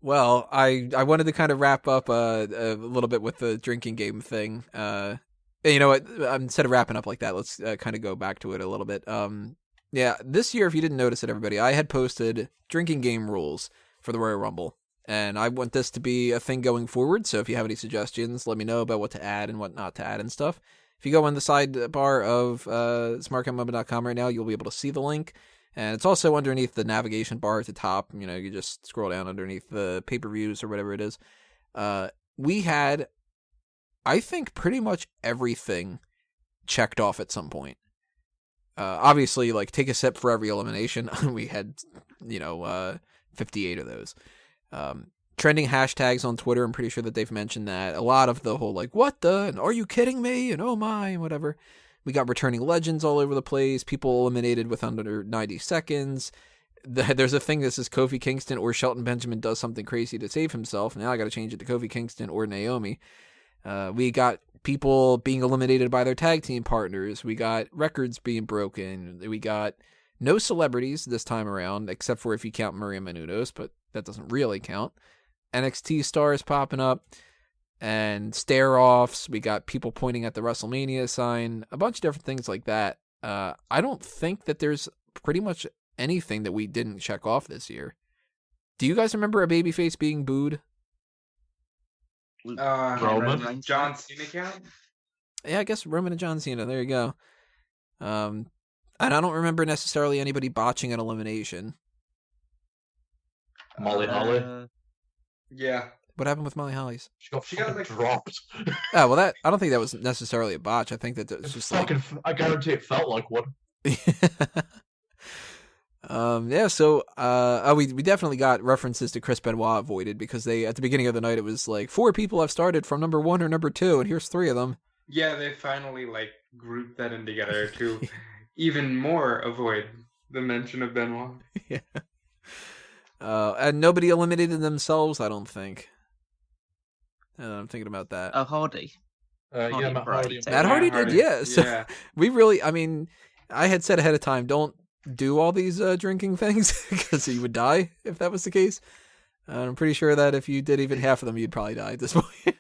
Well, I wanted to kind of wrap up a little bit with the drinking game thing. You know what? Instead of wrapping up like that, let's kind of go back to it a little bit. Yeah, this year, if you didn't notice it, everybody, I had posted drinking game rules for the Royal Rumble. And I want this to be a thing going forward, so if you have any suggestions, let me know about what to add and what not to add and stuff. If you go on the sidebar of smarkmoma.com right now, you'll be able to see the link. And it's also underneath the navigation bar at the top. You know, you just scroll down underneath the pay-per-views or whatever it is. We had, I think, pretty much everything checked off at some point. Obviously, like, take a sip for every elimination. We had, 58 of those. Trending hashtags on Twitter, I'm pretty sure that they've mentioned that. A lot of the whole, like, what the, and are you kidding me, and oh my, and whatever. We got returning legends all over the place, people eliminated with under 90 seconds. There's a thing that says Kofi Kingston or Shelton Benjamin does something crazy to save himself. Now I got to change it to Kofi Kingston or Naomi. We got people being eliminated by their tag team partners. We got records being broken. We got no celebrities this time around, except for if you count Maria Menounos, but that doesn't really count. NXT stars popping up and stare-offs. We got people pointing at the WrestleMania sign, a bunch of different things like that. I don't think that there's pretty much anything that we didn't check off this year. Do you guys remember a babyface being booed? Roman? John Cena count? Yeah, I guess Roman and John Cena. There you go. And I don't remember necessarily anybody botching an elimination. Molly Holly? Yeah. What happened with Molly Holly's? She got like dropped. Oh, well, I don't think that was necessarily a botch. I think that it was just like... I guarantee it felt like one. Yeah, so we definitely got references to Chris Benoit avoided because they, at the beginning of the night, it was like 4 people have started from number 1 or number 2, and here's 3 of them. Yeah, they finally grouped that in together to even more avoid the mention of Benoit. Yeah. And nobody eliminated themselves, I don't think. I'm thinking about that. Oh, Hardy. Yeah, Matt Hardy. Matt Hardy did, yeah. So Yeah. we really, I mean, I had said ahead of time, don't do all these drinking things because he would die if that was the case. I'm pretty sure that if you did even half of them, you'd probably die at this point.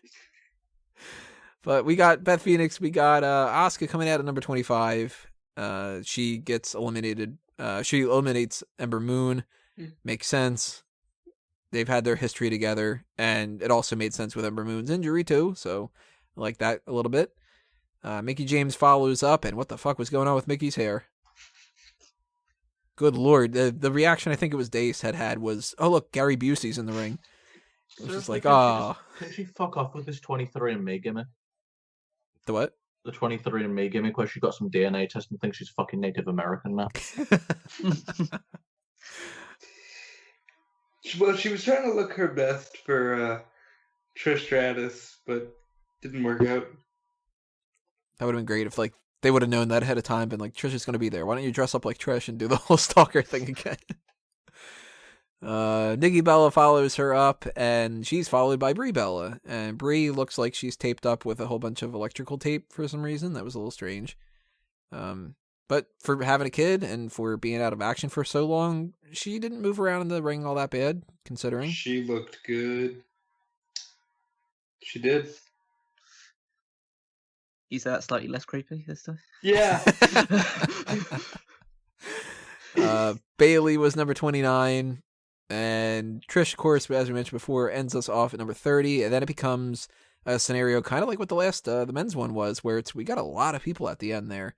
But we got Beth Phoenix. We got Asuka coming out at number 25. She gets eliminated. She eliminates Ember Moon. Makes sense. They've had their history together, and it also made sense with Ember Moon's injury too. So I like that a little bit. Mickie James follows up, and what the fuck was going on with Mickey's hair? Good lord, the reaction I think it was Dace had was, oh look, Gary Busey's in the ring. It was just like, ah. Can she fuck off with this 23andMe gimmick? The what? The 23andMe gimmick where she got some DNA test and thinks she's fucking Native American now. Well, she was trying to look her best for Trish Stratus, but didn't work out. That would have been great if like they would have known that ahead of time, been like, Trish is going to be there. Why don't you dress up like Trish and do the whole stalker thing again? Nikki Bella follows her up, and she's followed by Brie Bella. And Brie looks like she's taped up with a whole bunch of electrical tape for some reason. That was a little strange. But for having a kid and for being out of action for so long, she didn't move around in the ring all that bad, considering. She looked good. She did. Is that slightly less creepy this time? Yeah. Bailey was number 29. And Trish, of course, as we mentioned before, ends us off at number 30. And then it becomes a scenario kind of like what the last, the men's one was, where we got a lot of people at the end there,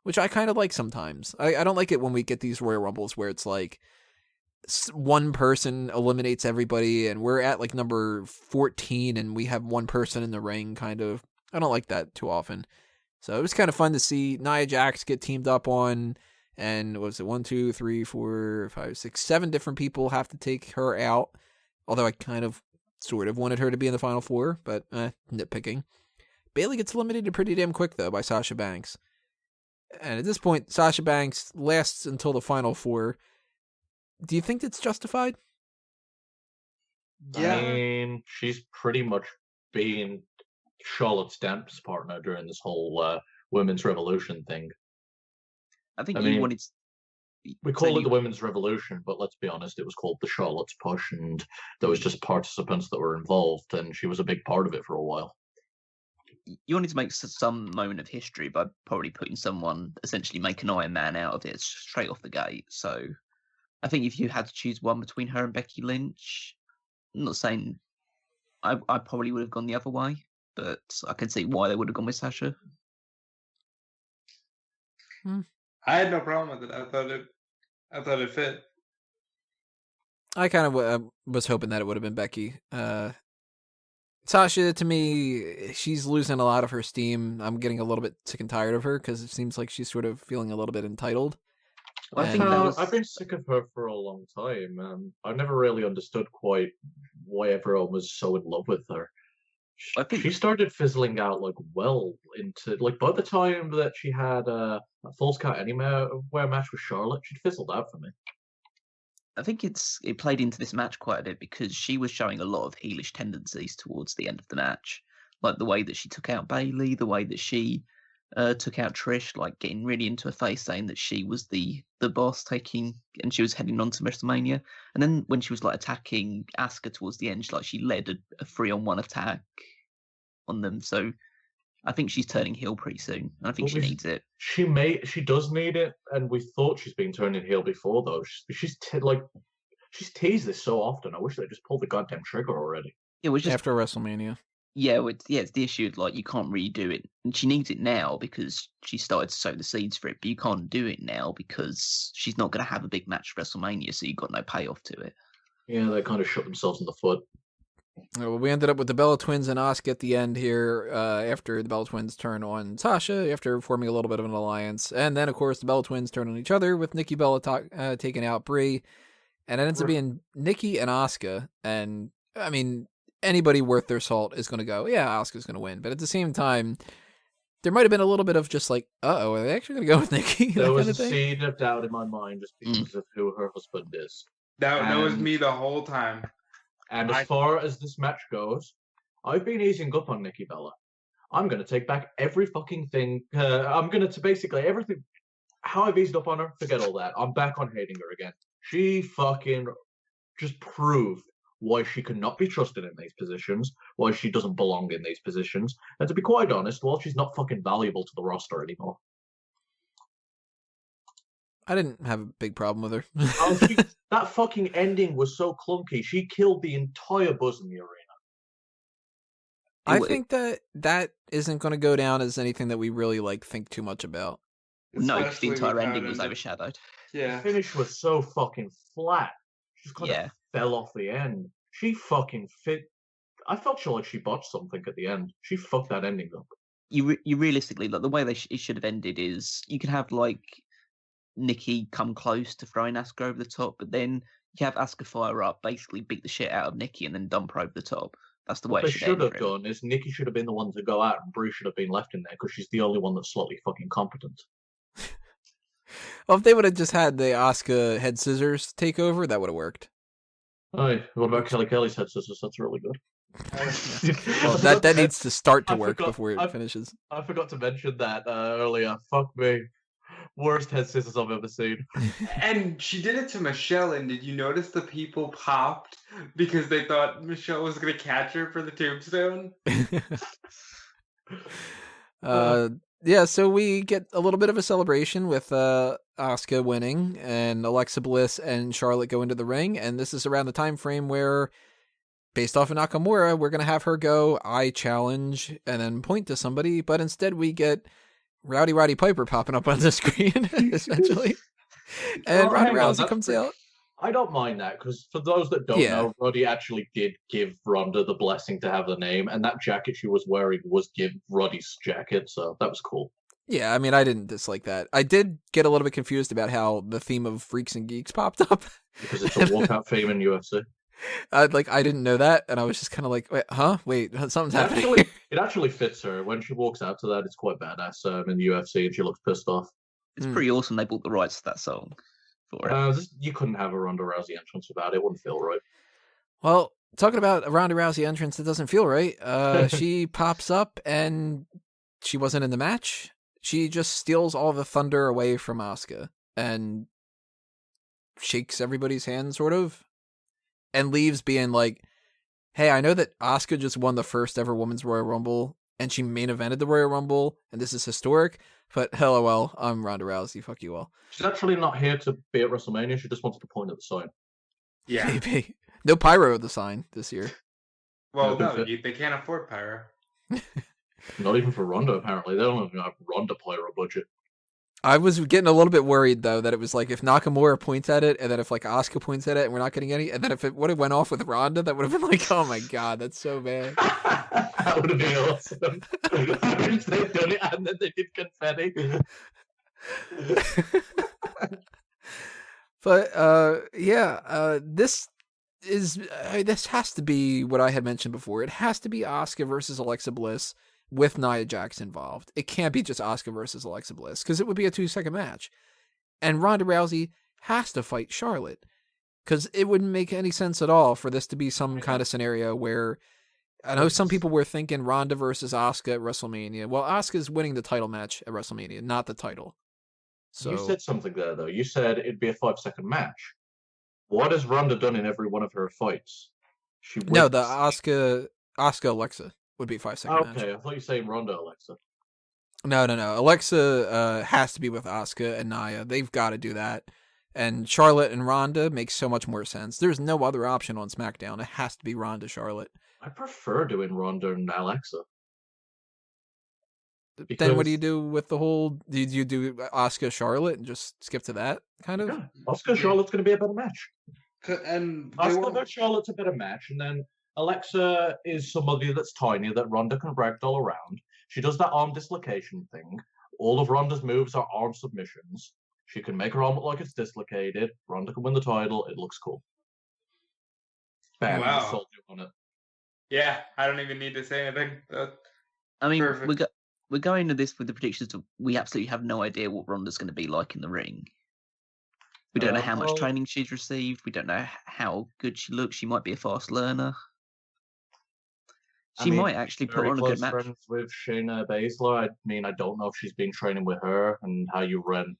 which I kind of like sometimes. I don't like it when we get these Royal Rumbles where it's like one person eliminates everybody and we're at like number 14 and we have one person in the ring kind of. I don't like that too often. So it was kind of fun to see Nia Jax get teamed up on. And what was it 1, 2, 3, 4, 5, 6, 7 different people have to take her out. Although I kind of sort of wanted her to be in the final 4, but nitpicking. Bailey gets eliminated pretty damn quick though by Sasha Banks. And at this point, Sasha Banks lasts until the final 4. Do you think it's justified? Yeah. I mean, she's pretty much been Charlotte's dance partner during this whole women's revolution thing. I think mean, wanted. We call it the women's revolution, but let's be honest, it was called the Charlotte's push, and there was just participants that were involved, and she was a big part of it for a while. You wanted to make some moment of history by probably putting someone, essentially make an Iron Man out of it straight off the gate. So I think if you had to choose one between her and Becky Lynch, I'm not saying I probably would have gone the other way, but I can see why they would have gone with Sasha. I had no problem with it. I thought it fit. I kind of was hoping that it would have been Becky. Sasha, to me, she's losing a lot of her steam. I'm getting a little bit sick and tired of her because it seems like she's sort of feeling a little bit entitled. Well, I think I've been sick of her for a long time. I've never really understood quite why everyone was so in love with her. She started fizzling out well into by the time that she had a Falls Count Anywhere match with Charlotte, she'd fizzled out for me. I think it played into this match quite a bit because she was showing a lot of heelish tendencies towards the end of the match, like the way that she took out Bailey, the way that she took out Trish, like getting really into her face, saying that she was the boss, and she was heading on to WrestleMania. And then when she was attacking Asuka towards the end, she led a 3-on-1 attack on them. So I think she's turning heel pretty soon, and I think she needs it. She does need it, and we thought she's been turning heel before though. She's teased this so often. I wish they just pulled the goddamn trigger already. It was just after WrestleMania. Yeah, it's the issue. You can't really do it, and she needs it now because she started to sow the seeds for it. But you can't do it now because she's not going to have a big match for WrestleMania, so you've got no payoff to it. Yeah, they kind of shot themselves in the foot. Well, we ended up with the Bella Twins and Asuka at the end here after the Bella Twins turn on Sasha after forming a little bit of an alliance. And then, of course, the Bella Twins turn on each other with Nikki Bella taking out Brie. And it ends up being Nikki and Asuka. And, I mean, anybody worth their salt is going to go, yeah, Asuka's going to win. But at the same time, there might have been a little bit of just uh-oh, are they actually going to go with Nikki? There was a seed of doubt in my mind just because of who her husband is. That was me the whole time. And as far as this match goes, I've been easing up on Nikki Bella. I'm going to take back every fucking thing. I'm going to basically everything. How I've eased up on her, forget all that. I'm back on hating her again. She fucking just proved why she cannot be trusted in these positions, why she doesn't belong in these positions, and to be quite honest, well, she's not fucking valuable to the roster anymore. I didn't have a big problem with her. That fucking ending was so clunky. She killed the entire buzz in the arena. I think that isn't going to go down as anything that we really think too much about. No, because the Especially entire with how ending it was ended. overshadowed. Yeah. The finish was so fucking flat. She just kind of fell off the end. She fucking fit. I felt like she botched something at the end. She fucked that ending up. You realistically, the way it should have ended is you could have Nikki come close to throwing Asuka over the top, but then you have Asuka fire up, basically beat the shit out of Nikki, and then dump her over the top. That's the way What it they should should end. have done is Nikki should have been the one to go out, and Brie should have been left in there because she's the only one that's slightly fucking competent. Well, if they would have just had the Asuka head scissors take over, that would have worked. Hey, what about Kelly's head scissors? That's really good. Well, that needs to start to work before it finishes. I forgot to mention that earlier. Fuck me. Worst head scissors I've ever seen. And she did it to Michelle, and did you notice the people popped because they thought Michelle was going to catch her for the tombstone? Yeah, so we get a little bit of a celebration with Asuka winning, and Alexa Bliss and Charlotte go into the ring, and this is around the time frame where, based off of Nakamura, we're going to have her go, I challenge, and then point to somebody, but instead we get Roddy Piper popping up on the screen, essentially. And Ronda Rousey comes out. I don't mind that, because for those that don't know, Roddy actually did give Ronda the blessing to have the name, and that jacket she was wearing was Roddy's jacket, so that was cool. Yeah, I mean, I didn't dislike that. I did get a little bit confused about how the theme of Freaks and Geeks popped up. Because it's a walkout theme in UFC. I didn't know that, and I was just kind of like, wait, something's happening. It actually fits her. When she walks out to that, it's quite badass in the UFC, and she looks pissed off. It's pretty awesome they bought the rights to that song for it. You couldn't have a Ronda Rousey entrance without it. It wouldn't feel right. Well, talking about a Ronda Rousey entrance that doesn't feel right, she pops up, and she wasn't in the match. She just steals all the thunder away from Asuka, and shakes everybody's hand, sort of, and leaves being like, hey, I know that Asuka just won the first ever Women's Royal Rumble, and she main evented the Royal Rumble, and this is historic, but LOL, I'm Ronda Rousey, fuck you all. She's actually not here to be at WrestleMania, she just wanted to point at the sign. Yeah. Maybe. No pyro at the sign this year. Well, no, they can't afford pyro. Not even for Ronda, apparently. They don't even have Ronda pyro budget. I was getting a little bit worried, though, that it was like if Nakamura points at it, and then if Asuka points at it, and we're not getting any, and then if it would have went off with Ronda, that would have been like, oh my god, that's so bad. That would have been awesome. I wish they'd done it and then they did confetti. But this has to be what I had mentioned before. It has to be Asuka versus Alexa Bliss with Nia Jax involved. It can't be just Asuka versus Alexa Bliss, because it would be a 2-second match. And Ronda Rousey has to fight Charlotte, because it wouldn't make any sense at all for this to be some kind of scenario where, I know some people were thinking Ronda versus Asuka at WrestleMania. Well, Asuka's winning the title match at WrestleMania, not the title. So you said something there, though. You said it'd be a 5-second match. What has Ronda done in every one of her fights? No, the Asuka Alexa would be 5-second match. Okay, I thought you were saying Ronda Alexa. No. Alexa has to be with Asuka and Nia. They've got to do that. And Charlotte and Ronda makes so much more sense. There's no other option on SmackDown. It has to be Ronda Charlotte. I prefer doing Ronda and Alexa. Then what do you do with the whole... Do you do Asuka Charlotte and just skip to that, kind of? Yeah, Asuka Charlotte's going to be a better match. And Asuka versus Charlotte's a better match, and then Alexa is somebody that's tiny that Ronda can ragdoll around. She does that arm dislocation thing. All of Ronda's moves are arm submissions. She can make her arm look like it's dislocated. Ronda can win the title. It looks cool. Bam, wow. sold you on it. Yeah, I don't even need to say anything. I mean, perfect. we're going into this with the predictions. We absolutely have no idea what Ronda's going to be like in the ring. We don't know how much training she's received. We don't know how good she looks. She might be a fast learner. She might actually put on a good match. Friends with Shayna Baszler. I mean, I don't know if she's been training with her and how you run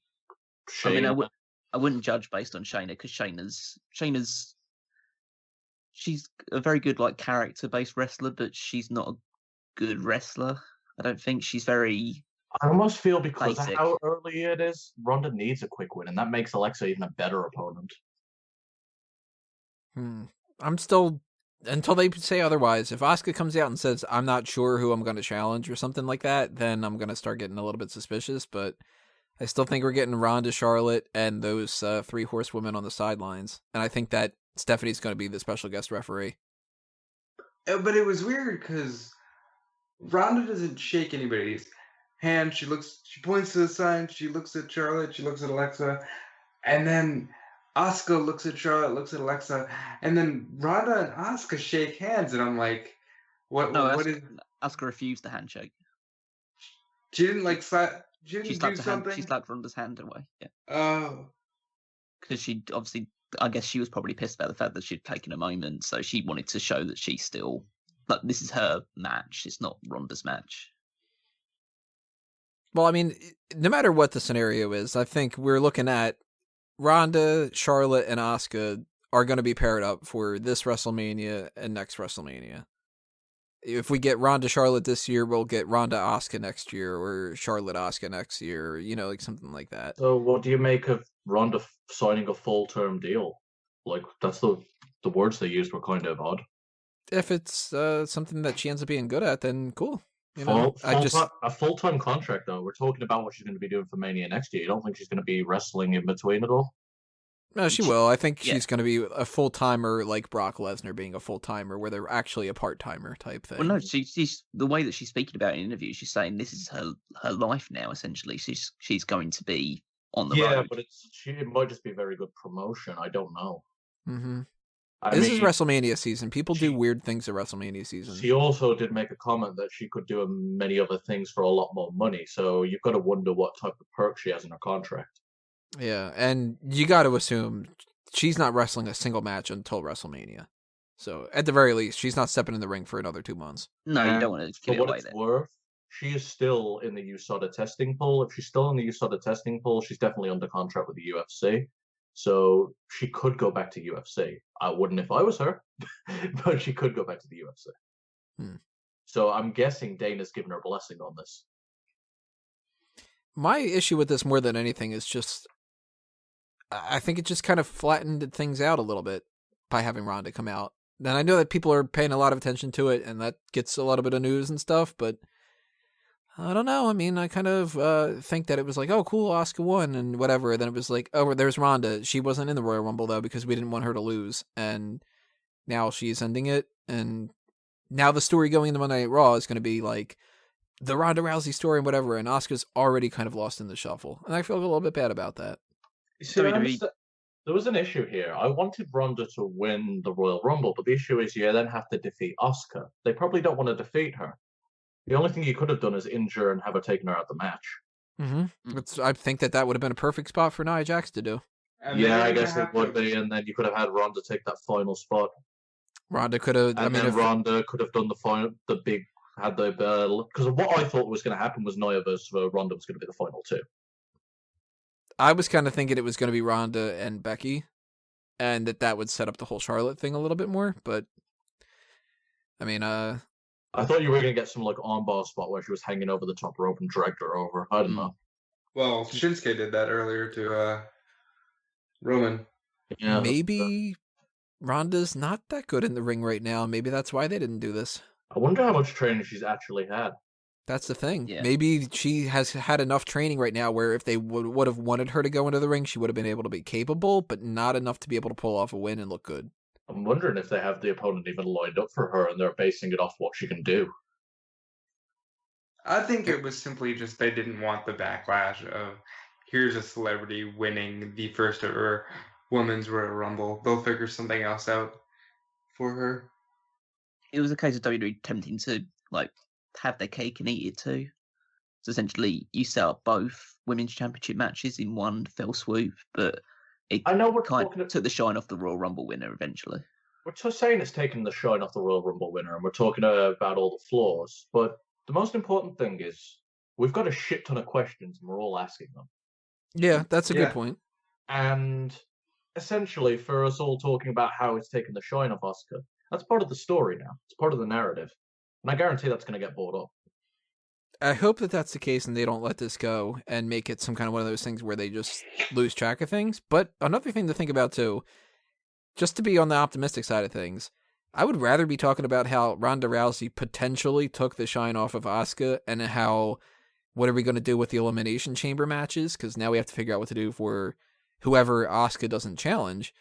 Shayna. I wouldn't judge based on Shayna, because Shayna's she's a very good like character-based wrestler, but she's not a good wrestler. I don't think she's very. I almost feel because basic. of how early it is, Ronda needs a quick win, and that makes Alexa even a better opponent. I'm still, until they say otherwise, if Asuka comes out and says, I'm not sure who I'm going to challenge or something like that, then I'm going to start getting a little bit suspicious, but I still think we're getting Ronda, Charlotte, and those 3 horsewomen on the sidelines, and I think that Stephanie's going to be the special guest referee. But it was weird because Ronda doesn't shake anybody's hand. She points to the sign, she looks at Charlotte, she looks at Alexa, and then Asuka looks at Charlotte, looks at Alexa, and then Ronda and Asuka shake hands, and I'm like, what is... Asuka refused the handshake. She didn't like slap... She slapped Ronda's hand away, yeah. Oh. Because she obviously... I guess she was probably pissed about the fact that she'd taken a moment, so she wanted to show that she's still... Like, this is her match, it's not Ronda's match. Well, I mean, no matter what the scenario is, I think we're looking at Ronda, Charlotte, and Asuka are going to be paired up for this WrestleMania and next WrestleMania. If we get Ronda, Charlotte this year, we'll get Ronda, Asuka next year, or Charlotte, Asuka next year, like something like that. So what do you make of Ronda signing a full-term deal? Like, that's the words they used were kind of odd. If it's something that she ends up being good at, then cool. A full-time contract, though. We're talking about what she's going to be doing for Mania next year. You don't think she's going to be wrestling in between at all? No, she will. I think she's going to be a full-timer like Brock Lesnar being a full-timer, where they're actually a part-timer type thing. Well, no, she's the way that she's speaking about it in interviews, she's saying this is her life now, essentially. She's going to be on the road. Yeah, but it might just be very good promotion. I don't know. Mm-hmm. This is WrestleMania season. People do weird things at WrestleMania season. She also did make a comment that she could do many other things for a lot more money. So you've got to wonder what type of perks she has in her contract. Yeah, and you got to assume she's not wrestling a single match until WrestleMania. So at the very least, she's not stepping in the ring for another 2 months. No, you don't want to give it away it's worth, she is still in the USADA testing pool. If she's still in the USADA testing pool, she's definitely under contract with the UFC. So she could go back to UFC. I wouldn't if I was her, but she could go back to the UFC. So I'm guessing Dana's given her blessing on this. My issue with this more than anything is just, I think it just kind of flattened things out a little bit by having Ronda come out. And I know that people are paying a lot of attention to it, and that gets a little bit of news and stuff, but I don't know. I mean, I kind of think that it was like, oh, cool, Asuka won and whatever. And then it was like, oh, there's Ronda. She wasn't in the Royal Rumble, though, because we didn't want her to lose. And now she's ending it. And now the story going into Monday Night Raw is going to be like the Ronda Rousey story and whatever. And Asuka's already kind of lost in the shuffle. And I feel a little bit bad about that. See, there was an issue here. I wanted Ronda to win the Royal Rumble, but the issue is you then have to defeat Asuka. They probably don't want to defeat her. The only thing you could have done is injure and have her taken her out the match. Mm-hmm. I think that would have been a perfect spot for Nia Jax to do. Yeah, I guess it would be, and then you could have had Ronda take that final spot. Ronda could have, Ronda could have done because what I thought was going to happen was Nia versus Ronda was going to be the final 2. I was kind of thinking it was going to be Ronda and Becky, and that would set up the whole Charlotte thing a little bit more. But I mean, I thought you were going to get some like armbar spot where she was hanging over the top rope and dragged her over. I don't know. Well, Shinsuke did that earlier to Roman. Yeah, maybe Ronda's not that good in the ring right now. Maybe that's why they didn't do this. I wonder how much training she's actually had. That's the thing. Yeah. Maybe she has had enough training right now where if they would have wanted her to go into the ring, she would have been able to be capable, but not enough to be able to pull off a win and look good. I'm wondering if they have the opponent even lined up for her and they're basing it off what she can do. I think it was simply just they didn't want the backlash of here's a celebrity winning the first ever Women's Royal Rumble. They'll figure something else out for her. It was a case of WWE attempting to have their cake and eat it too. So essentially, you set up both women's championship matches in one fell swoop, but it took the shine off the Royal Rumble winner eventually. We're just saying it's taking the shine off the Royal Rumble winner, and we're talking about all the flaws. But the most important thing is we've got a shit ton of questions, and we're all asking them. Yeah, that's a good point. And essentially, for us all talking about how it's taken the shine off Asuka, that's part of the story now. It's part of the narrative. And I guarantee that's going to get bought up. I hope that that's the case and they don't let this go and make it some kind of one of those things where they just lose track of things. But another thing to think about, too, just to be on the optimistic side of things, I would rather be talking about how Ronda Rousey potentially took the shine off of Asuka and how, what are we going to do with the Elimination Chamber matches? Because now we have to figure out what to do for whoever Asuka doesn't challenge,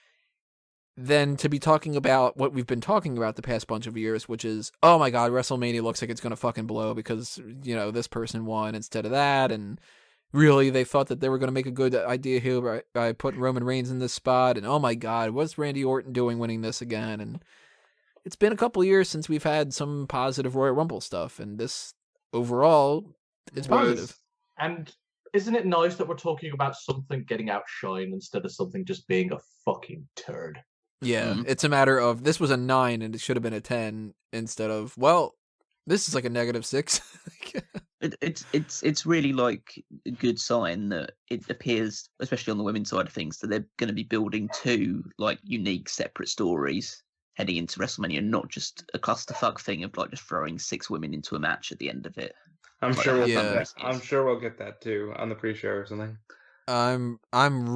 than to be talking about what we've been talking about the past bunch of years, which is, oh my god, WrestleMania looks like it's going to fucking blow because, you know, this person won instead of that, and really they thought that they were going to make a good idea here by putting Roman Reigns in this spot, and oh my god, what's Randy Orton doing winning this again? And it's been a couple of years since we've had some positive Royal Rumble stuff, and this overall is positive. And isn't it nice that we're talking about something getting outshine instead of something just being a fucking turd? Yeah, It's a matter of, this was a 9 and it should have been a 10 instead of, well, this is like a -6. It's really like a good sign that it appears, especially on the women's side of things, that they're going to be building two like unique, separate stories heading into WrestleMania, not just a clusterfuck thing of like just throwing 6 women into a match at the end of it. I'm Like sure we'll how get that. Thunder is. I'm sure we'll get that too on the pre-show or something. I'm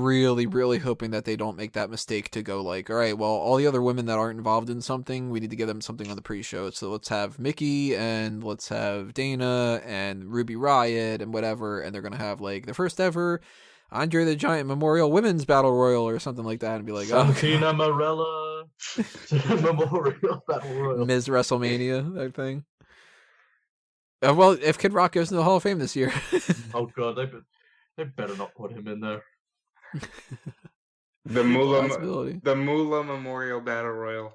really, really hoping that they don't make that mistake to go like, all right, well, all the other women that aren't involved in something, we need to give them something on the pre-show. So let's have Mickey and let's have Dana and Ruby Riott and whatever, and they're going to have like the first ever Andre the Giant Memorial Women's Battle Royal or something like that and be like, Santina Marella Memorial Battle Royal. Ms. WrestleMania, that thing. Well, if Kid Rock goes into the Hall of Fame this year. Oh god, they better not put him in there. The Possibility. Moolah Memorial Battle Royal.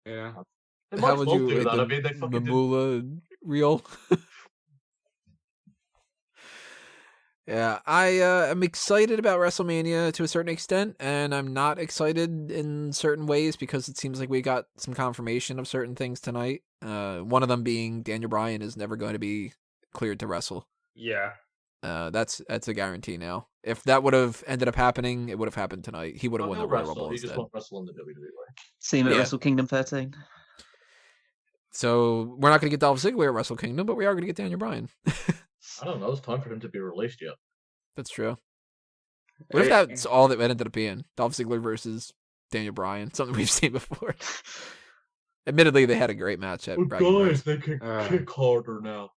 Yeah. They How might as would well you do rate that. the I mean, they fucking did. Mamula reel? Yeah, I am excited about WrestleMania to a certain extent, and I'm not excited in certain ways because it seems like we got some confirmation of certain things tonight. One of them being Daniel Bryan is never going to be cleared to wrestle. Yeah. That's a guarantee now. If that would have ended up happening, it would have happened tonight. He would have won the Royal Rumble He just instead. won't wrestle in the WWE. See him at Yeah. Wrestle Kingdom 13. So we're not going to get Dolph Ziggler at Wrestle Kingdom, but we are going to get Daniel Bryan. I don't know. It's time for him to be released yet. That's true. What if that's all that ended up being? Dolph Ziggler versus Daniel Bryan, something we've seen before. Admittedly, they had a great match at Bragging Rights. They can kick harder now.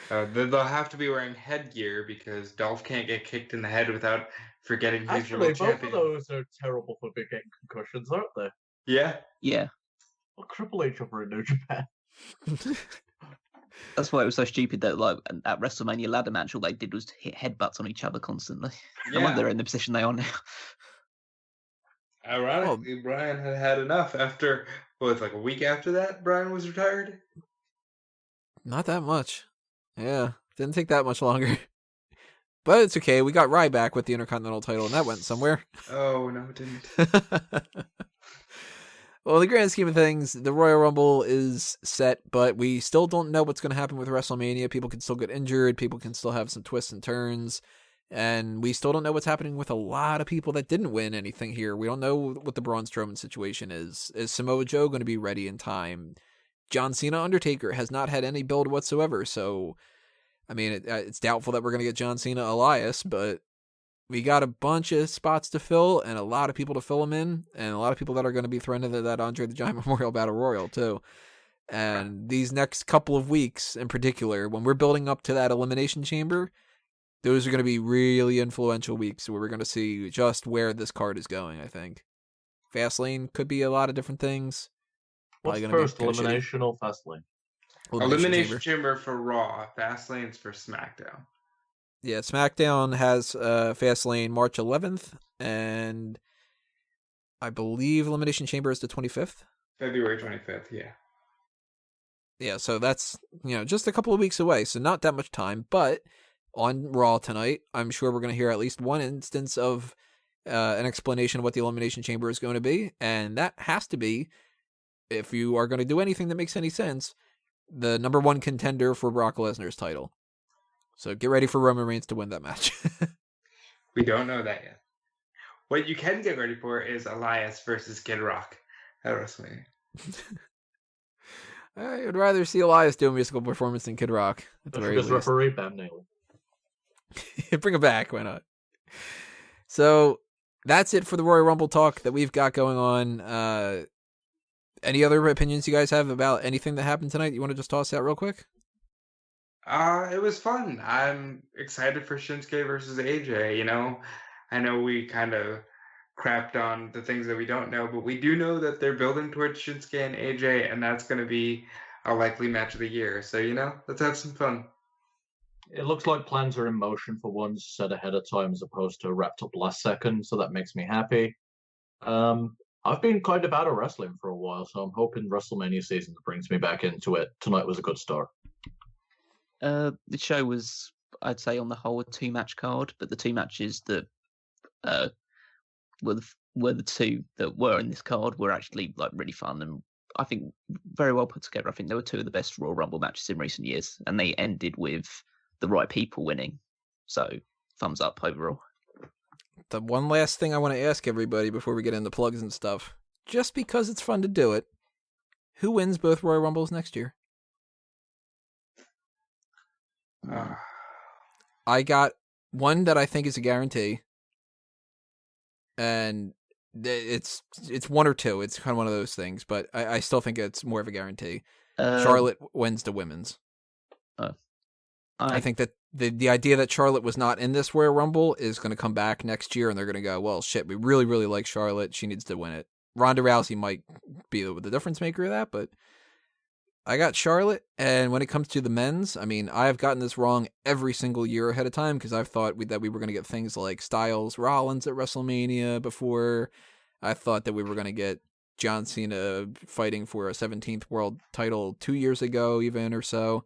They'll have to be wearing headgear because Dolph can't get kicked in the head without forgetting who's your Actually, world both champion. of those are terrible for big getting concussions, aren't they? Yeah. Yeah. Well, Triple H over in New Japan. That's why it was so stupid that like at WrestleMania ladder match, all they did was hit headbutts on each other constantly. No wonder they're in the position they are now. Ironically, Bryan had enough after, like a week after that, Bryan was retired? Not that much. Yeah, didn't take that much longer. But it's okay. We got Rye back with the Intercontinental title, and that went somewhere. Oh, no, it didn't. Well, in the grand scheme of things, the Royal Rumble is set, but we still don't know what's going to happen with WrestleMania. People can still get injured. People can still have some twists and turns. And we still don't know what's happening with a lot of people that didn't win anything here. We don't know what the Braun Strowman situation is. Is Samoa Joe going to be ready in time? John Cena Undertaker has not had any build whatsoever. So, I mean, it's doubtful that we're going to get John Cena Elias, but we got a bunch of spots to fill and a lot of people to fill them in, and a lot of people that are going to be thrown into that Andre the Giant Memorial Battle Royal too. And these next couple of weeks in particular, when we're building up to that Elimination Chamber, those are going to be really influential weeks where we're going to see just where this card is going, I think. Fastlane could be a lot of different things. What's first, Elimination or Fastlane? Elimination Chamber for Raw, Fastlane's for SmackDown. Yeah, SmackDown has Fastlane March 11th, and I believe Elimination Chamber is the 25th. February 25th, yeah. Yeah, so that's, just a couple of weeks away, so not that much time, but on Raw tonight, I'm sure we're going to hear at least one instance of an explanation of what the Elimination Chamber is going to be, and that has to be, if you are going to do anything that makes any sense, the number one contender for Brock Lesnar's title. So get ready for Roman Reigns to win that match. We don't know that yet. What you can get ready for is Elias versus Kid Rock at WrestleMania. I would rather see Elias do a musical performance than Kid Rock. At the very Because least. referee Bam Neal. Bring it back. Why not? So that's it for the Royal Rumble talk that we've got going on. Any other opinions you guys have about anything that happened tonight? You want to just toss out real quick? It was fun. I'm excited for Shinsuke versus AJ. You know, I know we kind of crapped on the things that we don't know, but we do know that they're building towards Shinsuke and AJ, and that's going to be a likely match of the year. So, you know, let's have some fun. It looks like plans are in motion for once, set ahead of time as opposed to wrapped up last second, so that makes me happy. I've been kind of out of wrestling for a while, so I'm hoping WrestleMania season brings me back into it. Tonight was a good start. The show was, I'd say, on the whole, a 2-match card, but the 2 matches that were the 2 that were in this card were actually like really fun and I think very well put together. I think they were 2 of the best Royal Rumble matches in recent years, and they ended with the right people winning. So, thumbs up overall. The one last thing I want to ask everybody before we get into plugs and stuff, just because it's fun to do it, who wins both Royal Rumbles next year? I got one that I think is a guarantee, and it's 1 or 2. It's kind of one of those things, but I still think it's more of a guarantee. Charlotte wins the women's. I think that the idea that Charlotte was not in this Royal Rumble is going to come back next year, and they're going to go, well, shit, we really, really like Charlotte. She needs to win it. Ronda Rousey might be the difference maker of that, but I got Charlotte, and when it comes to the men's, I mean, I've gotten this wrong every single year ahead of time because I've thought that we were going to get things like Styles, Rollins at WrestleMania before. I thought that we were going to get John Cena fighting for a 17th world title 2 years ago even or so,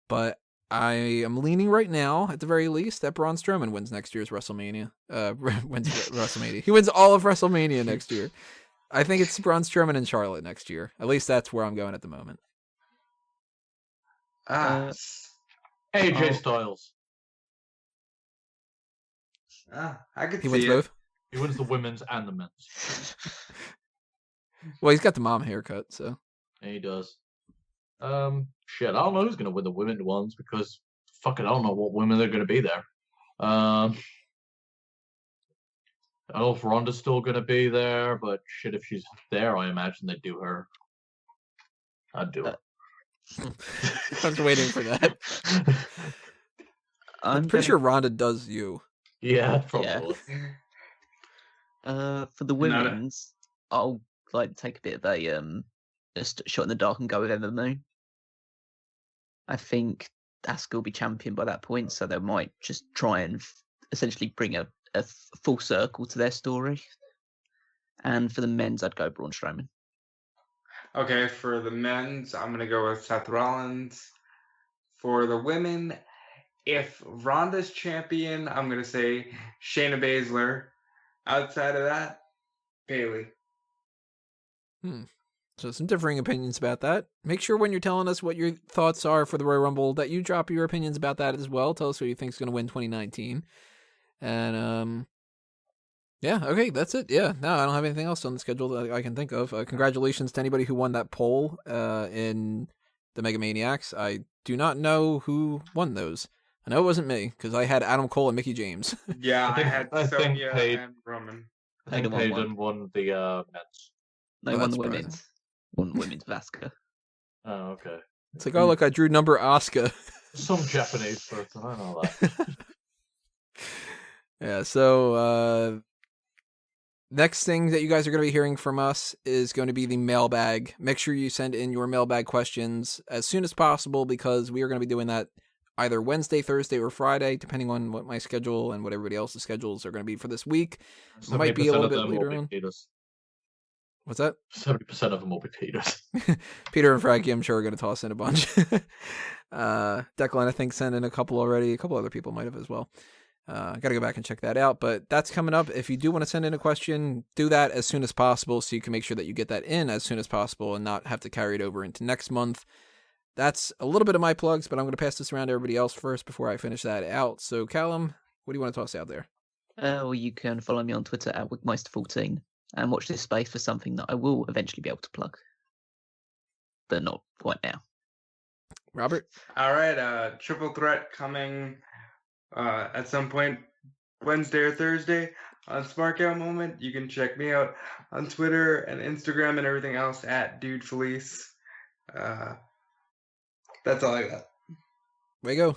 but I am leaning right now, at the very least, that Braun Strowman wins next year's WrestleMania. Wins WrestleMania. He wins all of WrestleMania next year. I think it's Braun Strowman and Charlotte next year. At least that's where I'm going at the moment. AJ Styles. I could He see wins it. both? He wins the women's and the men's. Well, he's got the mom haircut, so. Yeah, he does. Shit, I don't know who's going to win the women's ones because, fuck it, I don't know what women are going to be there. I don't know if Ronda's still going to be there, but shit, if she's there, I imagine they'd do her. I'd do it. I was waiting for that. I'm pretty sure Ronda does you. Yeah, probably. For the women's, I'll like take a bit of a just shot in the dark and go with Ember Moon. I think Asuka will be champion by that point, so they might just try and essentially bring a full circle to their story. And for the men's, I'd go Braun Strowman. Okay, for the men's, I'm going to go with Seth Rollins. For the women, if Ronda's champion, I'm going to say Shayna Baszler. Outside of that, Bayley. So some differing opinions about that. Make sure when you're telling us what your thoughts are for the Royal Rumble that you drop your opinions about that as well. Tell us who you think is going to win 2019. And, yeah, okay, that's it. Yeah, no, I don't have anything else on the schedule that I can think of. Congratulations to anybody who won that poll in the Mega Maniacs. I do not know who won those. I know it wasn't me, because I had Adam Cole and Mickey James. Yeah, I had Sonya Peyton- and Roman. I think Hayden won the men's. No, Well, won the that's women's. Won the women's Vasca. Oh, okay. It's like, oh, look, I drew number Asuka. Some Japanese person, I know that. Yeah, so next thing that you guys are going to be hearing from us is going to be the mailbag. Make sure you send in your mailbag questions as soon as possible because we are going to be doing that either Wednesday, Thursday, or Friday, depending on what my schedule and what everybody else's schedules are going to be for this week. It might be a little bit later on. What's that? 70% of them will be Peters. Peter and Frankie, I'm sure, are going to toss in a bunch. Declan, I think, sent in a couple already. A couple other people might have as well. Got to go back and check that out. But that's coming up. If you do want to send in a question, do that as soon as possible so you can make sure that you get that in as soon as possible and not have to carry it over into next month. That's a little bit of my plugs, but I'm going to pass this around to everybody else first before I finish that out. So, Callum, what do you want to toss out there? Or you can follow me on Twitter at Wigmeister14 and watch this space for something that I will eventually be able to plug, but not quite now. Robert? All right, Triple Threat coming at some point Wednesday or Thursday on Smark Out Moment. You can check me out on Twitter and Instagram and everything else at Dude Felice. That's all I got. Wago?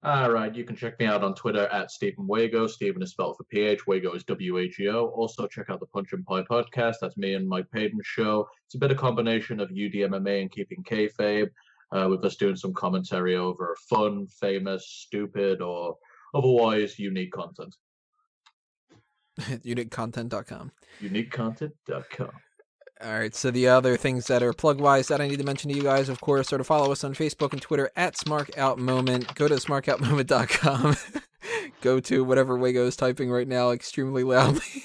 All right, you can check me out on Twitter at Stephen Wago. Stephen is spelled for PH, Wago is WAGO. Also, check out the Punch and Pie podcast. That's me and Mike Payton's show. It's a bit of combination of UDMMA and keeping kayfabe, with us doing some commentary over fun, famous, stupid, or otherwise unique content. Uniquecontent.com. Uniquecontent.com. All right, so the other things that are plug-wise that I need to mention to you guys, of course, are to follow us on Facebook and Twitter at SmarkOutMoment. Go to smarkoutmoment.com. Go to whatever Wago is typing right now extremely loudly.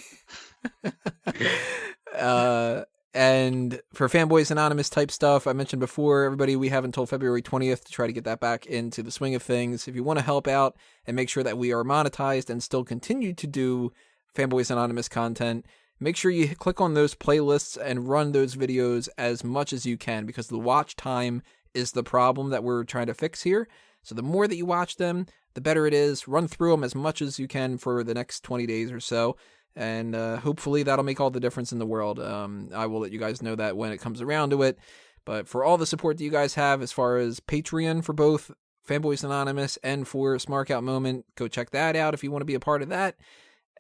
And for Fanboys Anonymous type stuff, I mentioned before, everybody, we have until February 20th to try to get that back into the swing of things. If you want to help out and make sure that we are monetized and still continue to do Fanboys Anonymous content, make sure you click on those playlists and run those videos as much as you can, because the watch time is the problem that we're trying to fix here. So the more that you watch them, the better it is. Run through them as much as you can for the next 20 days or so. And hopefully that'll make all the difference in the world. I will let you guys know that when it comes around to it. But for all the support that you guys have as far as Patreon for both Fanboys Anonymous and for Smark Out Moment, go check that out if you want to be a part of that.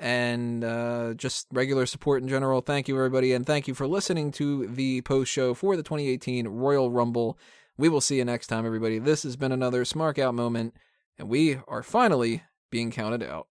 And just regular support in general. Thank you, everybody, and thank you for listening to the post show for the 2018 Royal Rumble. We will see you next time, everybody. This has been another Smark Out Moment, and we are finally being counted out.